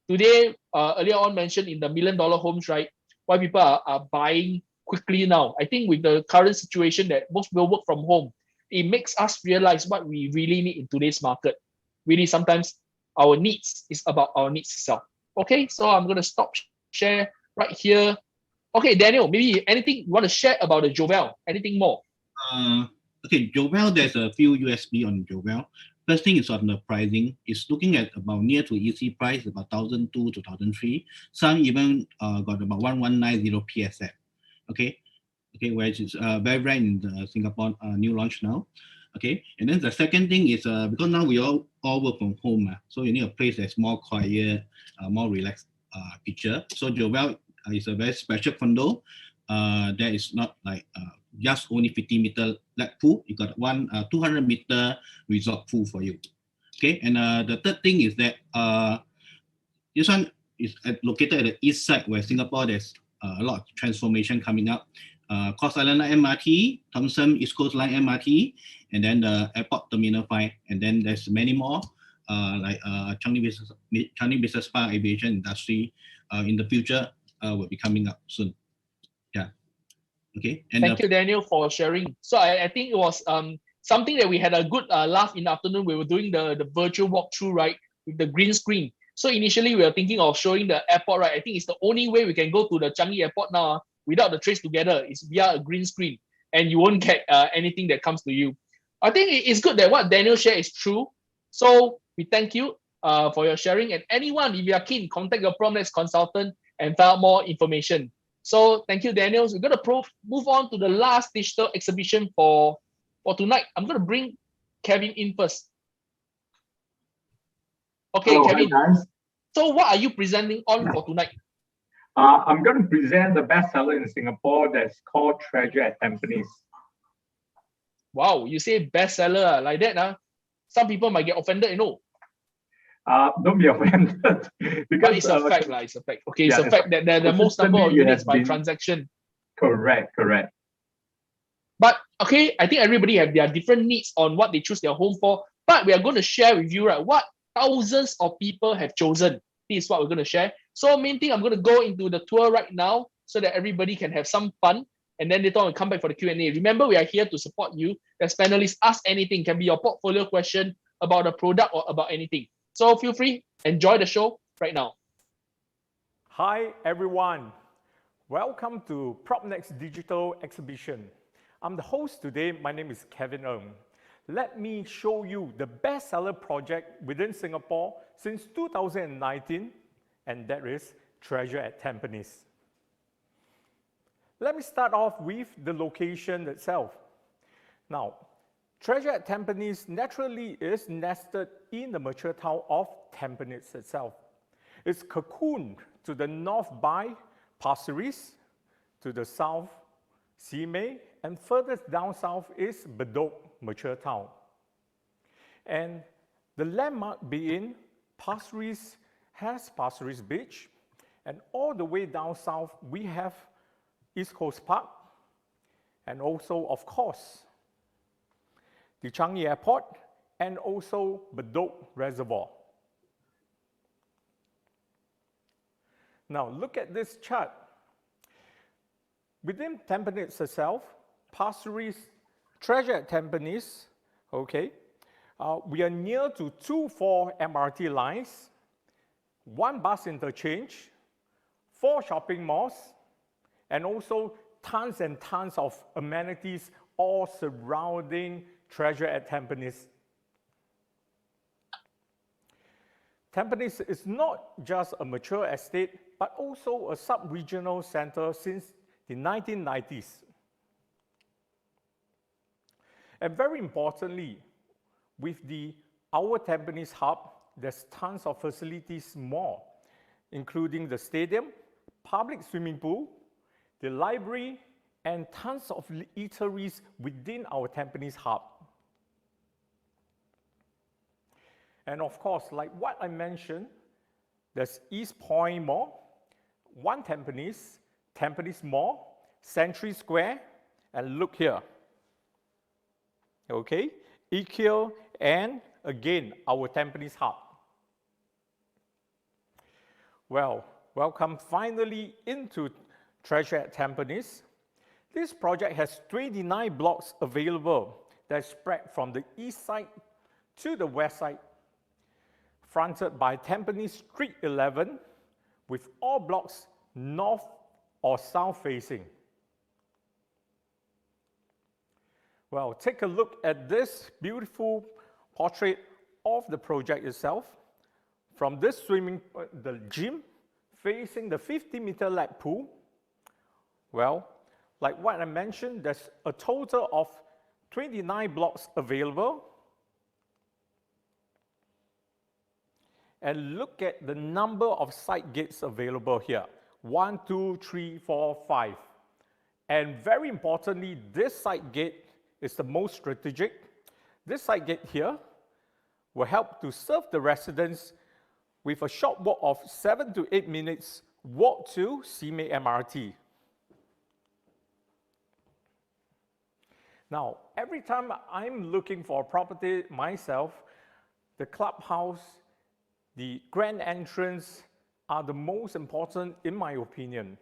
today, earlier on mentioned in the $1 million homes, right? Why people are buying quickly now. I think with the current situation that most people work from home, it makes us realize what we really need in today's market. Really, sometimes our needs is about our needs itself. Okay, so I'm going to stop share right here. Okay, Daniel, maybe anything you want to share about the Jovel? Anything more? Okay, Jovel, there's a few USB on Jovel. First thing is on the pricing. It's looking at about near to EC price, about 1,200 to 1,300. Some even got about 1,190 PSF. Okay, which is very rare in the Singapore new launch now. Okay, and then the second thing is because now we all work from home, so you need a place that's more quiet, more relaxed feature. So Jovel is a very special condo. That is not like just only 50-meter lap pool. You got one 200-meter resort pool for you. Okay, and the third thing is that this one is located at the east side, where Singapore there's a lot of transformation coming up. Cross Island Line MRT, Thomson East Coast Line MRT, and then the Airport Terminal 5, and then there's many more like Changi Business Park, aviation industry in the future will be coming up soon. Yeah. Okay. And thank you, Daniel, for sharing. So I think it was something that we had a good laugh in the afternoon. We were doing the virtual walkthrough, right, with the green screen. So initially we were thinking of showing the airport, right? I think it's the only way we can go to the Changi Airport now without the trace together is via a green screen, and you won't get anything that comes to you. I think it's good that what Daniel shared is true. So we thank you for your sharing, and anyone, if you are keen, contact your PropNex consultant and find out more information. So thank you, Daniel. So we're going to move on to the last digital exhibition for tonight. I'm going to bring Kevin in first. Okay, hello, Kevin. Hi guys. So what are you presenting on for tonight? I'm going to present the bestseller in Singapore that's called Treasure at Tampines. Wow, you say bestseller like that, some people might get offended, you know. Don't be offended. Because but it's a fact, it's a fact. Okay, yeah, it's a fact that the most number of units by transaction. Correct. But okay, I think everybody have their different needs on what they choose their home for. But we are going to share with you, right, what thousands of people have chosen. This is what we're going to share. So main thing, I'm going to go into the tour right now so that everybody can have some fun. And then later on, we'll come back for the Q&A. Remember, we are here to support you. As panelists, ask anything. Can be your portfolio question about a product or about anything. So feel free, enjoy the show right now. Hi, everyone. Welcome to PropNex Digital Exhibition. I'm the host today. My name is Kevin Ng. Let me show you the bestseller project within Singapore since 2019, and that is Treasure at Tampines. Let me start off with the location itself. Now, Treasure at Tampines naturally is nested in the mature town of Tampines itself. It's cocooned to the north by Pasir Ris, to the south, Simei, and further down south is Bedok mature town. And the landmark being Pasir Ris has Pasir Ris Beach, and all the way down south we have East Coast Park, and also, of course, the Changi Airport, and also Bedok Reservoir. Now look at this chart. Within Tampines itself, Pasir Ris, Treasure at Tampines, okay, we are near to 4 MRT lines, 1 bus interchange, 4 shopping malls, and also tons and tons of amenities all surrounding Treasure at Tampines. Tampines is not just a mature estate, but also a sub-regional center since the 1990s. And very importantly, with our Tampines hub, there's tons of facilities more, including the stadium, public swimming pool, the library, and tons of eateries within our Tampines hub. And of course, like what I mentioned, there's East Point Mall, One Tampines, Tampines Mall, Century Square, and look here. Okay, EQ, and again, our Tampines hub. Well, welcome finally into Treasure at Tampines. This project has 29 blocks available that spread from the east side to the west side, fronted by Tampines Street 11, with all blocks north or south facing. Well, take a look at this beautiful portrait of the project itself. From this the gym facing the 50-meter lap pool. Well, like what I mentioned, there's a total of 29 blocks available. And look at the number of side gates available here. 1, 2, 3, 4, 5. And very importantly, this side gate is the most strategic. This side gate here will help to serve the residents with a short walk of 7 to 8 minutes walk to Simei MRT. Now, every time I'm looking for a property myself, the clubhouse, the grand entrance are the most important in my opinion.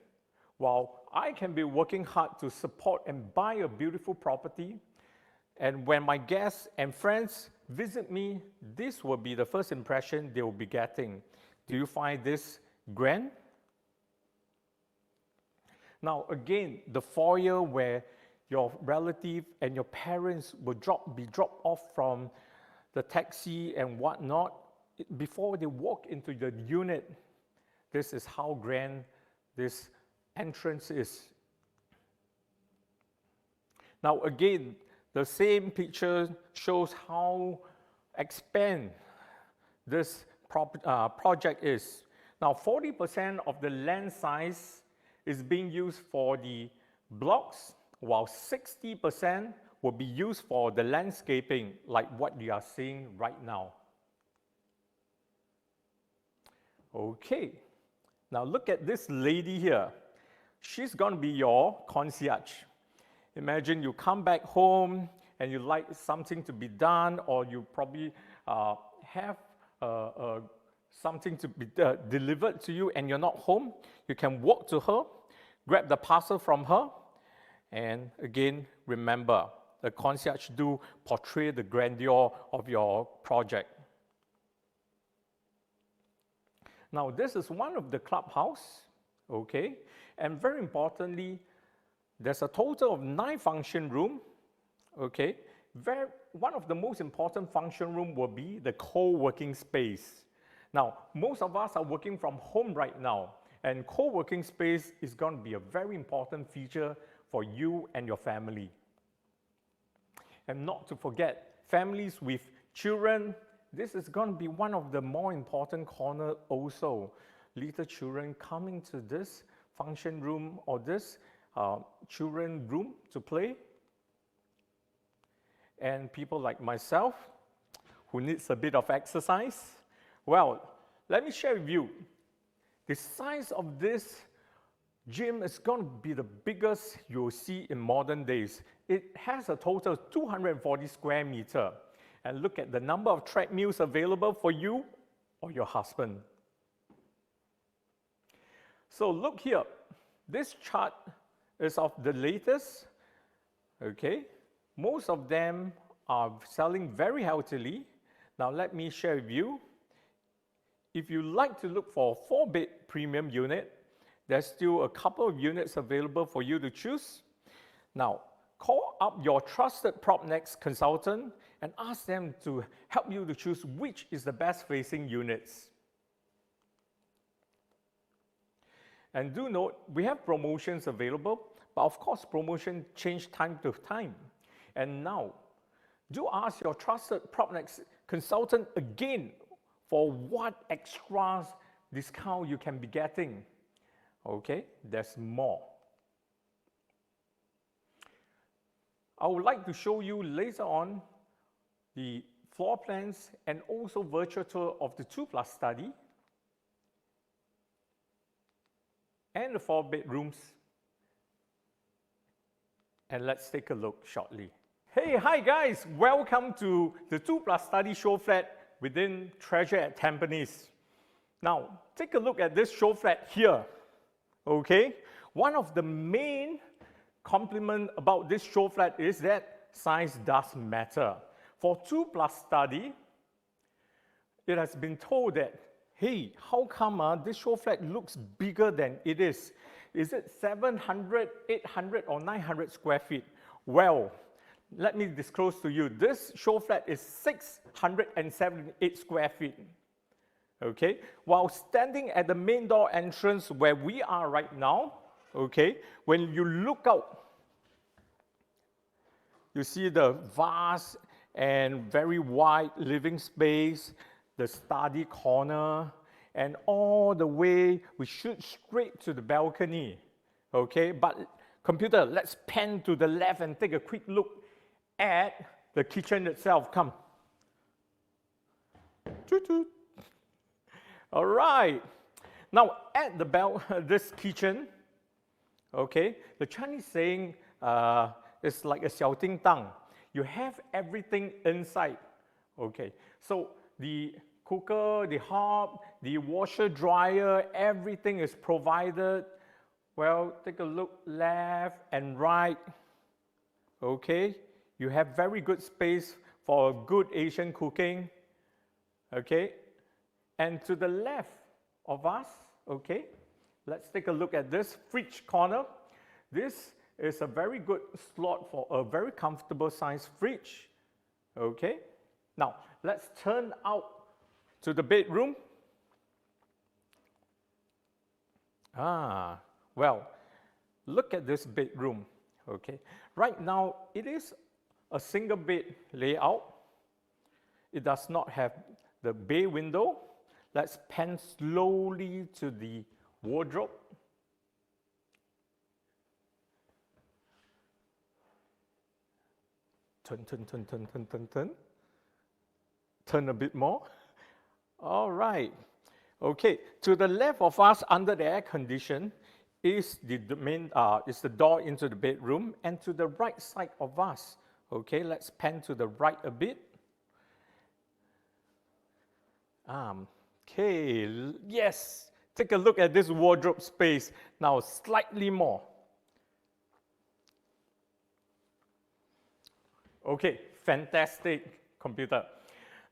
While I can be working hard to support and buy a beautiful property, and when my guests and friends visit me, this will be the first impression they will be getting. Do you find this grand? Now again, the foyer where your relative and your parents will be dropped off from the taxi and whatnot, before they walk into the unit. This is how grand this entrance is. Now again, the same picture shows how expand this project is. Now 40% of the land size is being used for the blocks, while 60% will be used for the landscaping, like what you are seeing right now. Okay, now look at this lady here. she's going to be your concierge. Imagine you come back home and you like something to be done, or you probably have something to be delivered to you and you're not home. You can walk to her, grab the parcel from her, and again, remember, the concierge do portray the grandeur of your project. Now, this is one of the clubhouse, okay? And very importantly, there's a total of 9 function room, okay? One of the most important function room will be the co-working space. Now, most of us are working from home right now, and co-working space is going to be a very important feature for you and your family. And not to forget, families with children, this is going to be one of the more important corner also. Little children coming to this function room or this children room to play. And people like myself who needs a bit of exercise. Well, let me share with you, the size of this gym is going to be the biggest you'll see in modern days. It has a total of 240 square meters. And look at the number of treadmills available for you or your husband. So look here, this chart is of the latest, okay? Most of them are selling very healthily. Now let me share with you, if you like to look for a 4-bed premium unit, there's still a couple of units available for you to choose. Now, call up your trusted PropNex consultant and ask them to help you to choose which is the best facing units. And do note, we have promotions available, but of course, promotion change time to time. And now, do ask your trusted PropNex consultant again for what extras discount you can be getting. Okay, there's more. I would like to show you later on the floor plans and also virtual tour of the 2+ study and the 4 bedrooms. And let's take a look shortly. Hey, hi guys, welcome to the 2+ study show flat within Treasure at Tampines. Now, take a look at this show flat here, okay? One of the main compliment about this show flat is that size does matter. For 2+ study, it has been told that, hey, how come this show flat looks bigger than it is? Is it 700, 800, or 900 square feet? Well, let me disclose to you, this show flat is 678 square feet. Okay, while standing at the main door entrance where we are right now, okay, when you look out, you see the vast and very wide living space, the study corner, and all the way we shoot straight to the balcony. Okay, but computer, let's pan to the left and take a quick look at the kitchen itself. Come. Toot toot. All right. Now at the this kitchen, okay, the Chinese saying it's like a 小叮当. You have everything inside. Okay, so the cooker, the hob, the washer, dryer, everything is provided. Well, take a look left and right. Okay, you have very good space for good Asian cooking. Okay, and to the left of us, okay, let's take a look at this fridge corner. This is a very good slot for a very comfortable size fridge. Okay, now let's turn out to the bedroom. Well, look at this bedroom. Okay, right now it is a single bed layout. It does not have the bay window. Let's pan slowly to the wardrobe. Turn, turn, turn, turn, turn, turn, turn. Turn a bit more. All right. Okay, to the left of us under the air condition is the main is the door into the bedroom, and to the right side of us. Okay, let's pan to the right a bit. Okay, yes. Take a look at this wardrobe space. Now, slightly more. Okay, fantastic, computer.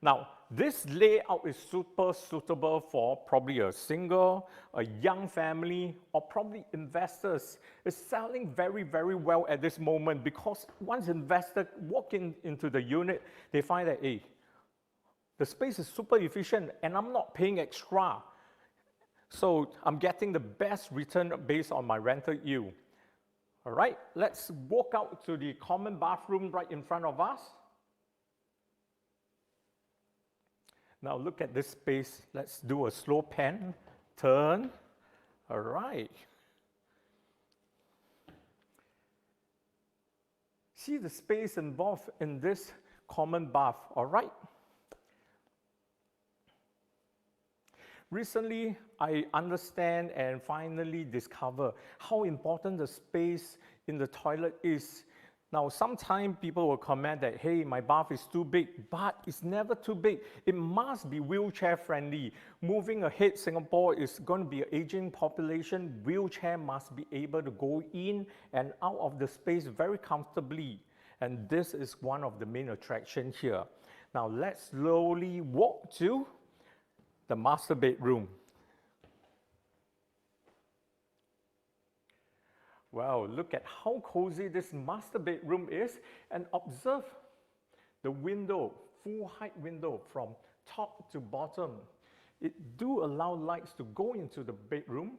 Now, this layout is super suitable for probably a single, a young family, or probably investors. It's selling very, very well at this moment because once investors walk into the unit, they find that, hey, the space is super efficient and I'm not paying extra. So I'm getting the best return based on my rental yield. All right, let's walk out to the common bathroom right in front of us. Now look at this space. Let's do a slow pan, turn. All right. See the space involved in this common bath, all right? Recently, I understand and finally discover how important the space in the toilet is. Now, sometimes people will comment that, hey, my bath is too big, but it's never too big. It must be wheelchair friendly. Moving ahead, Singapore is going to be an aging population. Wheelchair must be able to go in and out of the space very comfortably. And this is one of the main attractions here. Now, let's slowly walk to the master bedroom. Wow, look at how cozy this master bedroom is, and observe the window, full height window from top to bottom. It do allow lights to go into the bedroom.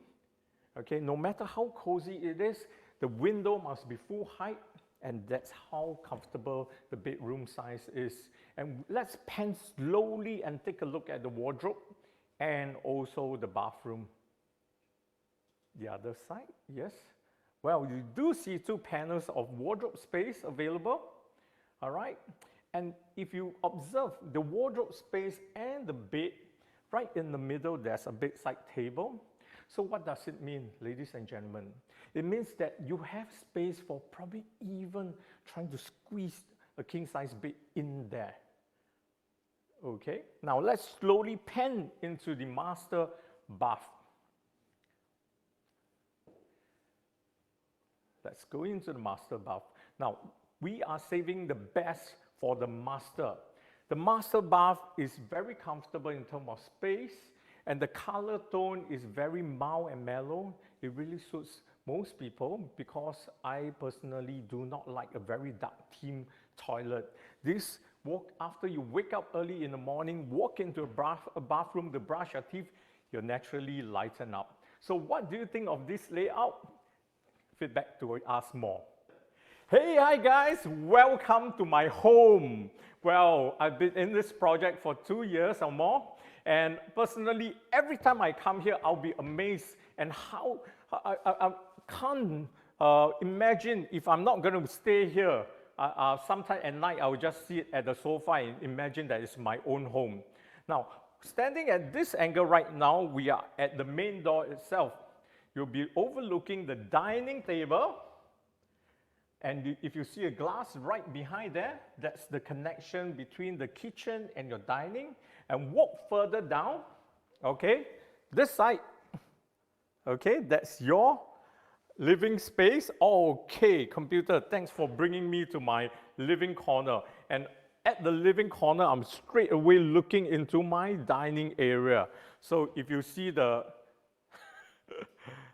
Okay, no matter how cozy it is, the window must be full height, and that's how comfortable the bedroom size is. And let's pan slowly and take a look at the wardrobe and also the bathroom. The other side, yes. Well, you do see two panels of wardrobe space available, all right? And if you observe the wardrobe space and the bed, right in the middle, there's a bedside table. So what does it mean, ladies and gentlemen? It means that you have space for probably even trying to squeeze a king-size bed in there. Okay, now let's slowly pan into the master bath. Let's go into the master bath. Now, we are saving the best for the master. The master bath is very comfortable in terms of space, and the color tone is very mild and mellow. It really suits most people because I personally do not like a very dark theme toilet. This after you wake up early in the morning, walk into a bathroom to brush your teeth, you'll naturally lighten up. So what do you think of this layout? Feedback to us more. Hey, hi guys, welcome to my home. Well, I've been in this project for 2 years or more, and personally, every time I come here, I'll be amazed and how I can't imagine if I'm not going to stay here. Sometime at night, I will just sit at the sofa and imagine that it's my own home. Now, standing at this angle right now, we are at the main door itself. You'll be overlooking the dining table. And if you see a glass right behind there, that's the connection between the kitchen and your dining. And walk further down, okay, this side, okay, that's your living space. Okay, computer, thanks for bringing me to my living corner. And at the living corner, I'm straight away looking into my dining area. So if you see the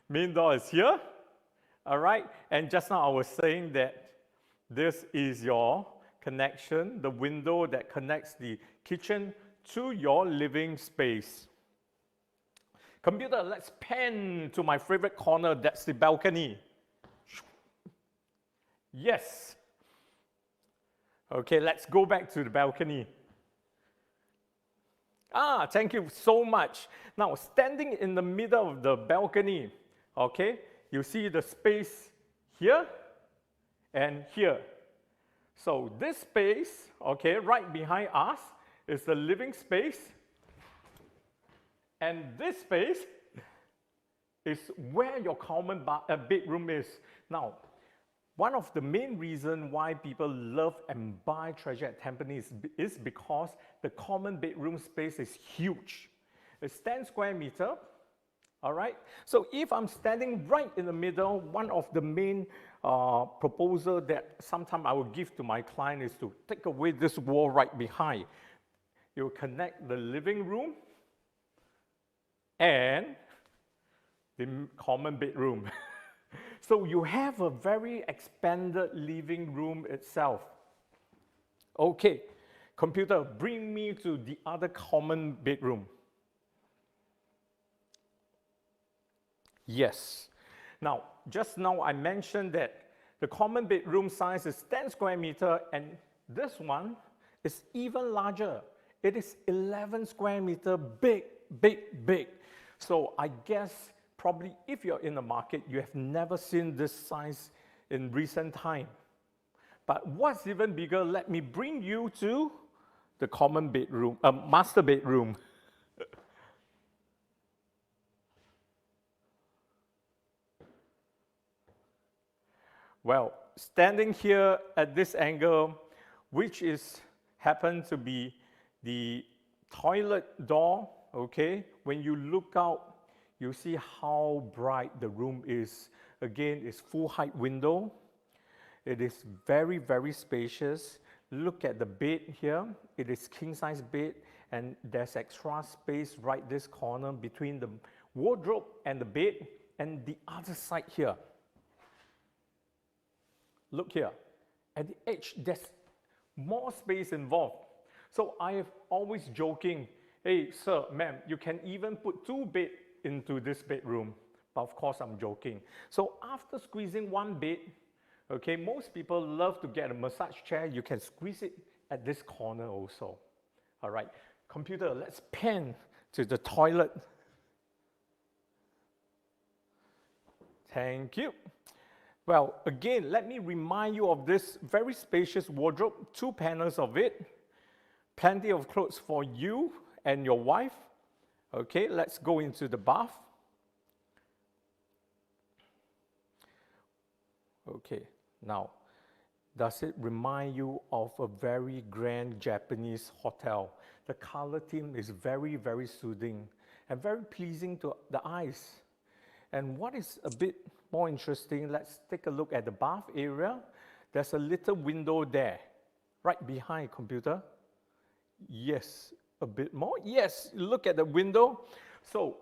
main door is here, all right? And just now I was saying that this is your connection, the window that connects the kitchen to your living space. Computer, let's pan to my favorite corner, that's the balcony. Yes. Okay, let's go back to the balcony. Thank you so much. Now, standing in the middle of the balcony, okay, you see the space here and here. So this space, okay, right behind us is the living space. And this space is where your common bedroom is. Now, one of the main reasons why people love and buy Treasure at Tampines is because the common bedroom space is huge. It's 10 square meter, all right? So if I'm standing right in the middle, one of the main proposal that sometimes I will give to my client is to take away this wall right behind. You connect the living room and the common bedroom. So you have a very expanded living room itself. Okay, computer, bring me to the other common bedroom. Yes. Now, just now I mentioned that the common bedroom size is 10 square meter, and this one is even larger. It is 11 square meter, big, big, big. So I guess probably if you're in the market, you have never seen this size in recent time. But what's even bigger, let me bring you to the common bedroom, master bedroom. Well, standing here at this angle, which is happens to be the toilet door, okay? When you look out, you see how bright the room is. Again, it's full height window. It is very, very spacious. Look at the bed here. It is king size bed, and there's extra space right this corner between the wardrobe and the bed, and the other side here. Look here. At the edge, there's more space involved. So I have always joking, hey, sir, ma'am, you can even put 2 beds into this bedroom. But of course, I'm joking. So after squeezing 1 bed, okay, most people love to get a massage chair. You can squeeze it at this corner also. All right, computer, let's pan to the toilet. Thank you. Well, again, let me remind you of this very spacious wardrobe, 2 panels of it. Plenty of clothes for you and your wife. Okay, let's go into the bath. Okay, now, does it remind you of a very grand Japanese hotel? The color theme is very, very soothing and very pleasing to the eyes. And what is a bit more interesting, let's take a look at the bath area. There's a little window there, right behind computer. Yes, a bit more. Yes, look at the window. So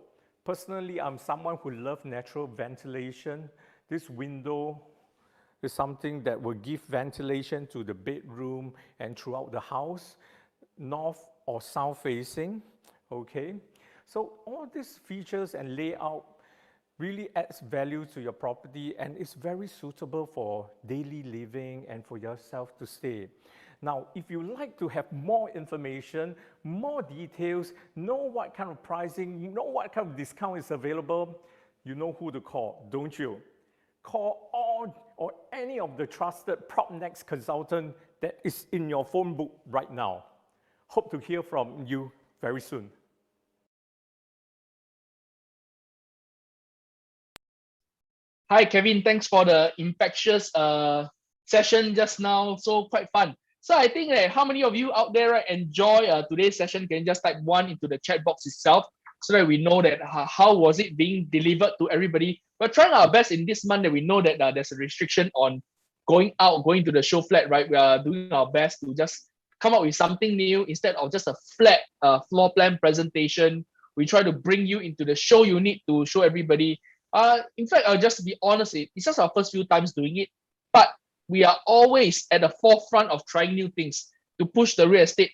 personally, I'm someone who loves natural ventilation. This window is something that will give ventilation to the bedroom and throughout the house, north or south facing, okay? So all these features and layout really adds value to your property, and it's very suitable for daily living and for yourself to stay. Now, if you like to have more information, more details, know what kind of pricing, know what kind of discount is available, you know who to call, don't you? Call all or any of the trusted PropNex consultant that is in your phone book right now. Hope to hear from you very soon. Hi, Kevin. Thanks for the infectious session just now. So quite fun. So I think that how many of you out there enjoy today's session? Can you just type 1 into the chat box itself so that we know that how was it being delivered to everybody. We're trying our best in this month that we know that there's a restriction on going to the show flat, right? We are doing our best to just come up with something new instead of just a flat floor plan presentation. We try to bring you into the show unit to show everybody. In fact, I'll just be honest, it's just our first few times doing it, but we are always at the forefront of trying new things to push the real estate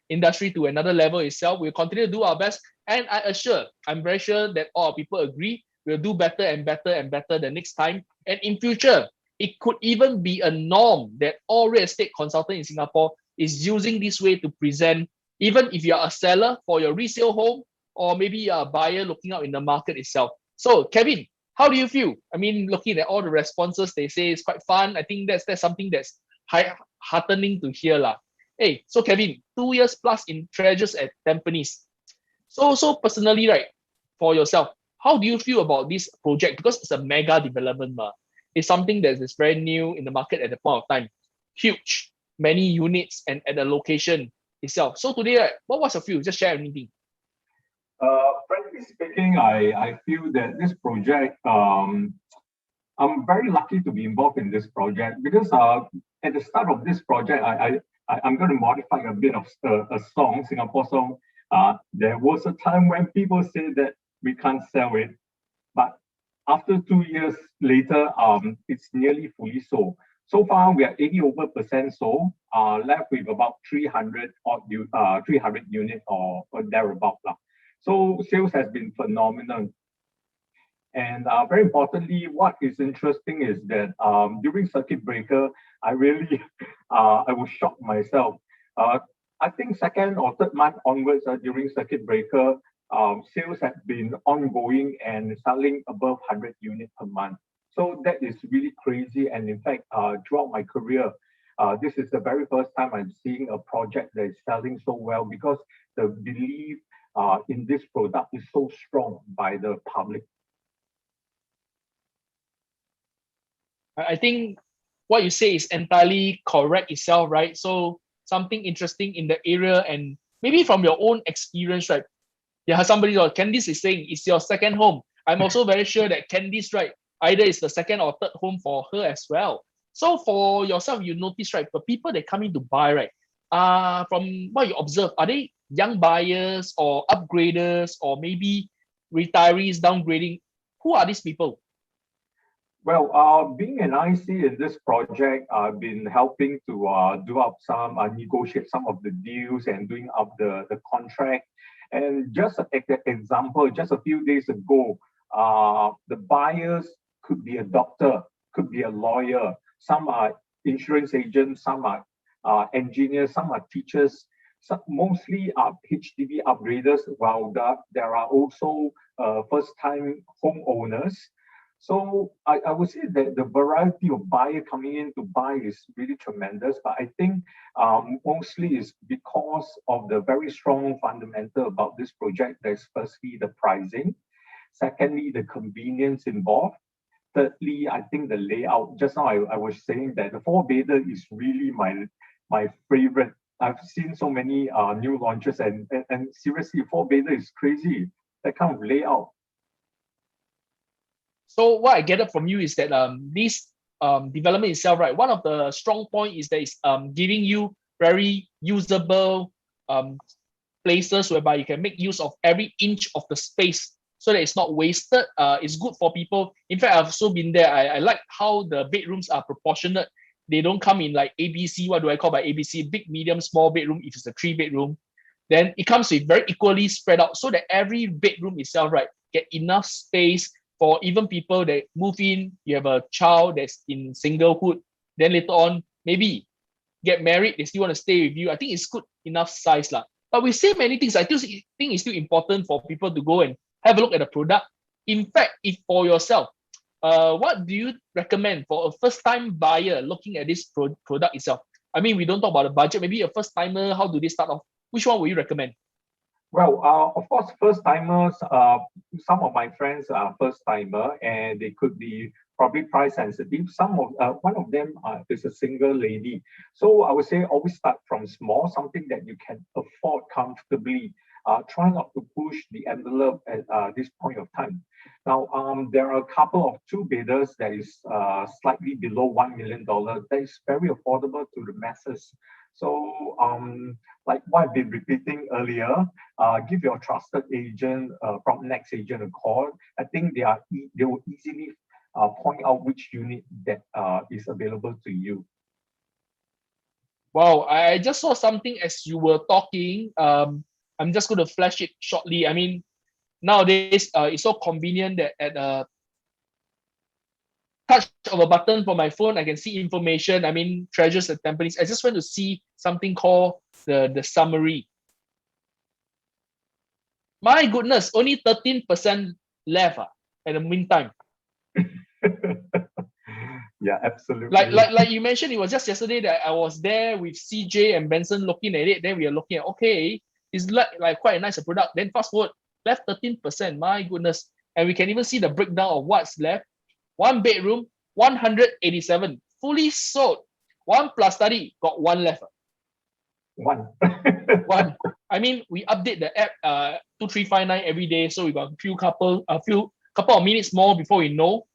industry to another level itself. We'll continue to do our best, and I'm very sure that all people agree we'll do better and better and better the next time. And in future, it could even be a norm that all real estate consultant in Singapore is using this way to present, even if you're a seller for your resale home, or maybe you're a buyer looking out in the market itself. So Kevin, how do you feel? I mean, looking at all the responses, they say it's quite fun. I think that's something that's heartening to hear lah. Hey, so Kevin, 2 years plus in Treasures at Tampines. So personally, right, for yourself, how do you feel about this project? Because it's a mega development, it's something that is very new in the market at the point of time. Huge, many units and at the location itself. So today, right, what was your view? Just share anything. Frankly speaking, I feel that this project, I'm very lucky to be involved in this project because at the start of this project, I'm going to modify a bit of a song, Singapore song. There was a time when people said that we can't sell it, but after 2 years later, it's nearly fully sold. So far, we are 80% sold, left with about 300 units or thereabout. So sales has been phenomenal. And very importantly, what is interesting is that during circuit breaker, I really, I was shocked myself. I think second or third month onwards during circuit breaker, sales have been ongoing and selling above 100 units per month. So that is really crazy. And in fact, throughout my career, this is the very first time I'm seeing a project that is selling so well because the belief in this product is so strong by the public. I think what you say is entirely correct itself, right? So something interesting in the area and maybe from your own experience, right? Yeah, somebody or Candice is saying it's your second home. I'm also very sure that Candice, right, either it's the second or third home for her as well. So for yourself, you notice, right, the people that come in to buy, right, from what you observe, are they young buyers or upgraders or maybe retirees downgrading? Who are these people? Well, being an IC in this project, I've been helping to do up some, negotiate some of the deals and doing up the contract. And just an example, just a few days ago, the buyers could be a doctor, could be a lawyer, some are insurance agents, some are engineers, some are teachers, some mostly are HDB upgraders, while there are also first-time homeowners. So I would say that the variety of buyer coming in to buy is really tremendous, but I think mostly is because of the very strong fundamental about this project. There's firstly the pricing, secondly the convenience involved, thirdly I think the layout. Just now I was saying that the four-bedder is really my favorite. I've seen so many new launches and seriously four-bedder is crazy, that kind of layout. So what I get up from you is that this development itself, right? One of the strong point is that it's giving you very usable places whereby you can make use of every inch of the space so that it's not wasted. It's good for people. In fact, I've also been there. I like how the bedrooms are proportionate. They don't come in like ABC. What do I call by ABC? Big, medium, small bedroom. If it's a 3-bedroom, then it comes with very equally spread out so that every bedroom itself, right, get enough space for even people that move in. You have a child that's in singlehood, then later on maybe get married, they still want to stay with you. I think it's good enough size lah. But we say many things. I still think it's still important for people to go and have a look at the product. In fact, if for yourself, what do you recommend for a first-time buyer looking at this product itself? I mean, we don't talk about the budget. Maybe a first-timer, how do they start off? Which one would you recommend? Well, of course, first-timers, some of my friends are first-timer and they could be probably price sensitive. One of them is a single lady. So I would say always start from small, something that you can afford comfortably. Try not to push the envelope at this point of time. Now, there are a couple of two-bedders that is slightly below $1 million. That is very affordable to the masses. So, like what I've been repeating earlier, give your trusted agent, PropNex agent a call. I think they will easily point out which unit that is available to you. Wow, I just saw something as you were talking. I'm just going to flash it shortly. I mean, nowadays it's so convenient that at a touch of a button for my phone, I can see information. I mean, treasures at Tampines. I just went to see something called the summary. My goodness, only 13% left at the meantime. Yeah, absolutely. Like you mentioned, it was just yesterday that I was there with CJ and Benson looking at it. Then we are looking at, okay, it's like quite a nice product. Then fast forward, left 13%. My goodness. And we can even see the breakdown of what's left. 1 bedroom, 187, fully sold. 1 plus study, got 1 left. One. One. I mean, we update the app 2359 every day, so we got a few couple of minutes more before we know.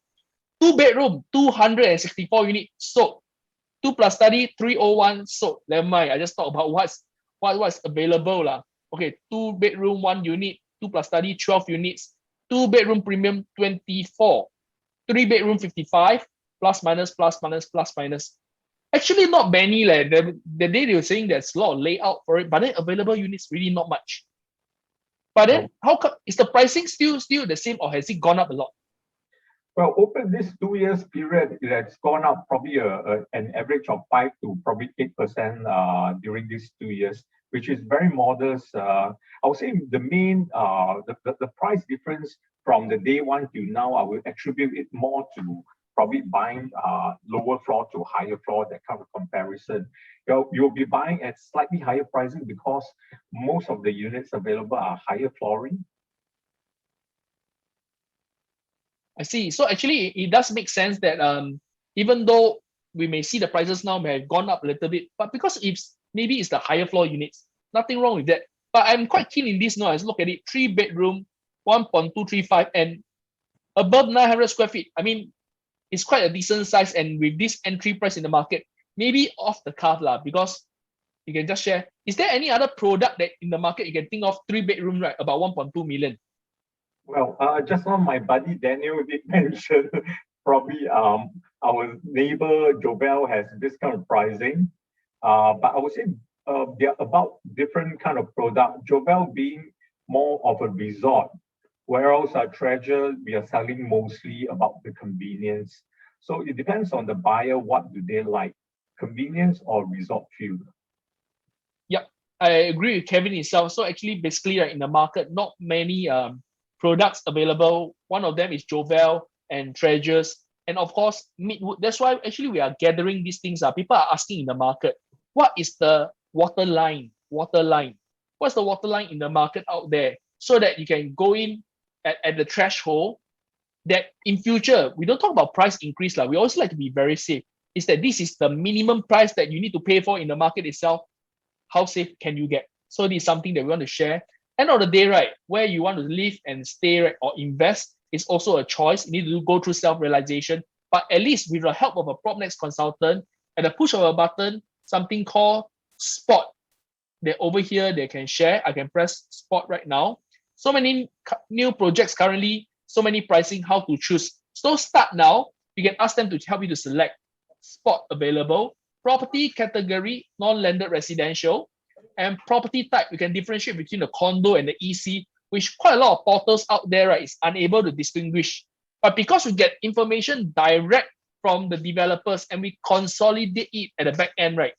2 bedroom, 264 unit sold. 2 plus study, 301 sold. Never mind. I just talk about what's available lah. Okay, 2 bedroom, 1 unit, 2 plus study, 12 units. 2 bedroom premium, 24. 3 bedroom, 55. Plus minus, plus minus, plus minus. Actually, not many. The day they were saying there's a lot of layout for it, but then available units really not much. But then, how come is the pricing still the same, or has it gone up a lot? Well, over this 2 years period, it has gone up probably an average of 5 to probably 8% during these 2 years, which is very modest. I would say the main the price difference from the day one to now, I would attribute it more to probably buying lower floor to higher floor, that kind of comparison. You'll be buying at slightly higher pricing because most of the units available are higher flooring. I see. So actually, it does make sense that even though we may see the prices now may have gone up a little bit, but because maybe it's the higher floor units, nothing wrong with that. But I'm quite keen in this now. Let's look at it. 3 bedroom, 1.235, and above 900 square feet. I mean, it's quite a decent size, and with this entry price in the market, maybe off the cuff lah, because you can just share. Is there any other product that in the market you can think of 3 bedroom, right, about 1.2 million? Well, just now my buddy Daniel did mention probably our neighbor Jovel has this kind of pricing, but I would say they're about different kind of product. Jovel being more of a resort, whereas our Treasure, we are selling mostly about the convenience. So it depends on the buyer, what do they like, convenience or resort feel. Yep, I agree with Kevin himself. So actually, basically, in the market, not many products available. One of them is Jovel and Treasures, and of course Midwood. That's why actually we are gathering these things. People are asking in the market, what is the waterline? What's the waterline in the market out there, so that you can go in at the threshold that in future we don't talk about price increase. We always like to be very safe. Is that this is the minimum price that you need to pay for in the market itself. How safe can you get? So this is something that we want to share. End of the day, right, where you want to live and stay, right, or invest is also a choice. You need to go through self-realization. But at least with the help of a PropNex consultant, at the push of a button, something called Spot. They're over here, they can share. I can press Spot right now. So many new projects currently, so many pricing, how to choose. So start now. You can ask them to help you to select Spot available, property category, non-landed residential, and property type. You can differentiate between the condo and the EC, which quite a lot of portals out there, right, is unable to distinguish. But because we get information direct from the developers and we consolidate it at the back end, right,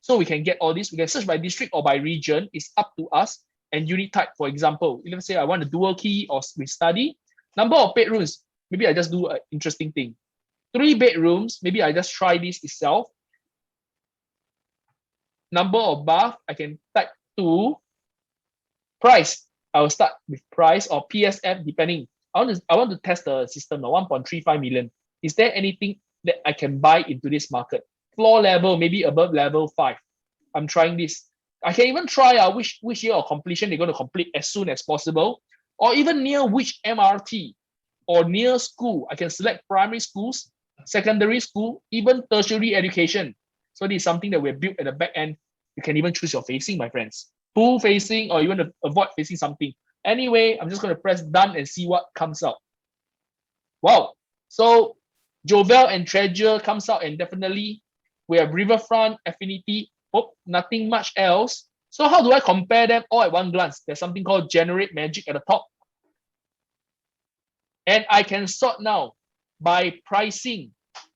so we can get all this. We can search by district or by region. It's up to us. And unit type, for example, let's say I want a dual key or with study. Number of bedrooms, maybe I just do an interesting thing. 3 bedrooms, maybe I just try this itself. Number of bath, I can type 2. Price, I will start with price or PSF, depending. I want to test the system, 1.35 million. Is there anything that I can buy into this market? Floor level, maybe above level 5. I'm trying this. I can even try which year of completion they're going to complete as soon as possible, or even near which MRT or near school. I can select primary schools, secondary school, even tertiary education. So this is something that we're built at the back end. You can even choose your facing, my friends. Pool facing, or you want to avoid facing something. Anyway, I'm just going to press done and see what comes out. Wow. So Jovel and Treasure comes out, and definitely we have Riverfront, Affinity. Oh, nothing much else. So how do I compare them all at one glance? There's something called Generate Magic at the top. And I can sort now by pricing.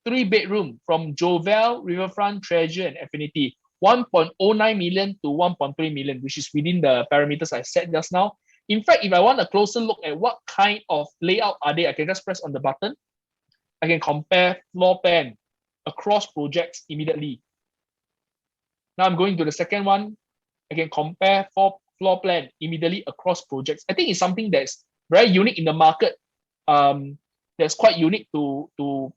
3 bedroom from Jovel, Riverfront, Treasure, and Affinity. 1.09 million to 1.3 million, which is within the parameters I set just now. In fact, if I want a closer look at what kind of layout are they, I can just press on the button. I can compare floor plan across projects immediately. Now I'm going to the second one. I can compare floor plan immediately across projects. I think it's something that's very unique in the market. that's quite unique to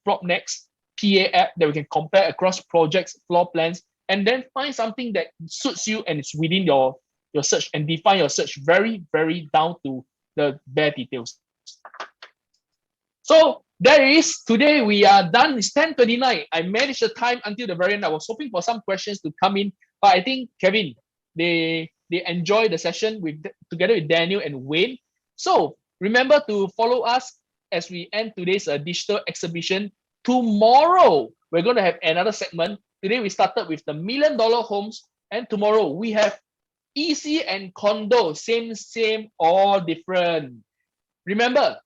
PropNex PA app that we can compare across projects, floor plans, and then find something that suits you and it's within your search, and define your search very, very down to the bare details. So there it is. Today we are done. It's 10:29. I managed the time until the very end. I was hoping for some questions to come in, but I think Kevin, they enjoy the session together with Daniel and Wayne. So remember to follow us as we end today's digital exhibition. Tomorrow we're going to have another segment. Today we started with the $1 million homes, and tomorrow we have EC and condo. Same, all different. Remember,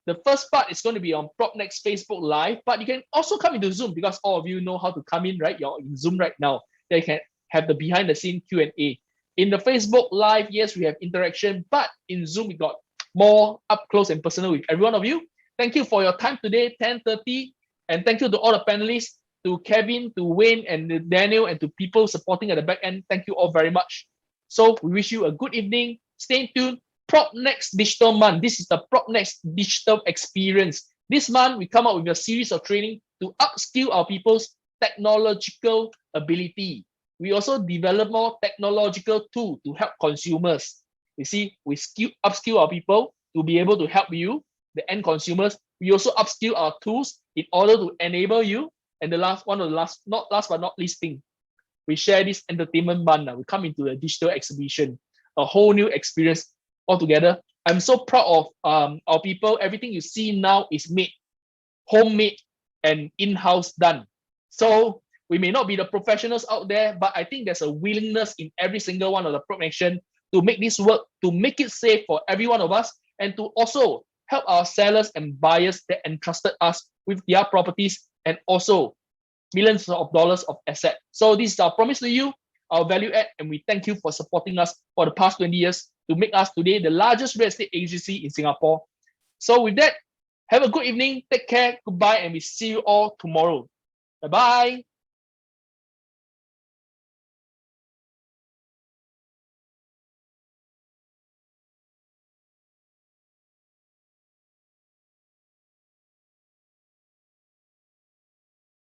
the first part is going to be on PropNex Facebook Live, but you can also come into Zoom because all of you know how to come in, right? You're in Zoom right now. They can have the behind the scene Q&A. In the Facebook Live, yes, we have interaction, but in Zoom, we got more up close and personal with every one of you. Thank you for your time today, 10:30. And thank you to all the panelists, to Kevin, to Wayne, and to Daniel, and to people supporting at the back end. Thank you all very much. So we wish you a good evening. Stay tuned. PropNex Digital Month. This is the PropNex Digital Experience. This month, we come up with a series of training to upskill our people's technological ability. We also develop more technological tools to help consumers. You see, we upskill our people to be able to help you, the end consumers. We also upskill our tools in order to enable you. And the last but not least thing, we share this entertainment month. We come into a digital exhibition, a whole new experience altogether. I'm so proud of our people. Everything you see now is made, homemade, and in-house done. So we may not be the professionals out there, but I think there's a willingness in every single one of the PropNex to make this work, to make it safe for every one of us, and to also help our sellers and buyers that entrusted us with their properties and also millions of dollars of asset. So this is our promise to you, our value add, and we thank you for supporting us for the past 20 years to make us today the largest real estate agency in Singapore. So with that, have a good evening, take care, goodbye, and we see you all tomorrow. Bye-bye.